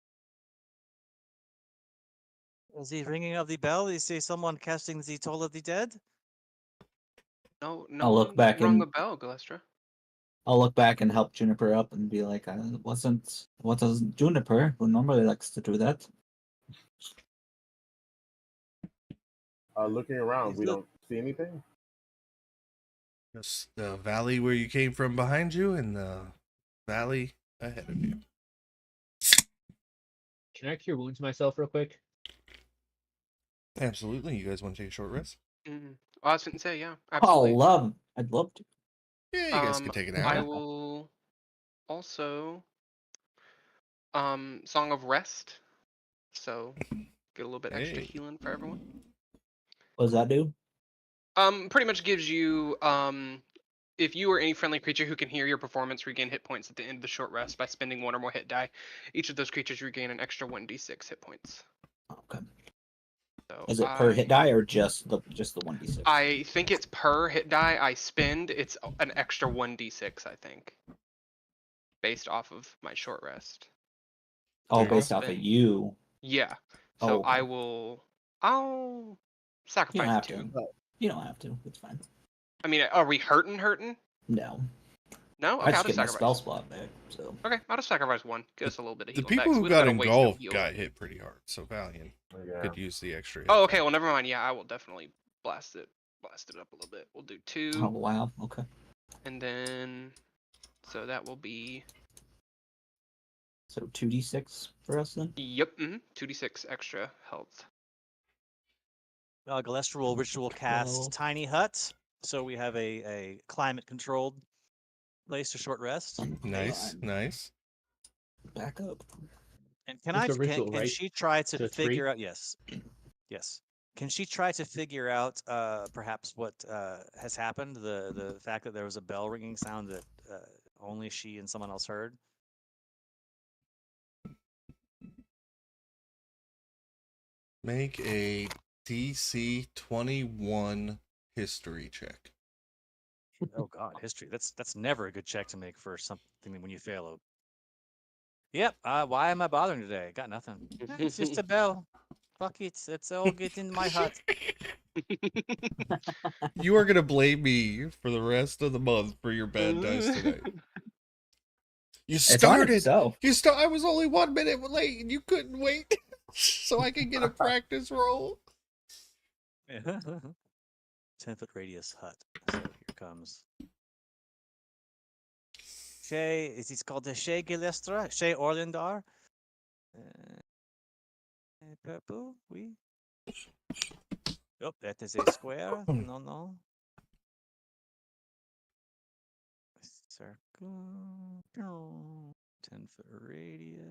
[SPEAKER 4] Is the ringing of the bell? Is he someone casting the toll of the dead?
[SPEAKER 7] No, no
[SPEAKER 3] I'll look
[SPEAKER 7] one
[SPEAKER 3] back
[SPEAKER 7] rung a
[SPEAKER 3] and
[SPEAKER 7] bell, Galestra.
[SPEAKER 3] I'll look back and help Juniper up and be like, what does Juniper, who normally likes to do that?
[SPEAKER 6] Looking around,
[SPEAKER 4] He's
[SPEAKER 6] we
[SPEAKER 4] look-
[SPEAKER 6] don't see anything.
[SPEAKER 1] Just the valley where you came from behind you and the valley ahead of you.
[SPEAKER 5] Can I cure wounds myself real quick?
[SPEAKER 1] Absolutely. You guys want to take a short rest?
[SPEAKER 7] Mm. Oh, I was going to say, yeah,
[SPEAKER 3] Oh,
[SPEAKER 7] absolutely.
[SPEAKER 3] I'd love to.
[SPEAKER 1] Yeah, you guys can take an
[SPEAKER 7] I
[SPEAKER 1] hour.
[SPEAKER 7] will also Song of Rest. So get a little bit extra
[SPEAKER 1] Hey.
[SPEAKER 7] healing for everyone.
[SPEAKER 3] What does that do?
[SPEAKER 7] Pretty much gives you if you or any friendly creature who can hear your performance regain hit points at the end of the short rest by spending one or more hit die, each of those creatures regain an extra 1d6 hit points.
[SPEAKER 3] Okay.
[SPEAKER 7] So
[SPEAKER 3] Is it per hit die or just the 1d6?
[SPEAKER 7] I think it's per hit die I spend. It's an extra 1d6, I think, based off of my short rest.
[SPEAKER 3] Oh,
[SPEAKER 1] There you
[SPEAKER 3] based
[SPEAKER 1] go.
[SPEAKER 3] off of you.
[SPEAKER 7] Yeah.
[SPEAKER 3] Oh,
[SPEAKER 7] So
[SPEAKER 3] okay.
[SPEAKER 7] I'll
[SPEAKER 3] You don't
[SPEAKER 7] sacrifice
[SPEAKER 3] have
[SPEAKER 7] two.
[SPEAKER 3] to. You don't have to. It's fine.
[SPEAKER 7] I mean, are we hurting?
[SPEAKER 3] No.
[SPEAKER 7] No?
[SPEAKER 3] I
[SPEAKER 7] Okay, I'll
[SPEAKER 3] just
[SPEAKER 7] just
[SPEAKER 3] get my spell
[SPEAKER 7] sacrifice.
[SPEAKER 3] slot back. So
[SPEAKER 7] Okay, I'll just sacrifice one. Get us a little bit of
[SPEAKER 1] The
[SPEAKER 7] healing back.
[SPEAKER 1] people
[SPEAKER 7] So
[SPEAKER 1] who
[SPEAKER 7] we don't
[SPEAKER 1] got
[SPEAKER 7] gotta waste a
[SPEAKER 1] engulfed
[SPEAKER 7] heal.
[SPEAKER 1] got hit pretty hard, so Valiant
[SPEAKER 6] Yeah.
[SPEAKER 1] could use the extra hit.
[SPEAKER 7] Oh, okay.
[SPEAKER 1] die.
[SPEAKER 7] Well, never mind. Yeah, I will definitely blast it up a little bit. We'll do
[SPEAKER 3] oh
[SPEAKER 7] 2,
[SPEAKER 3] wow. Okay.
[SPEAKER 7] and then so that will be
[SPEAKER 3] So 2d6 for us then.
[SPEAKER 7] 2d6 extra health.
[SPEAKER 4] Galestra will ritual cast
[SPEAKER 3] 12.
[SPEAKER 4] Tiny Hut. So we have a climate controlled place to short rest.
[SPEAKER 1] Nice,
[SPEAKER 3] Hang on.
[SPEAKER 1] nice.
[SPEAKER 3] Back up.
[SPEAKER 4] And can
[SPEAKER 5] It's a ritual,
[SPEAKER 4] can
[SPEAKER 5] right?
[SPEAKER 4] she try to
[SPEAKER 5] So it's free?
[SPEAKER 4] figure out? Yes, yes. Can she try to figure out perhaps what has happened? The fact that there was a bell ringing sound that only she and someone else heard.
[SPEAKER 1] Make a DC 21 history check.
[SPEAKER 4] Oh God, history. That's never a good check to make for something when you fail. Yep. Why am I bothering today? Got nothing. It's just a bell. Fuck it. Let's all get in my hut.
[SPEAKER 1] You are gonna blame me for the rest of the month for your bad dice today. You
[SPEAKER 3] It's fine,
[SPEAKER 1] started.
[SPEAKER 3] so
[SPEAKER 1] I was only 1 minute late, and you couldn't wait, so I could get a practice roll.
[SPEAKER 4] 10-foot radius hut. So here comes Shay. Is he called the Shay Gilestra? Shay Orlandar? Purple? Oui. Oh, that is a square. No. Circle. 10-foot radius.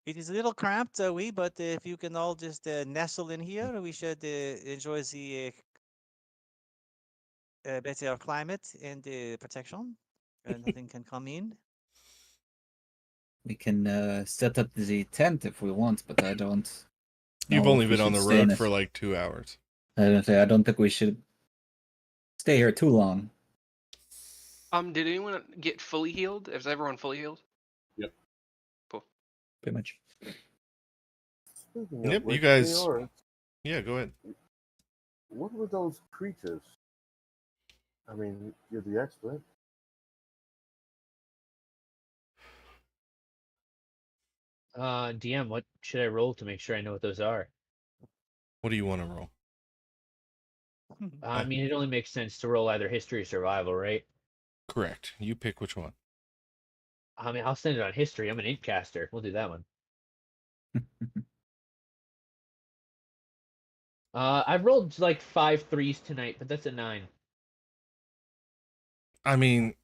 [SPEAKER 4] It is a little cramped, oui, but if you can all just nestle in here, we should enjoy the better climate and protection. Nothing can come in.
[SPEAKER 3] we can set up the tent if we want, but I don't.
[SPEAKER 1] You've
[SPEAKER 3] know
[SPEAKER 1] only
[SPEAKER 3] if we
[SPEAKER 1] been on
[SPEAKER 3] should
[SPEAKER 1] the
[SPEAKER 3] stay in
[SPEAKER 1] road
[SPEAKER 3] it.
[SPEAKER 1] for like 2 hours.
[SPEAKER 3] I don't think we should stay here too long.
[SPEAKER 7] Did anyone get fully healed? Is everyone fully healed?
[SPEAKER 6] Yep.
[SPEAKER 7] Cool.
[SPEAKER 3] Pretty much.
[SPEAKER 6] Speaking
[SPEAKER 1] Yep,
[SPEAKER 6] of
[SPEAKER 1] you
[SPEAKER 6] which,
[SPEAKER 1] guys-
[SPEAKER 6] Leora,
[SPEAKER 1] Yeah, go ahead.
[SPEAKER 6] what were those creatures? I mean, you're the expert.
[SPEAKER 5] DM, what should I roll to make sure I know what those are?
[SPEAKER 1] What do you want to roll?
[SPEAKER 5] I mean, it only makes sense to roll either history or survival, right?
[SPEAKER 1] Correct. You pick which one.
[SPEAKER 5] I mean, I'll send it on history. I'm an ink caster. We'll do that one. I've rolled like 5 3s tonight, but that's a 9.
[SPEAKER 1] I mean,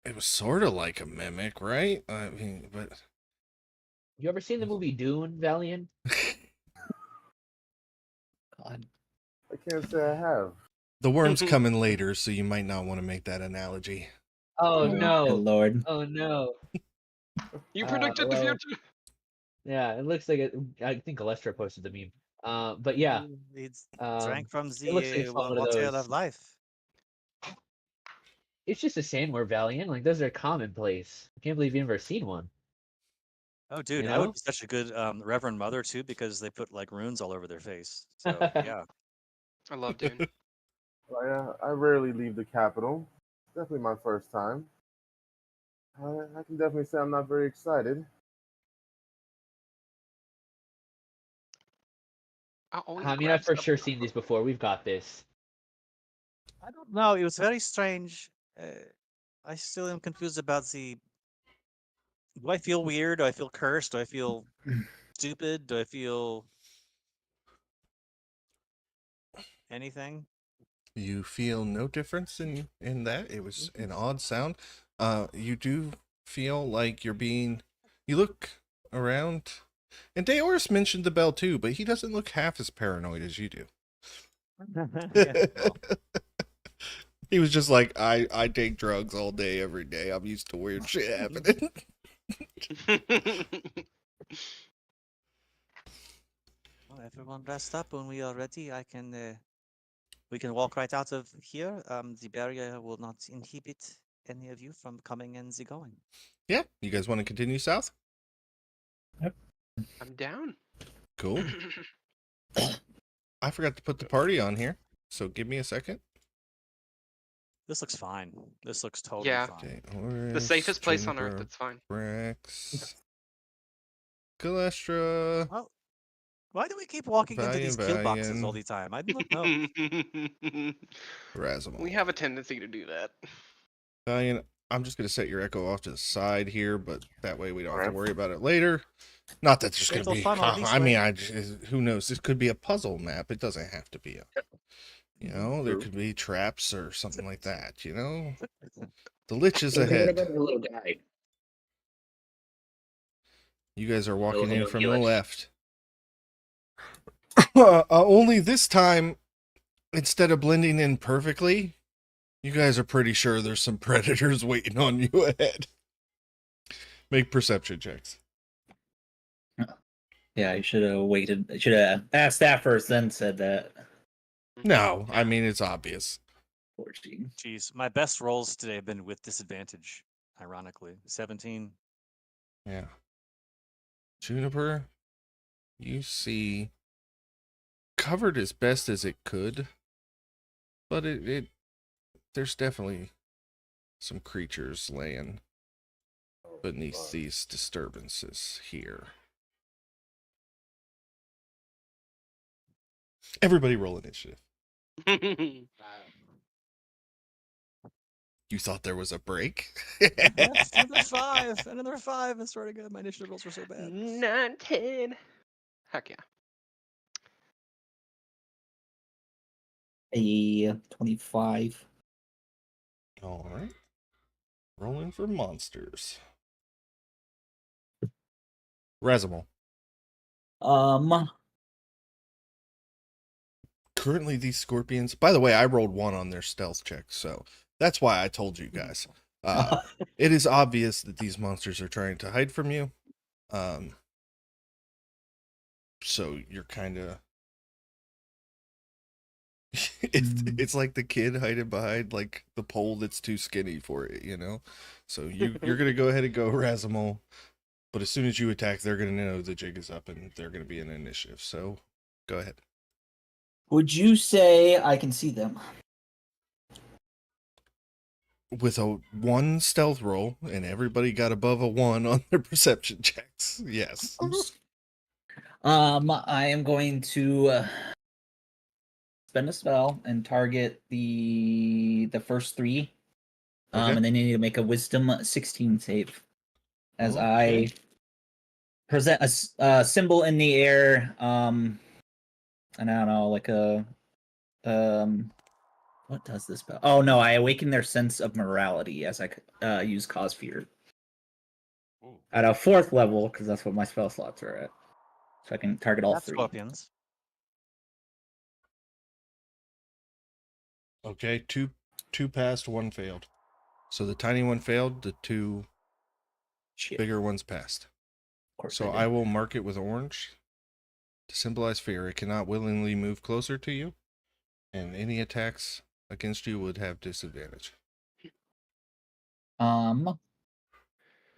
[SPEAKER 1] it was sort of like a mimic, right? I mean, but
[SPEAKER 5] You ever seen the movie Dune, Valiant?
[SPEAKER 3] God.
[SPEAKER 6] I can't say I have.
[SPEAKER 1] the worm's coming later, so you might not want to make that analogy.
[SPEAKER 5] Oh
[SPEAKER 3] Oh,
[SPEAKER 5] no!
[SPEAKER 3] good Lord.
[SPEAKER 5] Oh no!
[SPEAKER 7] You predicted the
[SPEAKER 5] well,
[SPEAKER 7] future.
[SPEAKER 5] Yeah, it looks like it. I think Alestra posted the meme. But yeah,
[SPEAKER 9] It's
[SPEAKER 5] um,
[SPEAKER 9] drank from
[SPEAKER 5] it looks like
[SPEAKER 9] the
[SPEAKER 5] it's one of
[SPEAKER 9] water
[SPEAKER 5] those.
[SPEAKER 9] of life.
[SPEAKER 5] It's just a sandworm, Valiant. Like those are commonplace. I can't believe you've never seen one.
[SPEAKER 9] Oh, dude,
[SPEAKER 5] You
[SPEAKER 9] I would
[SPEAKER 5] know?
[SPEAKER 9] be such a good Reverend Mother too, because they put like runes all over their face. So yeah.
[SPEAKER 7] I love Dune.
[SPEAKER 6] I rarely leave the capital. It's definitely my first time. I can definitely say I'm not very excited.
[SPEAKER 7] I always
[SPEAKER 5] I mean,
[SPEAKER 7] grab
[SPEAKER 5] I've for
[SPEAKER 7] stuff.
[SPEAKER 5] sure seen these before. We've got this.
[SPEAKER 9] I don't know. It was very strange. I still am confused about the. Do I feel weird? Do I feel cursed? Do I feel stupid? Do I feel anything?
[SPEAKER 1] You feel no difference in that. It was an odd sound. You do feel like you're being. You look around, and Daoris mentioned the bell too, but he doesn't look half as paranoid as you do.
[SPEAKER 9] Yeah, well,
[SPEAKER 1] He was just like, I take drugs all day, every day. I'm used to weird shit happening.
[SPEAKER 9] well, everyone rest up. When we are ready, I can. We can walk right out of here. The barrier will not inhibit any of you from coming and going.
[SPEAKER 1] Yeah, you guys want to continue south?
[SPEAKER 7] I'm down.
[SPEAKER 1] Cool. I forgot to put the party on here, so give me a second.
[SPEAKER 9] This looks fine. This looks totally
[SPEAKER 7] Yeah.
[SPEAKER 9] fine.
[SPEAKER 7] The safest place on Earth. It's fine.
[SPEAKER 1] Rex, Calestra,
[SPEAKER 9] Well, why do we keep walking into these kill boxes all
[SPEAKER 1] Valian,
[SPEAKER 9] the time? I don't know.
[SPEAKER 1] Razimul.
[SPEAKER 7] We have a tendency to do that.
[SPEAKER 1] Valian, I'm just going to set your echo off to the side here, but that way we don't have to
[SPEAKER 6] Alright.
[SPEAKER 1] worry about it later. Not that there's going to
[SPEAKER 9] Fatal
[SPEAKER 1] be.
[SPEAKER 9] funnel this
[SPEAKER 1] I mean,
[SPEAKER 9] way.
[SPEAKER 1] who knows? This could be a puzzle map. It doesn't have to be a. You know, there
[SPEAKER 6] True.
[SPEAKER 1] could be traps or something like that. You know, the lich is
[SPEAKER 5] What
[SPEAKER 1] ahead.
[SPEAKER 5] about the little guy?
[SPEAKER 1] You guys are walking in
[SPEAKER 5] little
[SPEAKER 1] from the
[SPEAKER 5] Felix.
[SPEAKER 1] left. Only this time, instead of blending in perfectly, you guys are pretty sure there's some predators waiting on you ahead. Make perception checks.
[SPEAKER 3] Yeah, I should have waited. I should have asked that first, then said that.
[SPEAKER 1] No, I mean, it's obvious.
[SPEAKER 3] 14.
[SPEAKER 9] Jeez, my best rolls today have been with disadvantage, ironically. 17.
[SPEAKER 1] Yeah. Juniper, you see, covered as best as it could, but there's definitely some creatures laying beneath these disturbances here. Everybody roll initiative. You thought there was a break?
[SPEAKER 9] Another 5. Another 5. I swear to God, my initiative rolls were so bad.
[SPEAKER 7] 9, 10. Heck yeah.
[SPEAKER 3] A 25.
[SPEAKER 1] All right. Rolling for monsters. Razimul. Currently, these scorpions. By the way, I rolled 1 on their stealth check, so that's why I told you guys. It is obvious that these monsters are trying to hide from you. So you're kind of. It's like the kid hiding behind like the pole that's too skinny for it, you know. So you're gonna go ahead and go Razimul, but as soon as you attack, they're gonna know the jig is up and they're gonna be in initiative. So go ahead.
[SPEAKER 3] Would you say I can see them?
[SPEAKER 1] With a 1 stealth roll, and everybody got above a 1 on their perception checks. Yes.
[SPEAKER 3] I am going to spend a spell and target the first 3
[SPEAKER 1] Okay.
[SPEAKER 3] And they need to make a Wisdom 16 save. As
[SPEAKER 1] Okay.
[SPEAKER 3] I present a symbol in the air, and I don't know, like a what does this spell? Oh no, I awaken their sense of morality as I use Cause Fear at a 4th level, because that's what my spell slots are at. So I can target all
[SPEAKER 4] That's
[SPEAKER 3] 3.
[SPEAKER 4] scorpions.
[SPEAKER 1] Okay, two passed, one failed. So the tiny one failed, the 2
[SPEAKER 3] Shit.
[SPEAKER 1] bigger ones passed.
[SPEAKER 3] Of course
[SPEAKER 1] So
[SPEAKER 3] they
[SPEAKER 1] I
[SPEAKER 3] did.
[SPEAKER 1] will mark it with orange to symbolize fear. It cannot willingly move closer to you, and any attacks against you would have disadvantage.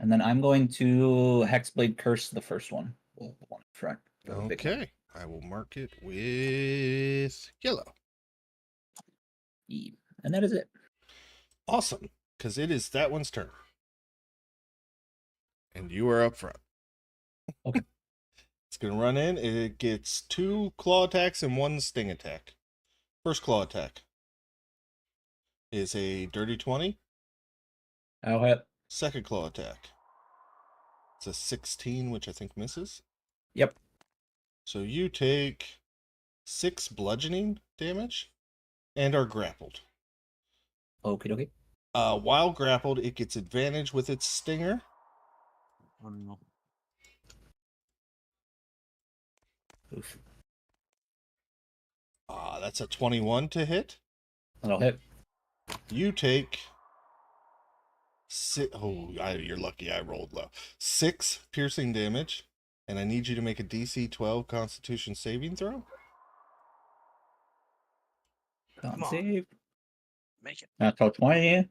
[SPEAKER 3] And then I'm going to Hexblade Curse the first one. Well, the one in front. The big one.
[SPEAKER 1] Okay, I will mark it with yellow.
[SPEAKER 3] Yeah. And that is it.
[SPEAKER 1] Awesome, because it is that one's turn. And you are up front.
[SPEAKER 3] Okay.
[SPEAKER 1] It's going to run in. It gets 2 claw attacks and 1 sting attack. First claw attack is a dirty 20.
[SPEAKER 3] I'll hit.
[SPEAKER 1] Second claw attack. It's a 16, which I think misses.
[SPEAKER 3] Yep.
[SPEAKER 1] So you take 6 bludgeoning damage and are grappled.
[SPEAKER 3] Okie dokie.
[SPEAKER 1] While grappled, it gets advantage with its stinger.
[SPEAKER 4] Oh, no.
[SPEAKER 3] Oof.
[SPEAKER 1] That's a 21 to hit.
[SPEAKER 3] That'll hit.
[SPEAKER 1] You take you're lucky I rolled low. 6 piercing damage, and I need you to make a DC 12 Constitution saving throw.
[SPEAKER 3] Con
[SPEAKER 4] on.
[SPEAKER 3] save.
[SPEAKER 4] Make it.
[SPEAKER 3] Natural 20.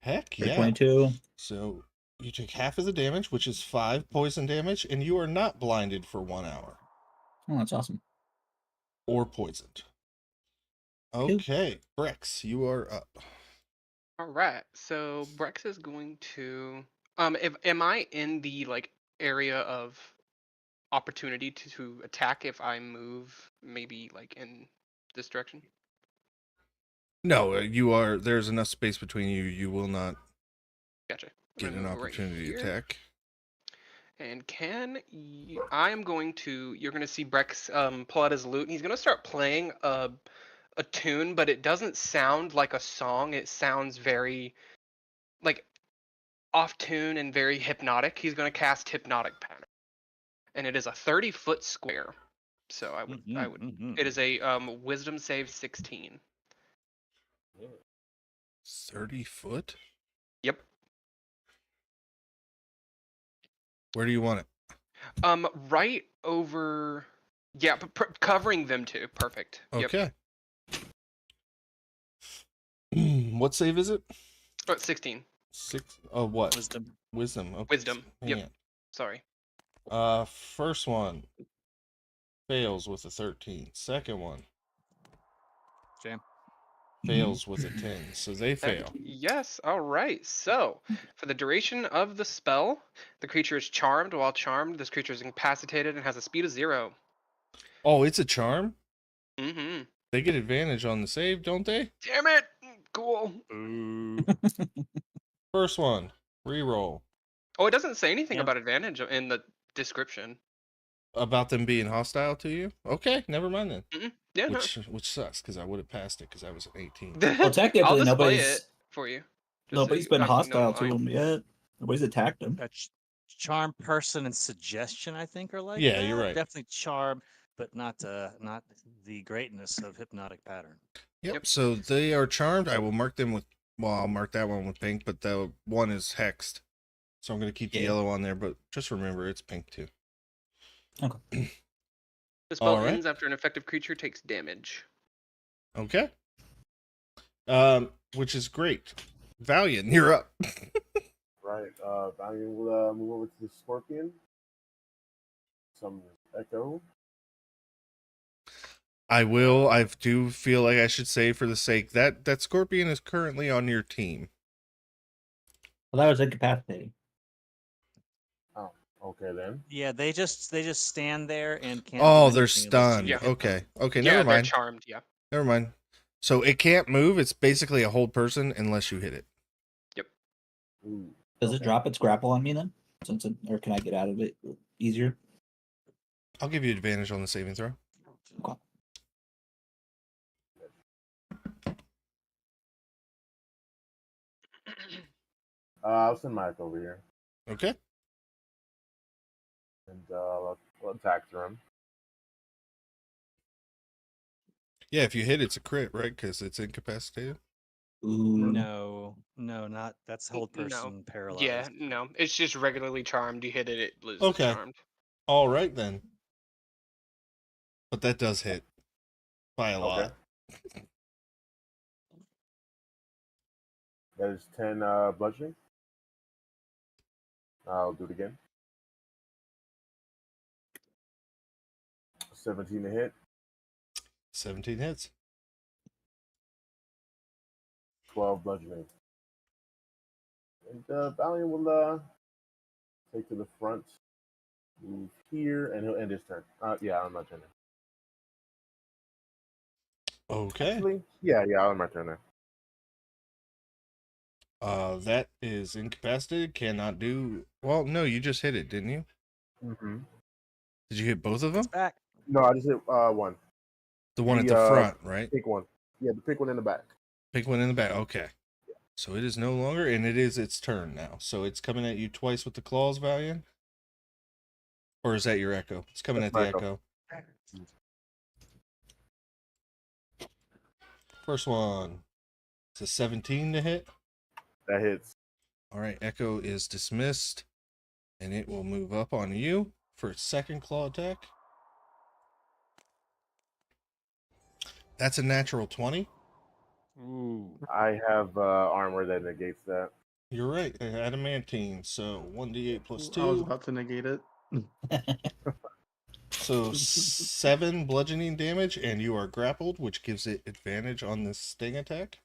[SPEAKER 1] Heck
[SPEAKER 3] Or
[SPEAKER 1] yeah.
[SPEAKER 3] 22.
[SPEAKER 1] So you take half of the damage, which is 5 poison damage, and you are not blinded for 1 hour.
[SPEAKER 3] Oh, that's awesome.
[SPEAKER 1] Or poisoned. Okay, Brex, you are up.
[SPEAKER 7] All right. So Brex is going to if am I in the like area of opportunity to attack if I move maybe like in this direction?
[SPEAKER 1] No, you are. There's enough space between you. You will not
[SPEAKER 7] Gotcha. I'm
[SPEAKER 1] get
[SPEAKER 7] gonna
[SPEAKER 1] an
[SPEAKER 7] move right
[SPEAKER 1] opportunity
[SPEAKER 7] here.
[SPEAKER 1] attack.
[SPEAKER 7] And I am going to, you're going to see Brex pull out his lute, and he's going to start playing a tune, but it doesn't sound like a song. It sounds very like off tune and very hypnotic. He's going to cast Hypnotic Pattern, and it is a 30-foot square. So it is a Wisdom save 16.
[SPEAKER 1] 30 foot?
[SPEAKER 7] Yep.
[SPEAKER 1] Where do you want it?
[SPEAKER 7] Right over, yeah, but covering them too. Perfect.
[SPEAKER 1] Okay. What save is it?
[SPEAKER 7] Oh, 16.
[SPEAKER 1] 6. Oh, what?
[SPEAKER 4] Wisdom.
[SPEAKER 1] Wisdom. Okay.
[SPEAKER 7] Wisdom. Yep.
[SPEAKER 1] Man.
[SPEAKER 7] Sorry.
[SPEAKER 1] First one fails with a 13. Second one
[SPEAKER 4] Jam.
[SPEAKER 1] fails with a 10. So they fail.
[SPEAKER 7] Yes. All right. So, for the duration of the spell, the creature is charmed. While charmed, this creature is incapacitated and has a speed of 0.
[SPEAKER 1] Oh, it's a charm?
[SPEAKER 7] Mm-hmm.
[SPEAKER 1] They get advantage on the save, don't they?
[SPEAKER 7] Damn it! Cool.
[SPEAKER 1] First one, reroll.
[SPEAKER 7] Oh, it doesn't say anything
[SPEAKER 4] Yeah.
[SPEAKER 7] about advantage in the description.
[SPEAKER 1] About them being hostile to you? Okay, never mind then.
[SPEAKER 7] Mm-mm. Yeah.
[SPEAKER 1] Which sucks, because I would have passed it because I was an 18.
[SPEAKER 7] No.
[SPEAKER 3] Well, technically,
[SPEAKER 7] I'll display
[SPEAKER 3] nobody's
[SPEAKER 7] it for you. just so
[SPEAKER 3] nobody's
[SPEAKER 7] you
[SPEAKER 3] been
[SPEAKER 7] know
[SPEAKER 3] hostile to
[SPEAKER 7] mine.
[SPEAKER 3] him yet. Nobody's attacked him.
[SPEAKER 9] Charm, person, and suggestion, I think, are like
[SPEAKER 1] Yeah,
[SPEAKER 9] that.
[SPEAKER 1] you're right.
[SPEAKER 9] Definitely charm, but not the greatness of hypnotic pattern.
[SPEAKER 1] Yep, so they are charmed. I will mark them with, well, I'll mark that one with pink, but the one is hexed. So I'm going to keep the yellow on there, but just remember it's pink too.
[SPEAKER 3] Okay.
[SPEAKER 7] The spell
[SPEAKER 1] All right.
[SPEAKER 7] ends after an effective creature takes damage.
[SPEAKER 1] Okay. Which is great. Valiant, you're up.
[SPEAKER 6] Right. Valiant will move over to the scorpion. Some echo.
[SPEAKER 1] I will. I do feel like I should say, for the sake that scorpion is currently on your team.
[SPEAKER 3] Well, that was incapacitating.
[SPEAKER 6] Oh, okay then.
[SPEAKER 9] Yeah, they just stand there and can't.
[SPEAKER 1] Oh,
[SPEAKER 9] do
[SPEAKER 1] they're
[SPEAKER 9] anything unless
[SPEAKER 1] stunned.
[SPEAKER 9] you
[SPEAKER 7] Yeah.
[SPEAKER 9] hit them.
[SPEAKER 1] Okay. Okay,
[SPEAKER 7] Yeah,
[SPEAKER 1] never
[SPEAKER 7] they're
[SPEAKER 1] mind.
[SPEAKER 7] charmed. Yeah.
[SPEAKER 1] Never mind. So it can't move. It's basically a hold person unless you hit it.
[SPEAKER 6] Ooh,
[SPEAKER 3] Does it
[SPEAKER 6] okay.
[SPEAKER 3] drop its grapple on me then? Or can I get out of it easier?
[SPEAKER 1] I'll give you advantage on the saving throw.
[SPEAKER 3] Okay.
[SPEAKER 6] I'll send Mike over here,
[SPEAKER 1] Okay.
[SPEAKER 6] and we'll attack through him.
[SPEAKER 1] Yeah, if you hit, it's a crit, right? Because it's incapacitated.
[SPEAKER 3] Ooh.
[SPEAKER 4] No, not that's hold
[SPEAKER 7] No.
[SPEAKER 4] person paralyzed.
[SPEAKER 7] Yeah, no. It's just regularly charmed. You hit it, it loses
[SPEAKER 1] Okay.
[SPEAKER 7] charmed.
[SPEAKER 1] All right then. But that does hit by a lot.
[SPEAKER 6] That is 10 bludgeoning. I'll do it again. 17 to hit.
[SPEAKER 1] 17 hits.
[SPEAKER 6] 12 bludgeoning. And Valiant will take to the front, move here, and he'll end his turn. Yeah, I'm not turning.
[SPEAKER 1] Okay.
[SPEAKER 6] Actually, yeah, I'll end my turn there.
[SPEAKER 1] That is incapacitated. Cannot do. Well, no, you just hit it, didn't you?
[SPEAKER 6] Mm-hmm.
[SPEAKER 1] Did you hit both of them?
[SPEAKER 4] It's back.
[SPEAKER 6] No, I just hit one.
[SPEAKER 1] The one at the front, right?
[SPEAKER 6] Pick one. Yeah, the pick one in the back.
[SPEAKER 1] Pick one in the back. Okay. So it is no longer, and it is its turn now. So it's coming at you twice with the claws, Valiant? Or is that your echo? It's coming
[SPEAKER 6] That's
[SPEAKER 1] at the
[SPEAKER 6] my
[SPEAKER 1] echo. First one. It's a 17 to hit.
[SPEAKER 6] That hits.
[SPEAKER 1] All right, echo is dismissed, and it will move up on you for its second claw attack. That's a natural 20.
[SPEAKER 4] Ooh.
[SPEAKER 6] I have armor that negates that.
[SPEAKER 1] You're right, adamantine. So 1d8 plus 2.
[SPEAKER 2] I was about to negate it.
[SPEAKER 1] So 7 bludgeoning damage, and you are grappled, which gives it advantage on this sting attack.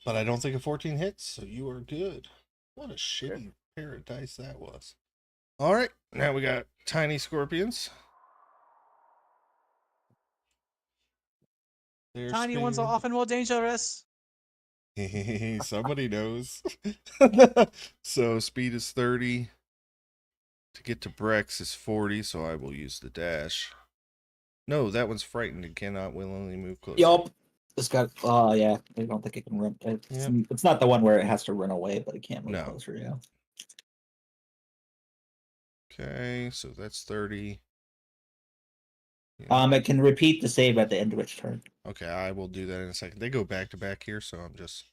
[SPEAKER 1] But I don't think a 14 hits, so you are good. What a shitty pair of dice that was. All right, now we got tiny scorpions. They're
[SPEAKER 4] Tiny ones are often more dangerous.
[SPEAKER 1] Somebody knows. So speed is 30. To get to Brex is 40, so I will use the dash. No, that one's frightened and cannot willingly move closer.
[SPEAKER 3] Yup. It's got. Oh yeah. I don't think it can run. It's not the one where it has to run away, but it can't move closer. Yeah.
[SPEAKER 1] Okay, so that's 30.
[SPEAKER 3] It can repeat the save at the end of its turn.
[SPEAKER 1] Okay, I will do that in a second. They go back to back here, so I'm just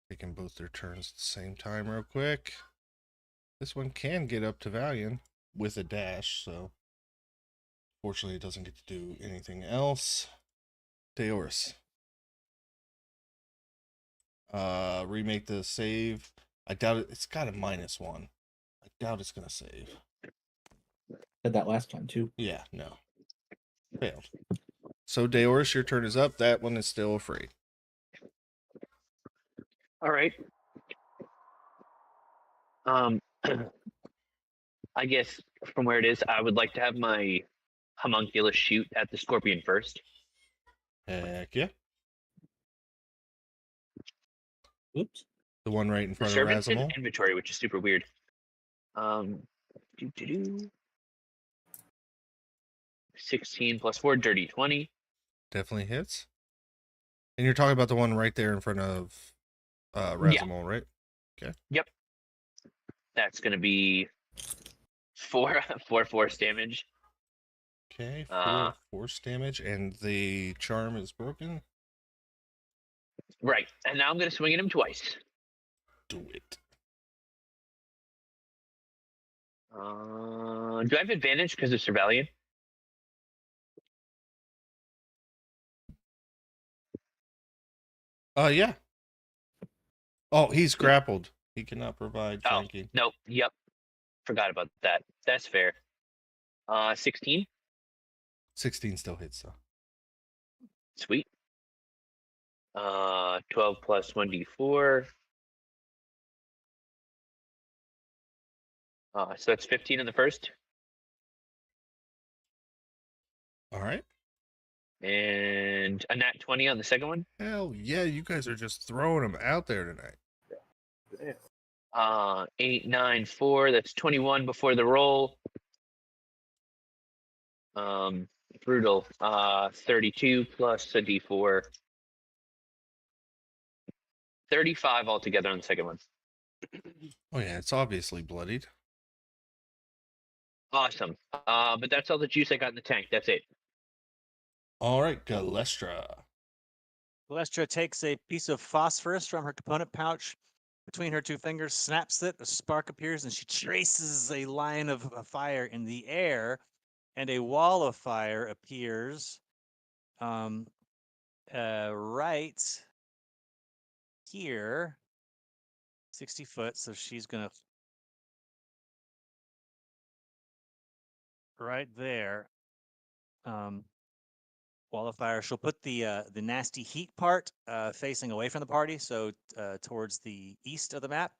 [SPEAKER 1] taking both their turns at the same time real quick. This one can get up to Valiant with a dash, so fortunately it doesn't get to do anything else. Deoris. Remake the save. I doubt it. It's got a -1. I doubt it's gonna save.
[SPEAKER 3] Did that last time too.
[SPEAKER 1] Yeah, no. Failed. So Deoris, your turn is up. That one is still afraid.
[SPEAKER 5] All right. I guess from where it is, I would like to have my homunculus shoot at the scorpion first.
[SPEAKER 1] Heck yeah.
[SPEAKER 3] Oops.
[SPEAKER 1] The one right in front of
[SPEAKER 5] Servant's in
[SPEAKER 1] Razimal.
[SPEAKER 5] inventory, which is super weird. Doo-doo-doo. 16 plus 4, dirty 20.
[SPEAKER 1] Definitely hits. And you're talking about the one right there in front of Razimal, right? Okay.
[SPEAKER 5] Yep. That's going to be 4 force damage.
[SPEAKER 1] Okay, 4 force damage, and the charm is broken.
[SPEAKER 5] Right. And now I'm going to swing at him twice.
[SPEAKER 1] Do it.
[SPEAKER 5] Do I have advantage because of Survalian?
[SPEAKER 1] Yeah. Oh, he's grappled. He cannot provide
[SPEAKER 5] Oh,
[SPEAKER 1] flanking.
[SPEAKER 5] no. Yep. Forgot about that. That's fair. 16.
[SPEAKER 1] 16 still hits, though.
[SPEAKER 5] Sweet. 12 plus 1d4. So that's 15 in the first.
[SPEAKER 1] All right.
[SPEAKER 5] And a nat 20 on the second one.
[SPEAKER 1] Hell yeah, you guys are just throwing them out there tonight.
[SPEAKER 6] Damn.
[SPEAKER 5] 8, 9, 4. That's 21 before the roll. Brutal. 32 plus a d4. 35 altogether on the second one.
[SPEAKER 1] Oh yeah, it's obviously bloodied.
[SPEAKER 5] Awesome. But that's all the juice I got in the tank. That's it.
[SPEAKER 1] All right, Galestra.
[SPEAKER 4] Celestra takes a piece of phosphorus from her component pouch between her two fingers, snaps it, a spark appears, and she traces a line of fire in the air, and a wall of fire appears right here, 60 foot. So she's going to right there. Wall of fire. She'll put the nasty heat part facing away from the party, so towards the east of the map,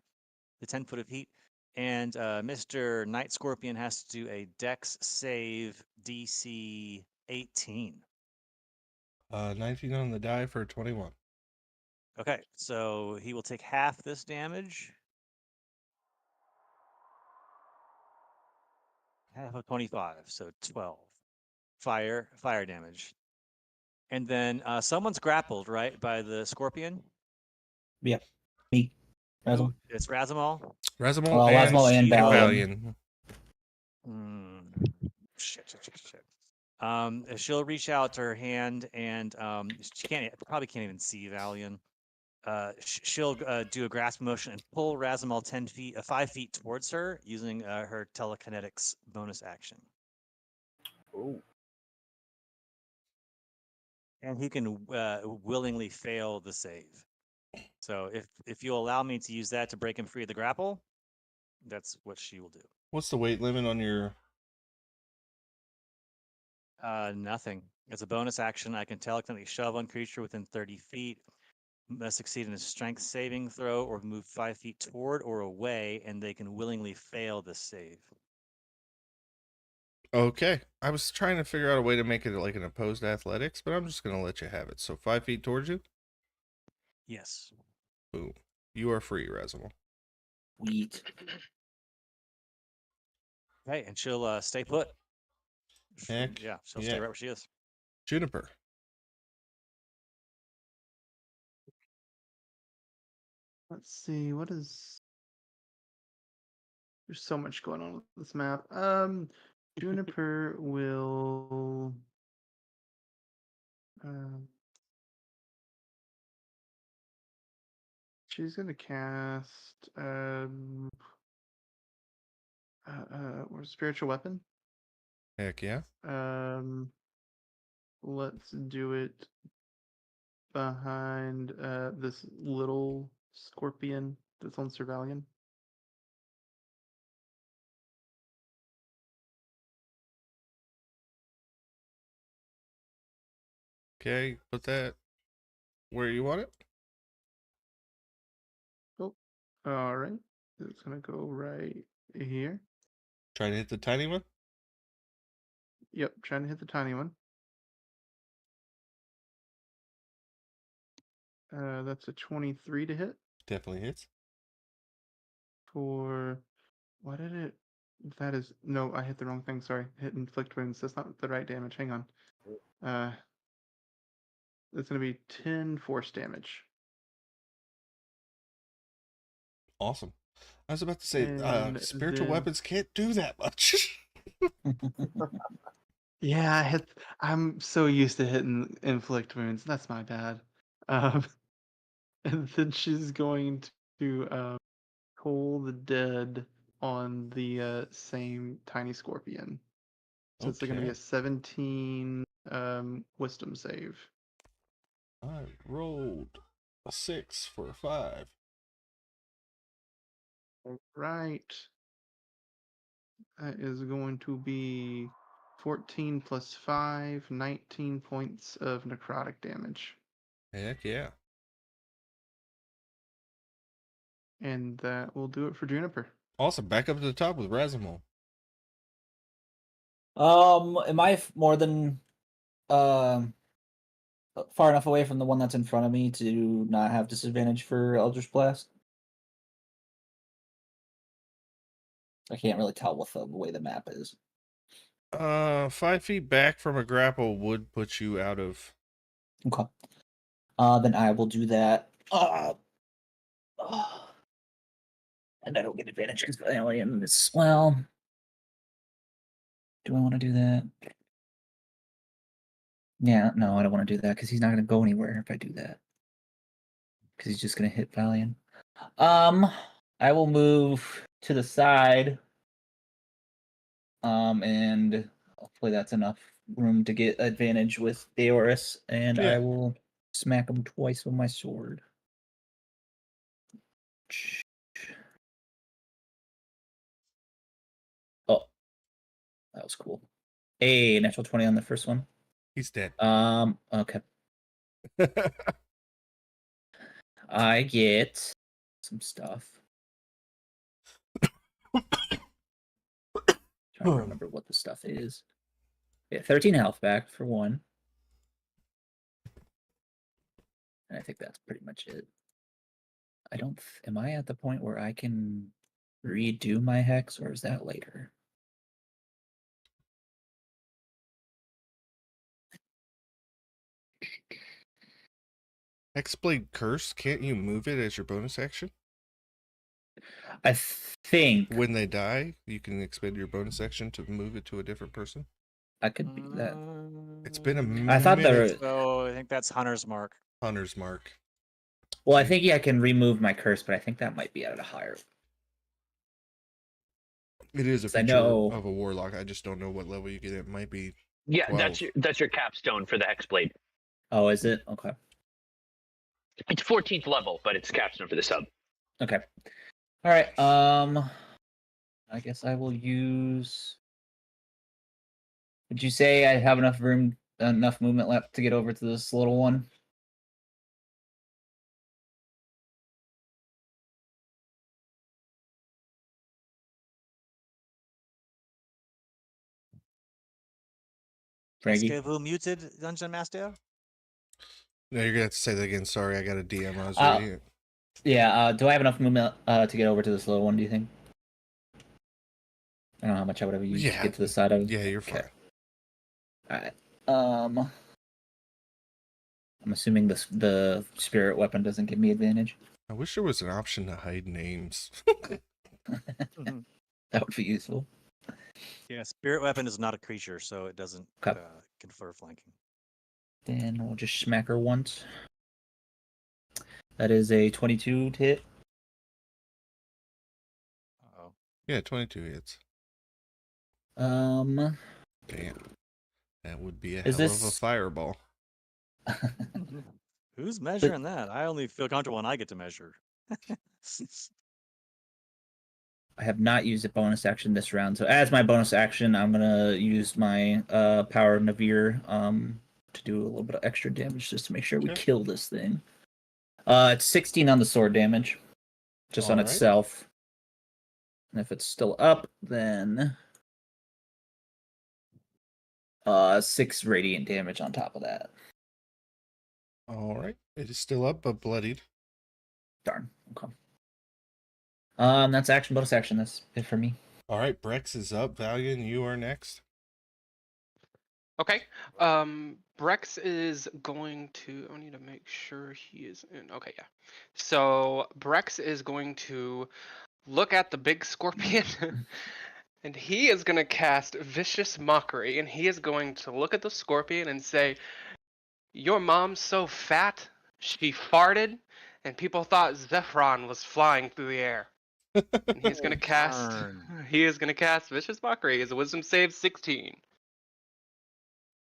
[SPEAKER 4] the 10 foot of heat. And Mr. Night Scorpion has to do a Dex save DC 18.
[SPEAKER 1] 19 on the die for 21.
[SPEAKER 4] Okay, so he will take half this damage. Half of 25, so 12. Fire damage. And then someone's grappled, right, by the scorpion?
[SPEAKER 3] Yep. Me. Razzle.
[SPEAKER 4] It's Razimal.
[SPEAKER 1] Razimal
[SPEAKER 3] Razimal and
[SPEAKER 1] Valiant.
[SPEAKER 4] Shit. She'll reach out her hand, and she probably can't even see Valian. She'll do a grasp motion and pull Razimal 5 feet towards her using her telekinetics bonus action.
[SPEAKER 6] Oh.
[SPEAKER 4] And he can willingly fail the save. So if you'll allow me to use that to break him free of the grapple, that's what she will do.
[SPEAKER 1] What's the weight limit on your?
[SPEAKER 4] Nothing. As a bonus action, I can telekinetically shove one creature within 30 feet, must succeed in a strength saving throw or move 5 feet toward or away, and they can willingly fail the save.
[SPEAKER 1] Okay. I was trying to figure out a way to make it like an opposed athletics, but I'm just going to let you have it. So 5 feet towards you?
[SPEAKER 4] Yes.
[SPEAKER 1] Boom. You are free, Razimal.
[SPEAKER 3] Sweet.
[SPEAKER 4] Okay, and she'll stay put.
[SPEAKER 1] Heck,
[SPEAKER 4] Yeah, she'll
[SPEAKER 1] yeah.
[SPEAKER 4] stay right where she is.
[SPEAKER 1] Juniper.
[SPEAKER 2] Let's see, what is... There's so much going on with this map. Juniper will... she's gonna cast spiritual weapon.
[SPEAKER 1] Heck yeah.
[SPEAKER 2] Let's do it behind this little scorpion that's on Servalian.
[SPEAKER 1] Okay, put that where you want it.
[SPEAKER 2] Oh, all right. It's gonna go right here.
[SPEAKER 1] Try to hit the tiny one.
[SPEAKER 2] Yep, trying to hit the tiny one. That's a 23 to hit.
[SPEAKER 1] Definitely hits.
[SPEAKER 2] For what did it? That is no, I hit the wrong thing. Sorry, hit inflict wounds. That's not the right damage. Hang on. That's gonna be 10 force damage.
[SPEAKER 1] Awesome. I was about to say,
[SPEAKER 2] And
[SPEAKER 1] spiritual
[SPEAKER 2] then-
[SPEAKER 1] weapons can't do that much.
[SPEAKER 2] Yeah, I'm so used to hitting inflict wounds. That's my bad. And then she's going to Toll the Dead on the same tiny scorpion. So it's going to be
[SPEAKER 1] Okay.
[SPEAKER 2] a 17 wisdom save.
[SPEAKER 1] I rolled a 6 for a 5.
[SPEAKER 2] Right. That is going to be 14 plus 5, 19 points of necrotic damage.
[SPEAKER 1] Heck yeah.
[SPEAKER 2] And that will do it for Juniper.
[SPEAKER 1] Awesome. Back up to the top with Razimal.
[SPEAKER 3] Am I more than far enough away from the one that's in front of me to not have disadvantage for Eldritch Blast? I can't really tell with the way the map is.
[SPEAKER 1] 5 feet back from a grapple would put you out of.
[SPEAKER 3] Okay. Then I will do that. And I don't get advantage because Valiant as well. Do I want to do that? Yeah, no, I don't want to do that because he's not going to go anywhere if I do that. Because he's just going to hit Valiant. I will move to the side. And hopefully that's enough room to get advantage with Theoris, and
[SPEAKER 1] Yeah.
[SPEAKER 3] I will smack him twice with my sword. Oh, that was cool. Hey, natural 20 on the first one.
[SPEAKER 1] He's dead.
[SPEAKER 3] Okay. I get some stuff. Trying to remember what the stuff is. Yeah, 13 health back for one. And I think that's pretty much it. I don't. Am I at the point where I can redo my hex, or is that later?
[SPEAKER 1] Hexblade Curse, can't you move it as your bonus action?
[SPEAKER 3] I think
[SPEAKER 1] When they die, you can expend your bonus action to move it to a different person.
[SPEAKER 3] I could be that.
[SPEAKER 1] It's been a
[SPEAKER 3] I thought
[SPEAKER 1] minute.
[SPEAKER 3] there.
[SPEAKER 4] So I think that's Hunter's Mark.
[SPEAKER 1] Hunter's Mark.
[SPEAKER 3] Well, I think I can remove my curse, but I think that might be at a higher.
[SPEAKER 1] It is a
[SPEAKER 3] 'Cause I
[SPEAKER 1] feature
[SPEAKER 3] know-
[SPEAKER 1] of a warlock. I just don't know what level you get. It might be.
[SPEAKER 5] Yeah,
[SPEAKER 1] 12.
[SPEAKER 5] that's your capstone for the Hexblade.
[SPEAKER 3] Oh, is it? Okay.
[SPEAKER 5] It's 14th level, but it's capstone for the sub.
[SPEAKER 3] Okay. All right. I guess I will use. Would you say I have enough room, enough movement left to get over to this little one? Frankie?
[SPEAKER 4] Eskevu muted, Dungeon Master?
[SPEAKER 1] No, you're gonna have to say that again. Sorry, I got a DM. I was
[SPEAKER 3] Uh,
[SPEAKER 1] reading it.
[SPEAKER 3] Yeah. Do I have enough movement to get over to this little one? Do you think? I don't know how much I would have used to
[SPEAKER 1] Yeah.
[SPEAKER 3] get to the side of.
[SPEAKER 1] Yeah, you're fine.
[SPEAKER 3] Okay. All right. I'm assuming the spirit weapon doesn't give me advantage.
[SPEAKER 1] I wish there was an option to hide names.
[SPEAKER 3] That would be useful.
[SPEAKER 4] Yeah, spirit weapon is not a creature, so it doesn't
[SPEAKER 3] Okay.
[SPEAKER 4] confer flanking.
[SPEAKER 3] Then we'll just smack her once. That is a 22 to hit.
[SPEAKER 4] Uh-oh.
[SPEAKER 1] Yeah, 22 hits.
[SPEAKER 3] Um,
[SPEAKER 1] Damn. That would be a
[SPEAKER 3] Is
[SPEAKER 1] hell of a
[SPEAKER 3] this-
[SPEAKER 1] fireball.
[SPEAKER 4] Who's measuring that? I only feel comfortable when I get to measure.
[SPEAKER 3] I have not used a bonus action this round, so as my bonus action, I'm gonna use my power of Navir to do a little bit of extra damage just to make sure we
[SPEAKER 1] Okay.
[SPEAKER 3] kill this thing. It's 16 on the sword damage, just on
[SPEAKER 1] Alright.
[SPEAKER 3] itself. And if it's still up, then 6 radiant damage on top of that.
[SPEAKER 1] All right. It is still up, but bloodied.
[SPEAKER 3] Darn. Okay. That's action, bonus action. That's it for me.
[SPEAKER 1] All right. Brex is up. Valiant, you are next.
[SPEAKER 7] Okay. Brex is going to. I need to make sure he is in. Okay, yeah. So Brex is going to look at the big scorpion, and he is going to cast Vicious Mockery, and he is going to look at the scorpion and say, "Your mom's so fat, she farted, and people thought Zephron was flying through the air." And he's going to cast.
[SPEAKER 4] Darn.
[SPEAKER 7] He is going to cast Vicious Mockery as a Wisdom save 16.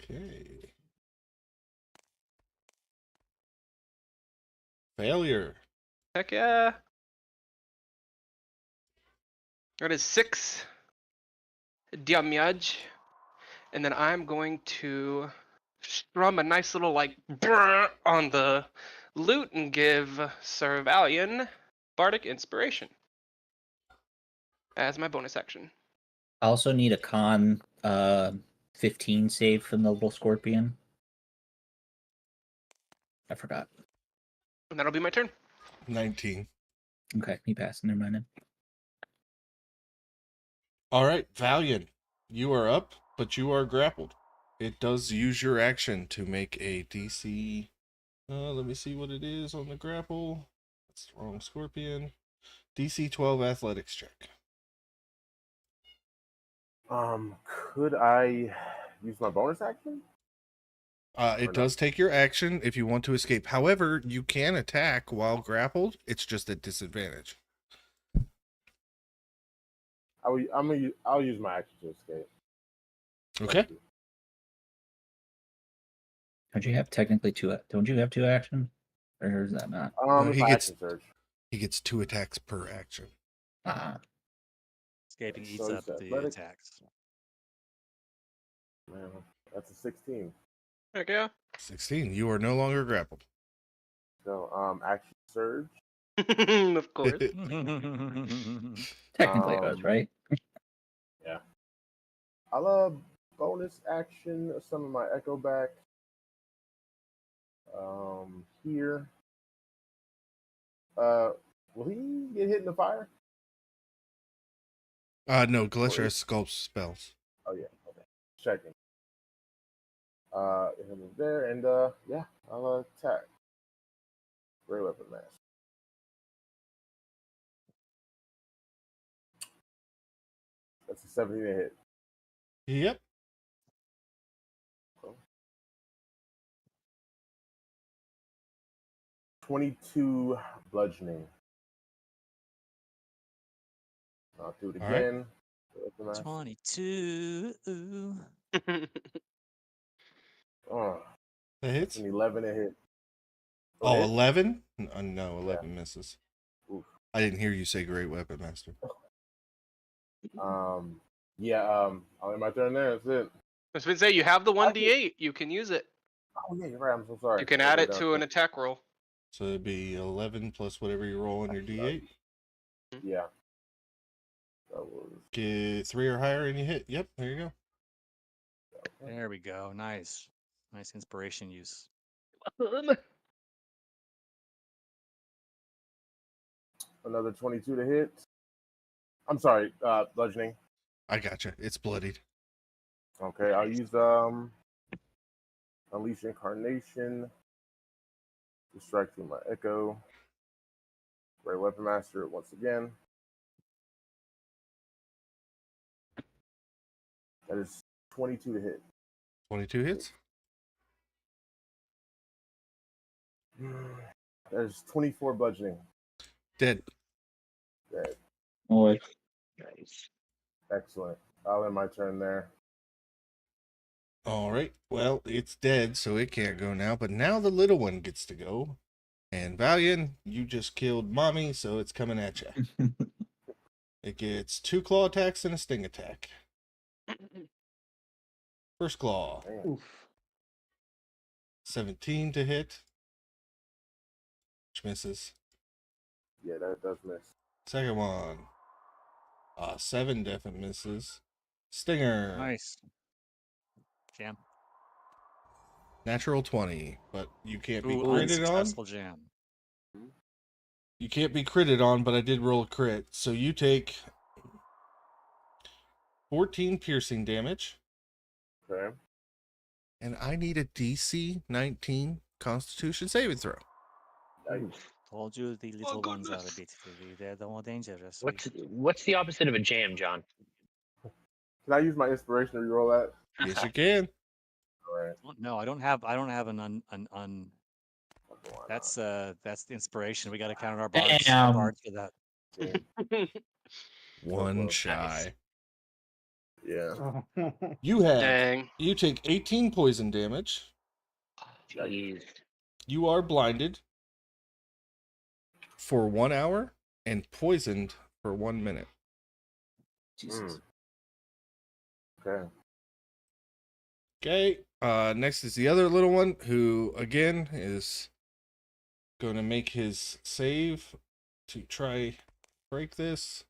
[SPEAKER 1] Okay. Failure.
[SPEAKER 7] Heck yeah. That is 6 damage. And then I'm going to strum a nice little like brr on the loot and give Sir Valian Bardic Inspiration as my bonus action.
[SPEAKER 3] I also need a con 15 save from the little scorpion. I forgot.
[SPEAKER 7] And that'll be my turn.
[SPEAKER 1] 19.
[SPEAKER 3] Okay, he passed. Never mind.
[SPEAKER 1] All right, Valiant, you are up, but you are grappled. It does use your action to make a DC. Let me see what it is on the grapple. That's the wrong scorpion. DC 12 athletics check.
[SPEAKER 6] Could I use my bonus action?
[SPEAKER 1] It does take your action if you want to escape. However, you can attack while grappled. It's just at disadvantage.
[SPEAKER 6] I'll use my action to escape.
[SPEAKER 1] Okay.
[SPEAKER 3] Don't you have technically two? Don't you have two action? Or is that not?
[SPEAKER 1] No,
[SPEAKER 6] It's
[SPEAKER 1] he
[SPEAKER 6] my
[SPEAKER 1] gets-
[SPEAKER 6] action surge.
[SPEAKER 1] He gets 2 attacks per action.
[SPEAKER 3] Ah,
[SPEAKER 4] Escaping
[SPEAKER 6] So
[SPEAKER 4] eats
[SPEAKER 6] you
[SPEAKER 4] up
[SPEAKER 6] said
[SPEAKER 4] the
[SPEAKER 6] athletic?
[SPEAKER 4] attacks.
[SPEAKER 6] Man, that's a 16.
[SPEAKER 7] Heck yeah.
[SPEAKER 1] 16. You are no longer grappled.
[SPEAKER 6] So action surge.
[SPEAKER 7] Of course.
[SPEAKER 3] technically it was,
[SPEAKER 6] Um,
[SPEAKER 3] right?
[SPEAKER 6] Yeah. I'll bonus action summon my echo back. Here. Will he get hit in the fire?
[SPEAKER 1] No, Glacier has sculpt spells.
[SPEAKER 6] Oh yeah. Okay. Checking. Him is there, and yeah, I'll attack. Great weapon mask. That's a 17 to hit.
[SPEAKER 1] Yep.
[SPEAKER 6] 22 bludgeoning. I'll do it
[SPEAKER 1] All right.
[SPEAKER 6] again. Weapon mask.
[SPEAKER 4] 22. Ooh.
[SPEAKER 6] Oh,
[SPEAKER 1] That
[SPEAKER 6] that's
[SPEAKER 1] hits.
[SPEAKER 6] an 11 to hit.
[SPEAKER 1] Oh,
[SPEAKER 6] hit?
[SPEAKER 1] 11? No, 11 misses.
[SPEAKER 6] Oof.
[SPEAKER 1] I didn't hear you say Great Weapon Master.
[SPEAKER 6] Yeah, I'll end my turn there. That's it.
[SPEAKER 7] I was going to say, you have the 1d8. You can use it.
[SPEAKER 6] Oh, yeah, you're right. I'm so sorry.
[SPEAKER 7] You can add it to an attack roll.
[SPEAKER 1] So it'd be 11 plus whatever you roll on your D8.
[SPEAKER 6] Yeah. That was.
[SPEAKER 1] Get 3 or higher and you hit. Yep, there you go.
[SPEAKER 4] There we go. Nice. Nice inspiration use.
[SPEAKER 6] Another 22 to hit. I'm sorry, bludgeoning.
[SPEAKER 1] I gotcha. It's bloodied.
[SPEAKER 6] Okay, I'll use Unleash Incarnation. Distract through my Echo. Great Weapon Master once again. That is 22 to hit.
[SPEAKER 1] 22 hits.
[SPEAKER 6] That is 24 bludgeoning.
[SPEAKER 1] Dead.
[SPEAKER 6] Dead.
[SPEAKER 3] Oh,
[SPEAKER 5] Nice.
[SPEAKER 6] Excellent. I'll end my turn there.
[SPEAKER 1] All right. Well, it's dead, so it can't go now. But now the little one gets to go. And Valiant, you just killed Mommy, so it's coming at you. It gets 2 claw attacks and a sting attack. First claw,
[SPEAKER 6] Damn.
[SPEAKER 5] Oof.
[SPEAKER 1] 17 to hit, which misses.
[SPEAKER 6] Yeah, that does miss.
[SPEAKER 1] Second one, 7 definite misses. Stinger,
[SPEAKER 4] Nice. Jam.
[SPEAKER 1] natural 20, but you can't be
[SPEAKER 4] Ooh,
[SPEAKER 1] critted on.
[SPEAKER 4] unsuccessful jam.
[SPEAKER 1] You can't be critted on, but I did roll a crit. So you take 14 piercing damage,
[SPEAKER 6] Okay.
[SPEAKER 1] and I need a DC 19 Constitution saving throw.
[SPEAKER 6] Nice.
[SPEAKER 4] Told you the little ones are a
[SPEAKER 7] goodness.
[SPEAKER 4] bit, they're the more dangerous. We-
[SPEAKER 5] What's the opposite of a jam, John?
[SPEAKER 6] Can I use my inspiration to reroll that?
[SPEAKER 1] Yes, you can.
[SPEAKER 6] All right.
[SPEAKER 4] No, I don't have an un.
[SPEAKER 6] Okay, why
[SPEAKER 4] That's the inspiration. We got to count our bards.
[SPEAKER 3] Damn.
[SPEAKER 4] Bards for that.
[SPEAKER 6] not?
[SPEAKER 1] One
[SPEAKER 6] close.
[SPEAKER 1] shy.
[SPEAKER 6] Yeah.
[SPEAKER 1] You have.
[SPEAKER 7] Dang.
[SPEAKER 1] You take 18 poison damage.
[SPEAKER 5] Jeez.
[SPEAKER 1] You are blinded for 1 hour and poisoned for 1 minute.
[SPEAKER 3] Jesus.
[SPEAKER 6] Okay.
[SPEAKER 1] Okay. Next is the other little one who, again, is going to make his save to try break this.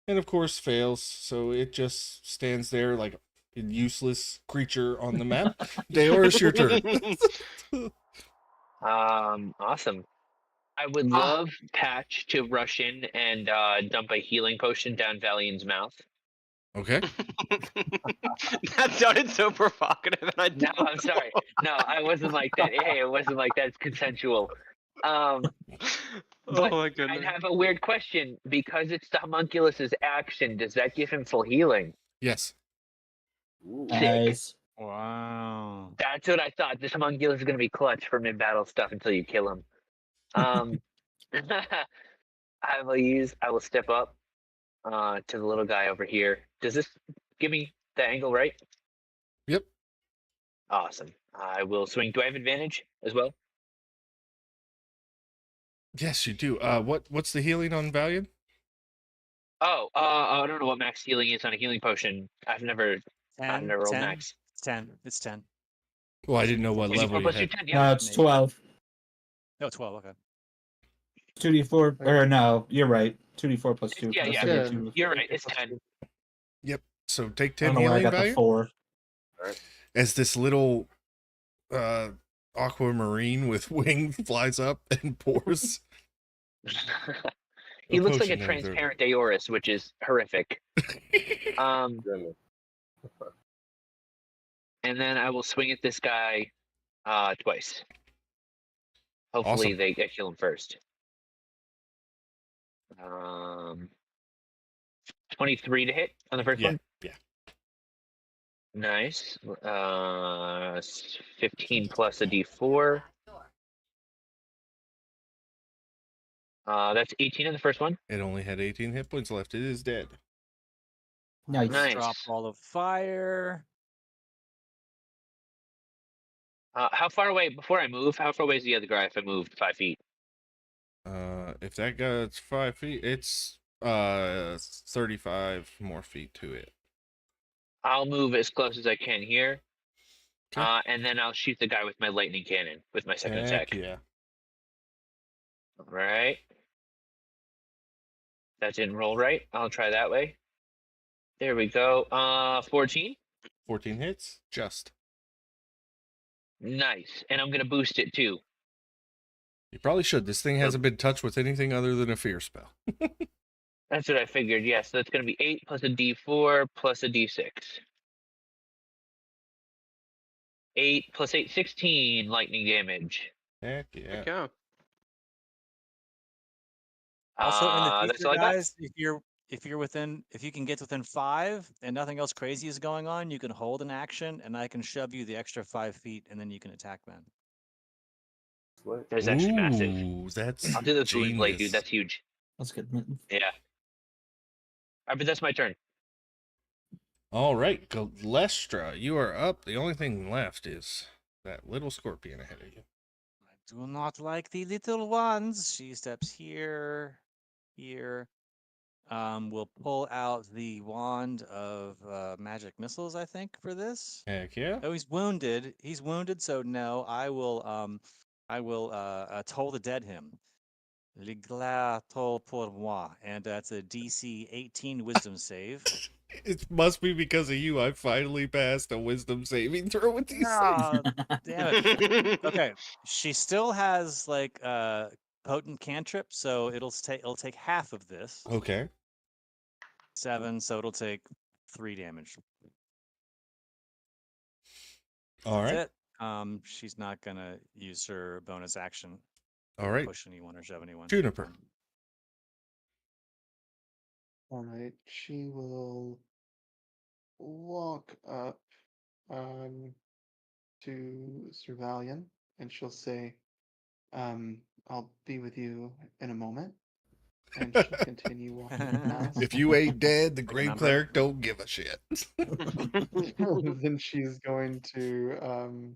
[SPEAKER 1] And of course fails. So it just stands there like a useless creature on the map. Daor, it's your turn.
[SPEAKER 5] Awesome. I would love Patch to rush in and dump a healing potion down Valiant's mouth.
[SPEAKER 1] Okay.
[SPEAKER 7] That sounded so provocative, and I
[SPEAKER 5] No, I'm sorry. No, I wasn't like that. Hey, it wasn't like that. It's consensual.
[SPEAKER 7] Oh
[SPEAKER 5] But
[SPEAKER 7] my
[SPEAKER 5] I
[SPEAKER 7] goodness.
[SPEAKER 5] have a weird question. Because it's the homunculus's action, does that give him full healing?
[SPEAKER 1] Yes.
[SPEAKER 6] Ooh.
[SPEAKER 3] Nice.
[SPEAKER 4] Wow.
[SPEAKER 5] That's what I thought. This homunculus is going to be clutch for mid-battle stuff until you kill him. I will step up to the little guy over here. Does this give me the angle right?
[SPEAKER 1] Yep.
[SPEAKER 5] Awesome. I will swing. Do I have advantage as well?
[SPEAKER 1] Yes, you do. What's the healing on Valiant?
[SPEAKER 5] Oh, I don't know what max healing is on a healing potion. I've never
[SPEAKER 4] 10,
[SPEAKER 5] rolled
[SPEAKER 4] 10,
[SPEAKER 5] max.
[SPEAKER 4] 10. It's 10.
[SPEAKER 1] Well, I didn't know what
[SPEAKER 4] 2d4
[SPEAKER 1] level you
[SPEAKER 5] plus
[SPEAKER 1] had.
[SPEAKER 5] 2, 10,
[SPEAKER 3] No,
[SPEAKER 5] yeah.
[SPEAKER 3] it's
[SPEAKER 4] Maybe.
[SPEAKER 3] 12.
[SPEAKER 4] No, 12. Okay.
[SPEAKER 3] 2d4, or no, you're right. 2d4 plus 2.
[SPEAKER 5] Yeah,
[SPEAKER 3] I was
[SPEAKER 5] yeah.
[SPEAKER 3] thinking
[SPEAKER 2] Yeah.
[SPEAKER 3] two.
[SPEAKER 5] You're right. It's 10.
[SPEAKER 1] Yep. So take
[SPEAKER 3] I don't
[SPEAKER 1] 10
[SPEAKER 3] know where I
[SPEAKER 1] healing
[SPEAKER 3] got the
[SPEAKER 1] Valiant
[SPEAKER 3] 4.
[SPEAKER 1] as this little aquamarine with wing flies up and pours.
[SPEAKER 5] He
[SPEAKER 1] A
[SPEAKER 5] looks like a
[SPEAKER 1] potion down his throat.
[SPEAKER 5] transparent Aorus, which is horrific.
[SPEAKER 6] Goodness.
[SPEAKER 5] And then I will swing at this guy twice. Hopefully
[SPEAKER 1] Awesome.
[SPEAKER 5] I kill him first. 23 to hit on the first
[SPEAKER 1] Yeah,
[SPEAKER 5] one.
[SPEAKER 1] yeah.
[SPEAKER 5] Nice. 15 plus a d4. That's 18 on the first one.
[SPEAKER 1] It only had 18 hit points left. It is dead.
[SPEAKER 3] Nice.
[SPEAKER 5] Nice.
[SPEAKER 4] Drop ball of fire.
[SPEAKER 5] How far away, before I move, how far away is the other guy if I moved 5 feet?
[SPEAKER 1] If that guy's 5 feet, it's 35 more feet to it.
[SPEAKER 5] I'll move as close as I can here.
[SPEAKER 1] Okay.
[SPEAKER 5] And then I'll shoot the guy with my lightning cannon with my second
[SPEAKER 1] Heck
[SPEAKER 5] attack.
[SPEAKER 1] yeah.
[SPEAKER 5] All right. That didn't roll right. I'll try that way. There we go. 14.
[SPEAKER 1] 14 hits, just.
[SPEAKER 5] Nice. And I'm going to boost it too.
[SPEAKER 1] You probably should. This thing hasn't been touched with anything other than a fear spell.
[SPEAKER 5] That's what I figured. Yes, so that's going to be 8 plus a d4 plus a d6. 8 plus 8, 16 lightning damage.
[SPEAKER 1] Heck yeah.
[SPEAKER 7] Heck yeah.
[SPEAKER 4] Also, in the
[SPEAKER 5] That's
[SPEAKER 4] future,
[SPEAKER 5] all I got.
[SPEAKER 4] guys, if you can get within 5 and nothing else crazy is going on, you can hold an action, and I can shove you the extra 5 feet, and then you can attack them.
[SPEAKER 5] That's actually massive.
[SPEAKER 1] Ooh, that's
[SPEAKER 5] I'll do the booming blade, dude.
[SPEAKER 1] genius.
[SPEAKER 5] That's huge.
[SPEAKER 3] That's good.
[SPEAKER 5] Yeah. All right, but that's my turn.
[SPEAKER 1] All right, Galestra, you are up. The only thing left is that little scorpion ahead of you.
[SPEAKER 4] I do not like the little ones. She steps here. We'll pull out the wand of magic missiles, I think, for this.
[SPEAKER 1] Heck yeah.
[SPEAKER 4] Oh, he's wounded. He's wounded, so no. I will toll the dead him. L'Igla toll pour moi, and that's a DC 18 Wisdom save.
[SPEAKER 1] It must be because of you. I finally passed a wisdom saving throw with these things.
[SPEAKER 4] Ah, damn it. Okay, she still has like potent cantrip, so it'll take half of this.
[SPEAKER 1] Okay.
[SPEAKER 4] 7, so it'll take 3 damage.
[SPEAKER 1] All right.
[SPEAKER 4] That's it. She's not gonna use her bonus action.
[SPEAKER 1] All right.
[SPEAKER 4] Push anyone or shove anyone.
[SPEAKER 1] Juniper.
[SPEAKER 2] All right, she will walk up to Servalian and she'll say, I'll be with you in a moment. And she'll continue walking past.
[SPEAKER 1] If you ain't dead, the
[SPEAKER 4] Take a
[SPEAKER 1] Great
[SPEAKER 4] number.
[SPEAKER 1] Cleric don't give a shit.
[SPEAKER 2] Then she's going to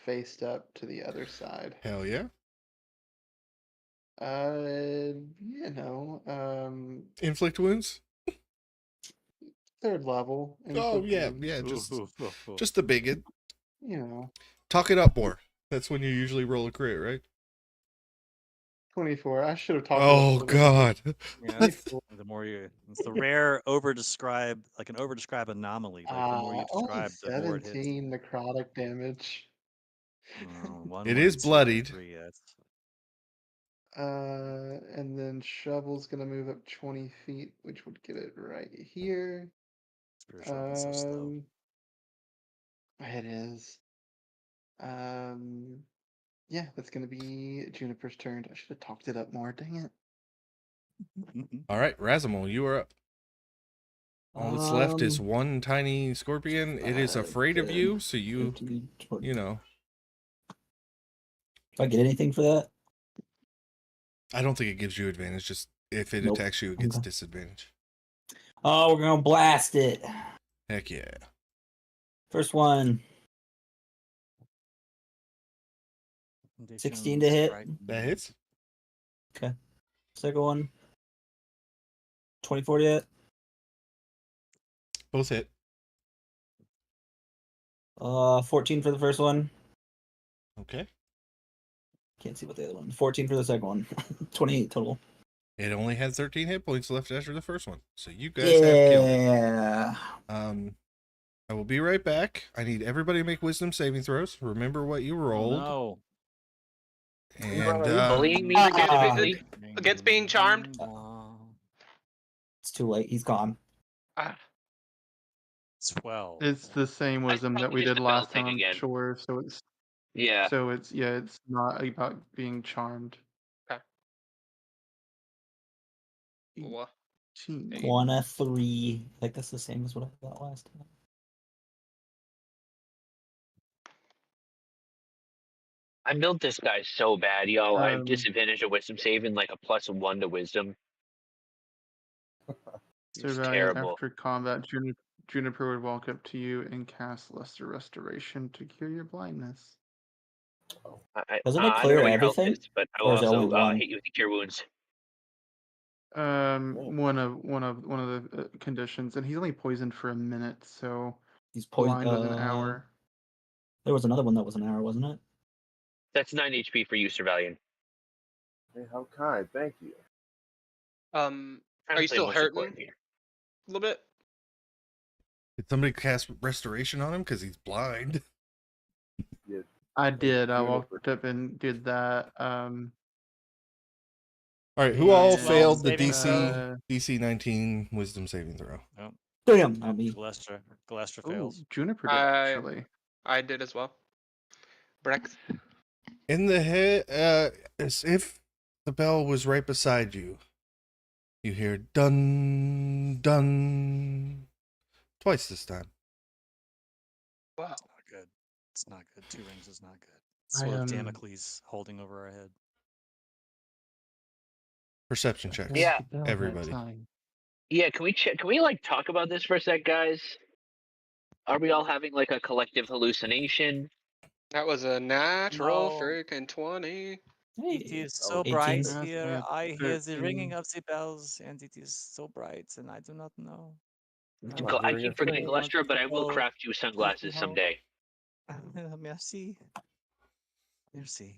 [SPEAKER 2] face step to the other side.
[SPEAKER 1] Hell yeah. Inflict wounds?
[SPEAKER 2] 3rd level.
[SPEAKER 1] Oh,
[SPEAKER 2] inflict
[SPEAKER 1] yeah,
[SPEAKER 2] wounds,
[SPEAKER 1] yeah.
[SPEAKER 4] Ooh.
[SPEAKER 1] Just the biggin.
[SPEAKER 2] You know,
[SPEAKER 1] Talk it up more. That's when you usually roll a crit, right?
[SPEAKER 2] 24. I should have talked.
[SPEAKER 1] Oh, God.
[SPEAKER 4] Yeah, that's, the more you, it's the rare overdescribe, like an overdescribe anomaly. Like the more you
[SPEAKER 2] Only
[SPEAKER 4] describe, the more it hits.
[SPEAKER 2] 17 necrotic damage.
[SPEAKER 4] One
[SPEAKER 1] It
[SPEAKER 4] more,
[SPEAKER 1] is
[SPEAKER 4] 2 or
[SPEAKER 1] bloodied.
[SPEAKER 4] 3, that's
[SPEAKER 2] And then Shovel's gonna move up 20 feet, which would get it right here.
[SPEAKER 4] spiritual weapon so slow.
[SPEAKER 2] It is. Yeah, that's gonna be Juniper's turn. I should have talked it up more. Dang it.
[SPEAKER 1] All right, Razimal, you are up. All that's left is one tiny scorpion. It is afraid of you, so you know.
[SPEAKER 10] Do I get anything for that?
[SPEAKER 1] I don't think it gives you advantage. Just if it
[SPEAKER 10] Nope.
[SPEAKER 1] attacks you, it gets
[SPEAKER 10] Okay.
[SPEAKER 1] disadvantage.
[SPEAKER 10] Oh, we're gonna blast it.
[SPEAKER 1] Heck yeah.
[SPEAKER 10] First one, 16 to hit.
[SPEAKER 1] That hits.
[SPEAKER 10] Okay. Second one, 24 to hit.
[SPEAKER 1] Both hit.
[SPEAKER 10] 14 for the first one.
[SPEAKER 1] Okay.
[SPEAKER 10] Can't see what the other one. 14 for the second one. 28 total.
[SPEAKER 1] It only had 13 hit points left after the first one. So you guys have killed it.
[SPEAKER 10] Yeah.
[SPEAKER 1] I will be right back. I need everybody to make wisdom saving throws. Remember what you rolled.
[SPEAKER 4] No.
[SPEAKER 1] And
[SPEAKER 5] Bullying me
[SPEAKER 2] Ah.
[SPEAKER 5] legitimately?
[SPEAKER 7] Against being charmed?
[SPEAKER 10] It's too late. He's gone.
[SPEAKER 7] Ah,
[SPEAKER 4] 12.
[SPEAKER 2] It's the same wisdom that
[SPEAKER 5] probably
[SPEAKER 2] we
[SPEAKER 5] just
[SPEAKER 2] did
[SPEAKER 5] a bell
[SPEAKER 2] last
[SPEAKER 5] thing
[SPEAKER 2] time, I'm
[SPEAKER 5] again.
[SPEAKER 2] sure. So it's
[SPEAKER 5] Yeah.
[SPEAKER 2] it's not about being charmed.
[SPEAKER 7] okay. Wha-
[SPEAKER 2] 18.
[SPEAKER 10] 1 of 3. I think that's the same as what I got last time.
[SPEAKER 5] I built this guy so bad, yo. I have
[SPEAKER 2] Um,
[SPEAKER 5] disadvantage of wisdom saving, like a +1 to wisdom.
[SPEAKER 2] So
[SPEAKER 5] It's
[SPEAKER 2] Valiant,
[SPEAKER 5] terrible.
[SPEAKER 2] after combat, Juniper would walk up to you and cast Lesser Restoration to cure your blindness.
[SPEAKER 10] Doesn't it
[SPEAKER 5] I don't
[SPEAKER 10] clear
[SPEAKER 5] know what your health
[SPEAKER 10] everything?
[SPEAKER 5] is, but I
[SPEAKER 10] Or
[SPEAKER 5] will
[SPEAKER 10] is it only
[SPEAKER 5] also
[SPEAKER 10] one?
[SPEAKER 5] hit you with the cure wounds.
[SPEAKER 2] One of the conditions, and he's only poisoned for a minute, so
[SPEAKER 10] He's
[SPEAKER 2] blind was an hour.
[SPEAKER 10] There was another one that was an hour, wasn't it?
[SPEAKER 5] That's 9 HP for you, Sir Valiant.
[SPEAKER 6] Hey, how kind. Thank you.
[SPEAKER 7] Are you still hurting
[SPEAKER 5] Here.
[SPEAKER 7] a little bit?
[SPEAKER 1] did somebody cast restoration on him because he's blind?
[SPEAKER 6] Yeah,
[SPEAKER 2] I did. I
[SPEAKER 6] Juniper.
[SPEAKER 2] walked up and did that.
[SPEAKER 1] All right, who all
[SPEAKER 2] and,
[SPEAKER 1] failed the
[SPEAKER 4] saving
[SPEAKER 1] DC 19 wisdom saving throw?
[SPEAKER 10] Damn, not me.
[SPEAKER 4] Galestra
[SPEAKER 2] ooh,
[SPEAKER 4] fails.
[SPEAKER 2] Juniper did actually.
[SPEAKER 7] I did as well. Brex.
[SPEAKER 1] In the head, as if the bell was right beside you. You hear dun dun twice this time.
[SPEAKER 7] Wow.
[SPEAKER 4] Not good. It's not good. 2 rings is not good.
[SPEAKER 2] I,
[SPEAKER 4] Sword of Damocles holding over our head.
[SPEAKER 1] Perception checks.
[SPEAKER 5] Yeah.
[SPEAKER 1] Everybody.
[SPEAKER 5] Yeah, can we like talk about this for a sec, guys? Are we all having like a collective hallucination?
[SPEAKER 7] That was a natural
[SPEAKER 4] No.
[SPEAKER 7] freaking 20.
[SPEAKER 4] It is so
[SPEAKER 10] 18.
[SPEAKER 4] bright
[SPEAKER 2] That's
[SPEAKER 4] here.
[SPEAKER 2] a
[SPEAKER 4] I hear the ringing
[SPEAKER 2] 13.
[SPEAKER 4] of the bells, and it is so bright, and I do not know.
[SPEAKER 5] I keep forgetting
[SPEAKER 4] want
[SPEAKER 5] Galestra, but
[SPEAKER 4] to
[SPEAKER 5] I will
[SPEAKER 4] go
[SPEAKER 5] craft you sunglasses
[SPEAKER 4] home.
[SPEAKER 5] someday.
[SPEAKER 4] Merci. Merci.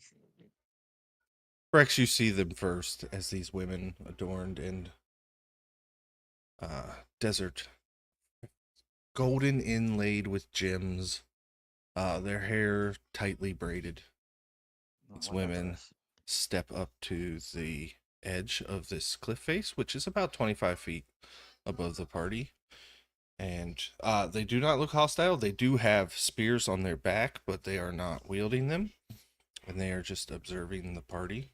[SPEAKER 1] Rex, you see them first as these women adorned in desert, golden inlaid with gems, their hair tightly braided. These women step up to the edge of this cliff face, which is about 25 feet above the party. And they do not look hostile. They do have spears on their back, but they are not wielding them. And they are just observing the party.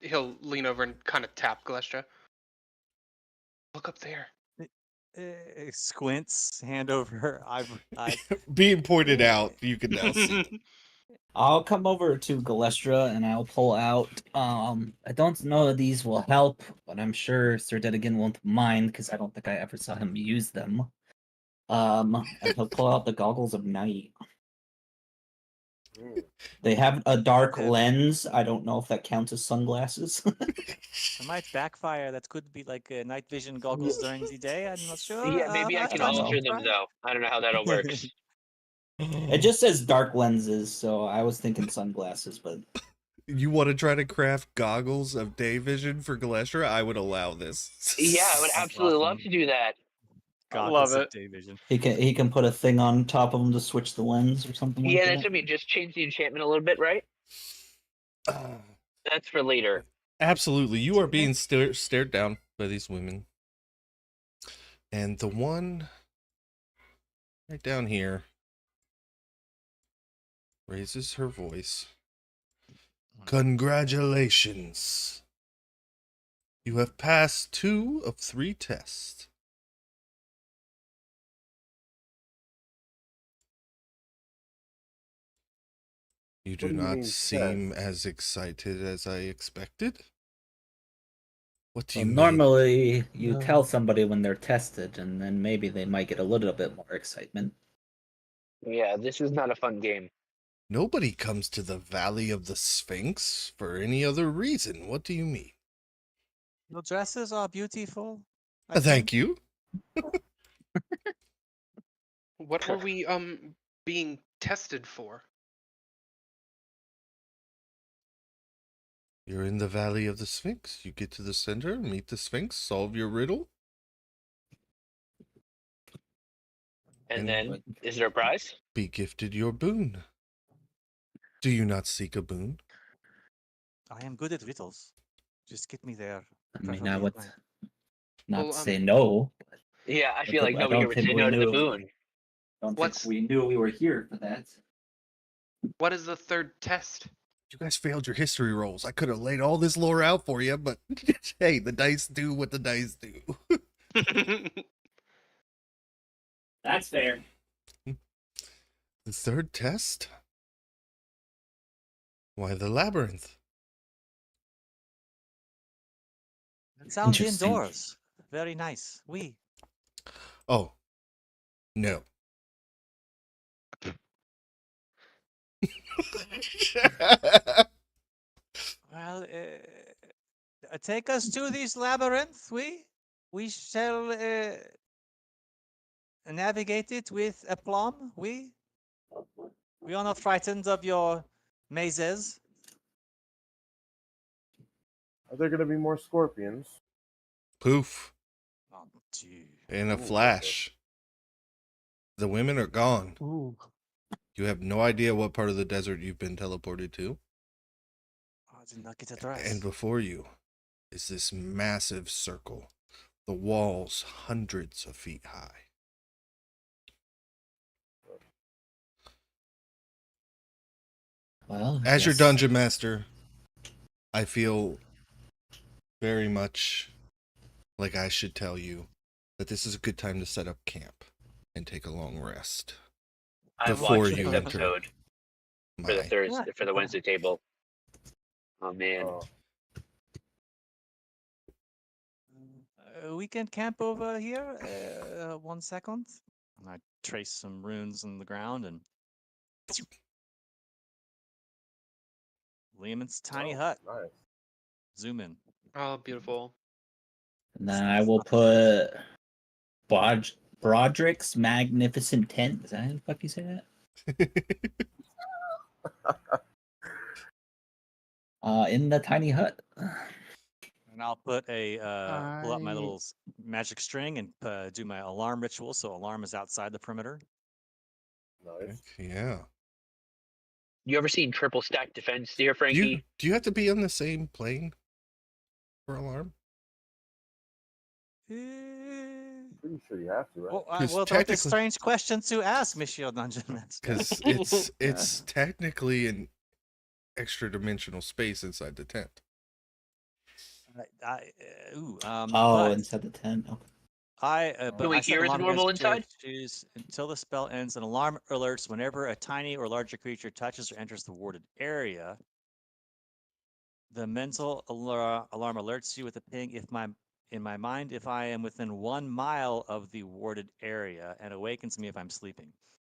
[SPEAKER 7] He'll lean over and kind of tap Galestra. Look up there.
[SPEAKER 4] Squints, hand over her. I
[SPEAKER 1] Being pointed out, you can now see.
[SPEAKER 10] I'll come over to Galestra and I'll pull out. I don't know if these will help, but I'm sure Sir Dedigan won't mind because I don't think I ever saw him use them. And he'll pull out the goggles of night. They have a dark lens. I don't know if that counts as sunglasses.
[SPEAKER 4] It might backfire. That could be like night vision goggles during the day. I'm not sure.
[SPEAKER 5] Yeah, maybe I can alter them though. I don't know how that all works.
[SPEAKER 10] It just says dark lenses, so I was thinking sunglasses, but
[SPEAKER 1] You want to try to craft goggles of day vision for Galestra? I would allow this.
[SPEAKER 5] Yeah, I would absolutely love to do that.
[SPEAKER 4] goggles
[SPEAKER 7] love
[SPEAKER 4] of
[SPEAKER 7] it.
[SPEAKER 4] day vision.
[SPEAKER 10] He can put a thing on top of him to switch the lens or something like
[SPEAKER 5] Yeah,
[SPEAKER 10] that.
[SPEAKER 5] that's what I mean. Just change the enchantment a little bit, right? That's for later.
[SPEAKER 1] Absolutely. You are being stared down by these women. And the one right down here raises her voice. Congratulations. You have passed 2 of 3 tests. You do
[SPEAKER 6] What do you
[SPEAKER 1] not
[SPEAKER 6] mean
[SPEAKER 1] seem
[SPEAKER 6] test?
[SPEAKER 1] as excited as I expected. What do
[SPEAKER 10] Well,
[SPEAKER 1] you mean?
[SPEAKER 10] normally you
[SPEAKER 6] No.
[SPEAKER 10] tell somebody when they're tested, and then maybe they might get a little bit more excitement.
[SPEAKER 5] Yeah, this is not a fun game.
[SPEAKER 1] Nobody comes to the Valley of the Sphinx for any other reason. What do you mean?
[SPEAKER 4] Your dresses are beautiful.
[SPEAKER 1] Thank you.
[SPEAKER 7] What were we being tested for?
[SPEAKER 1] You're in the Valley of the Sphinx. You get to the center, meet the Sphinx, solve your riddle.
[SPEAKER 5] And
[SPEAKER 1] And
[SPEAKER 5] then, is there a prize?
[SPEAKER 1] be gifted your boon. Do you not seek a boon?
[SPEAKER 4] I am good at riddles. Just get me there.
[SPEAKER 10] I mean, I
[SPEAKER 4] preferably
[SPEAKER 10] would
[SPEAKER 4] at night.
[SPEAKER 10] not
[SPEAKER 7] Well,
[SPEAKER 10] say no.
[SPEAKER 5] Yeah, I
[SPEAKER 10] but
[SPEAKER 5] feel like
[SPEAKER 10] I
[SPEAKER 5] nobody
[SPEAKER 10] don't
[SPEAKER 5] would
[SPEAKER 10] think
[SPEAKER 5] say
[SPEAKER 10] we
[SPEAKER 5] no to the
[SPEAKER 10] knew.
[SPEAKER 5] boon.
[SPEAKER 10] Don't think
[SPEAKER 7] What's-
[SPEAKER 10] we knew we were here for that.
[SPEAKER 7] What is the third test?
[SPEAKER 1] You guys failed your history rolls. I could have laid all this lore out for you, but hey, the dice do what the dice do.
[SPEAKER 10] That's fair.
[SPEAKER 1] The third test? Why the labyrinth?
[SPEAKER 4] It sounds
[SPEAKER 10] Interesting.
[SPEAKER 4] indoors. Very nice. We.
[SPEAKER 1] Oh, no.
[SPEAKER 4] Well, take us to this labyrinth. We shall navigate it with aplomb. We are not frightened of your mazes.
[SPEAKER 6] Are there going to be more scorpions?
[SPEAKER 1] Poof.
[SPEAKER 4] Oh, gee.
[SPEAKER 1] In a
[SPEAKER 6] Ooh,
[SPEAKER 1] flash. The women are gone.
[SPEAKER 4] Ooh.
[SPEAKER 1] You have no idea what part of the desert you've been teleported to.
[SPEAKER 4] I did not get a dress.
[SPEAKER 1] And before you is this massive circle. The walls hundreds of feet high.
[SPEAKER 10] Well,
[SPEAKER 1] As your
[SPEAKER 10] yes.
[SPEAKER 1] dungeon master, I feel very much like I should tell you that this is a good time to set up camp and take a long rest.
[SPEAKER 5] I've
[SPEAKER 1] Before
[SPEAKER 5] watched
[SPEAKER 1] you
[SPEAKER 5] this
[SPEAKER 1] enter
[SPEAKER 5] episode for the
[SPEAKER 1] my
[SPEAKER 5] Thursday, for the Wednesday table. Oh man.
[SPEAKER 6] Oh,
[SPEAKER 4] We can camp over here. 1 second. And I trace some runes in the ground and Lehman's tiny hut.
[SPEAKER 6] nice.
[SPEAKER 4] Zoom in.
[SPEAKER 7] Oh, beautiful.
[SPEAKER 10] And then I will put Broderick's magnificent tent. Is that how the fuck you say that? In the tiny hut.
[SPEAKER 4] And I'll put a pull up my little magic string and do my alarm ritual. So alarm is outside the perimeter.
[SPEAKER 6] Nice.
[SPEAKER 1] Yeah.
[SPEAKER 5] You ever seen triple stack defense here, Frankie?
[SPEAKER 1] Do you have to be on the same plane for alarm?
[SPEAKER 6] Pretty sure you have to, right?
[SPEAKER 4] Well,
[SPEAKER 1] 'Cause
[SPEAKER 4] what a
[SPEAKER 1] technically-
[SPEAKER 4] strange question to ask, Monsieur Dungeon Master.
[SPEAKER 1] Because it's technically an extra dimensional space inside the tent.
[SPEAKER 10] Oh, inside the tent. Okay.
[SPEAKER 4] But
[SPEAKER 5] we
[SPEAKER 4] I set
[SPEAKER 5] hear it's
[SPEAKER 4] alarm
[SPEAKER 5] normal
[SPEAKER 4] against
[SPEAKER 5] inside?
[SPEAKER 4] choose until the spell ends. An alarm alerts whenever a tiny or larger creature touches or enters the warded area. The mental alarm alerts you with a ping in my mind if I am within 1 mile of the warded area and awakens me if I'm sleeping.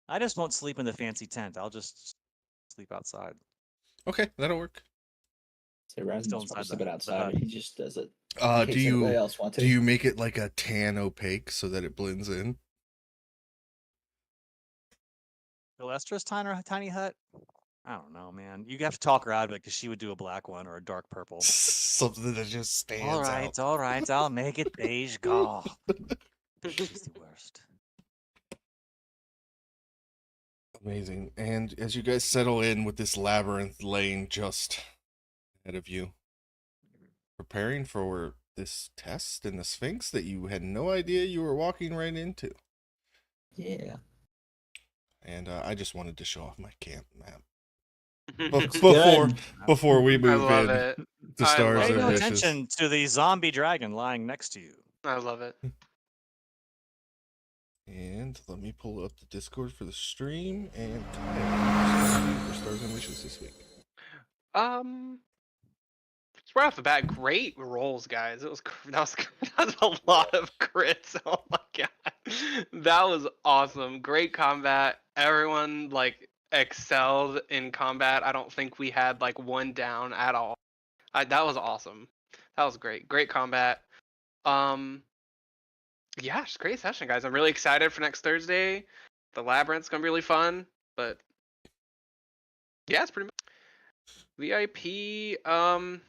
[SPEAKER 4] I just won't sleep in the fancy tent. I'll just sleep outside.
[SPEAKER 1] Okay, that'll work.
[SPEAKER 10] So Rasmus's
[SPEAKER 4] inside
[SPEAKER 10] supposed to
[SPEAKER 4] the-
[SPEAKER 10] be
[SPEAKER 4] the
[SPEAKER 10] outside,
[SPEAKER 4] hut.
[SPEAKER 10] but he just does it.
[SPEAKER 1] Do
[SPEAKER 10] in case anybody
[SPEAKER 1] you
[SPEAKER 10] else wants to.
[SPEAKER 1] do you make it like a tan opaque so that it blends in?
[SPEAKER 4] Galestra's tiny hut? I don't know, man. You have to talk her out of it because she would do a black one or a dark purple.
[SPEAKER 1] Something that just stands out.
[SPEAKER 4] All right, I'll make it beige. Go. She's the worst.
[SPEAKER 1] Amazing. And as you guys settle in with this labyrinth laying just ahead of you, preparing for this test in the Sphinx that you had no idea you were walking right into.
[SPEAKER 10] Yeah.
[SPEAKER 1] And I just wanted to show off my camp map
[SPEAKER 10] Looks
[SPEAKER 1] before
[SPEAKER 10] good.
[SPEAKER 1] before we
[SPEAKER 7] I
[SPEAKER 1] move
[SPEAKER 7] love
[SPEAKER 1] in
[SPEAKER 7] it.
[SPEAKER 1] to
[SPEAKER 7] I
[SPEAKER 1] stars
[SPEAKER 7] love
[SPEAKER 4] Pay
[SPEAKER 1] and
[SPEAKER 4] no
[SPEAKER 7] it.
[SPEAKER 1] wishes.
[SPEAKER 4] attention to the zombie dragon lying next to you.
[SPEAKER 7] I love it.
[SPEAKER 1] And let me pull up the Discord for the stream and for stars and wishes this week.
[SPEAKER 7] Just right off the bat, great rolls, guys. It was that was a lot of crits. Oh my god, that was awesome. Great combat. Everyone like excelled in combat. I don't think we had like one down at all. That was awesome. That was great. Great combat. Yeah, just great session, guys. I'm really excited for next Thursday. The labyrinth's gonna be really fun. But yeah, it's pretty much VIP. Bro,